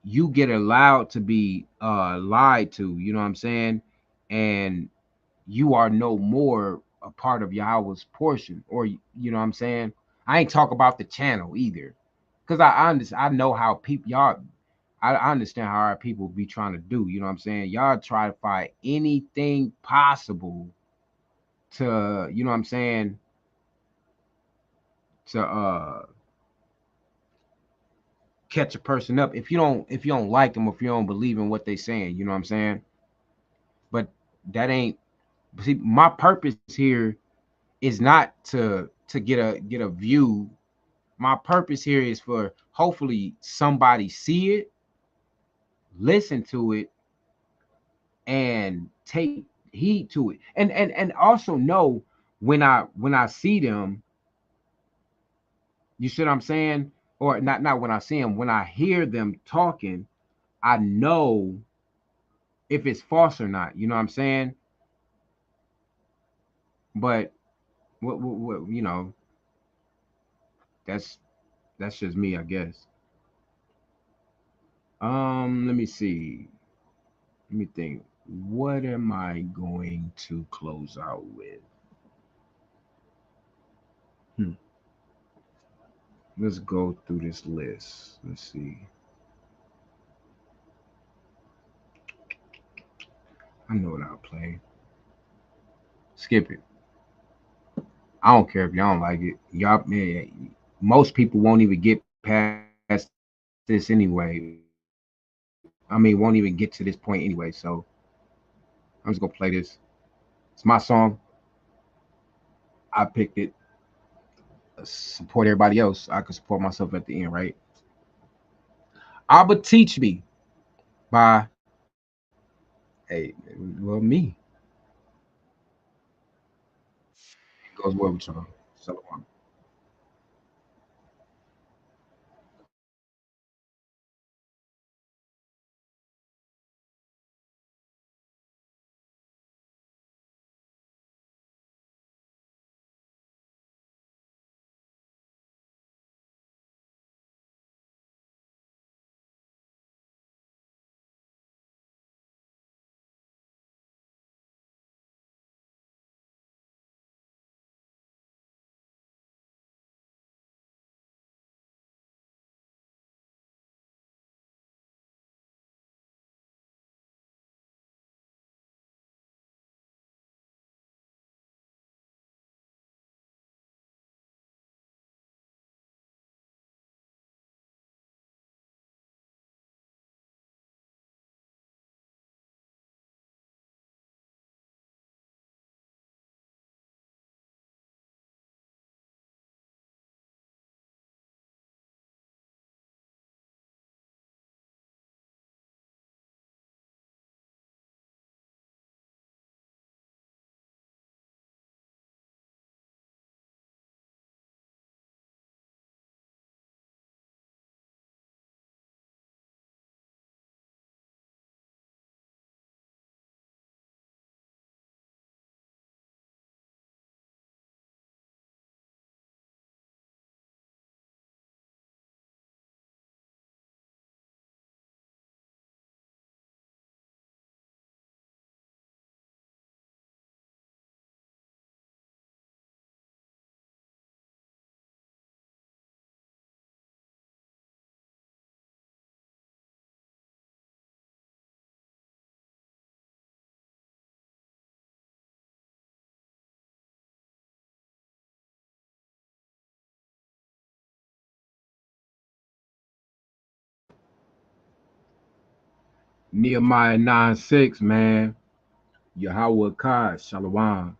you get allowed to be lied to, you know what I'm saying? And you are no more a part of Yahweh's portion, or you know what I'm saying? I ain't talk about the channel either. Cause I understand, I know how people y'all I understand how our people be trying to do, you know what I'm saying? Y'all try to find anything possible to, you know what I'm saying, to catch a person up if you don't like them, if you don't believe in what they saying, you know what I'm saying? But that ain't see my purpose here is not to get a view. My purpose here is for hopefully somebody see it, listen to it, and take heed to it, and also know when I see them, you see what I'm saying, or not when I see them, when I hear them talking, I know if it's false or not. You know what I'm saying? But what that's that's just me, I guess. Let me see. Let me think. What am I going to close out with? Hmm. Let's go through this list. Let's see. I know what I'll play. Skip it. I don't care if y'all don't like it. Y'all, man, most people won't even get past this anyway. I mean, won't even get to this point anyway. So I'm just gonna play this. It's my song. I picked it. Support everybody else. I can support myself at the end, right? Abba teach me by well me. It goes well with y'all. So Nehemiah 9:6, man. YAHAWAH'S, Shalom.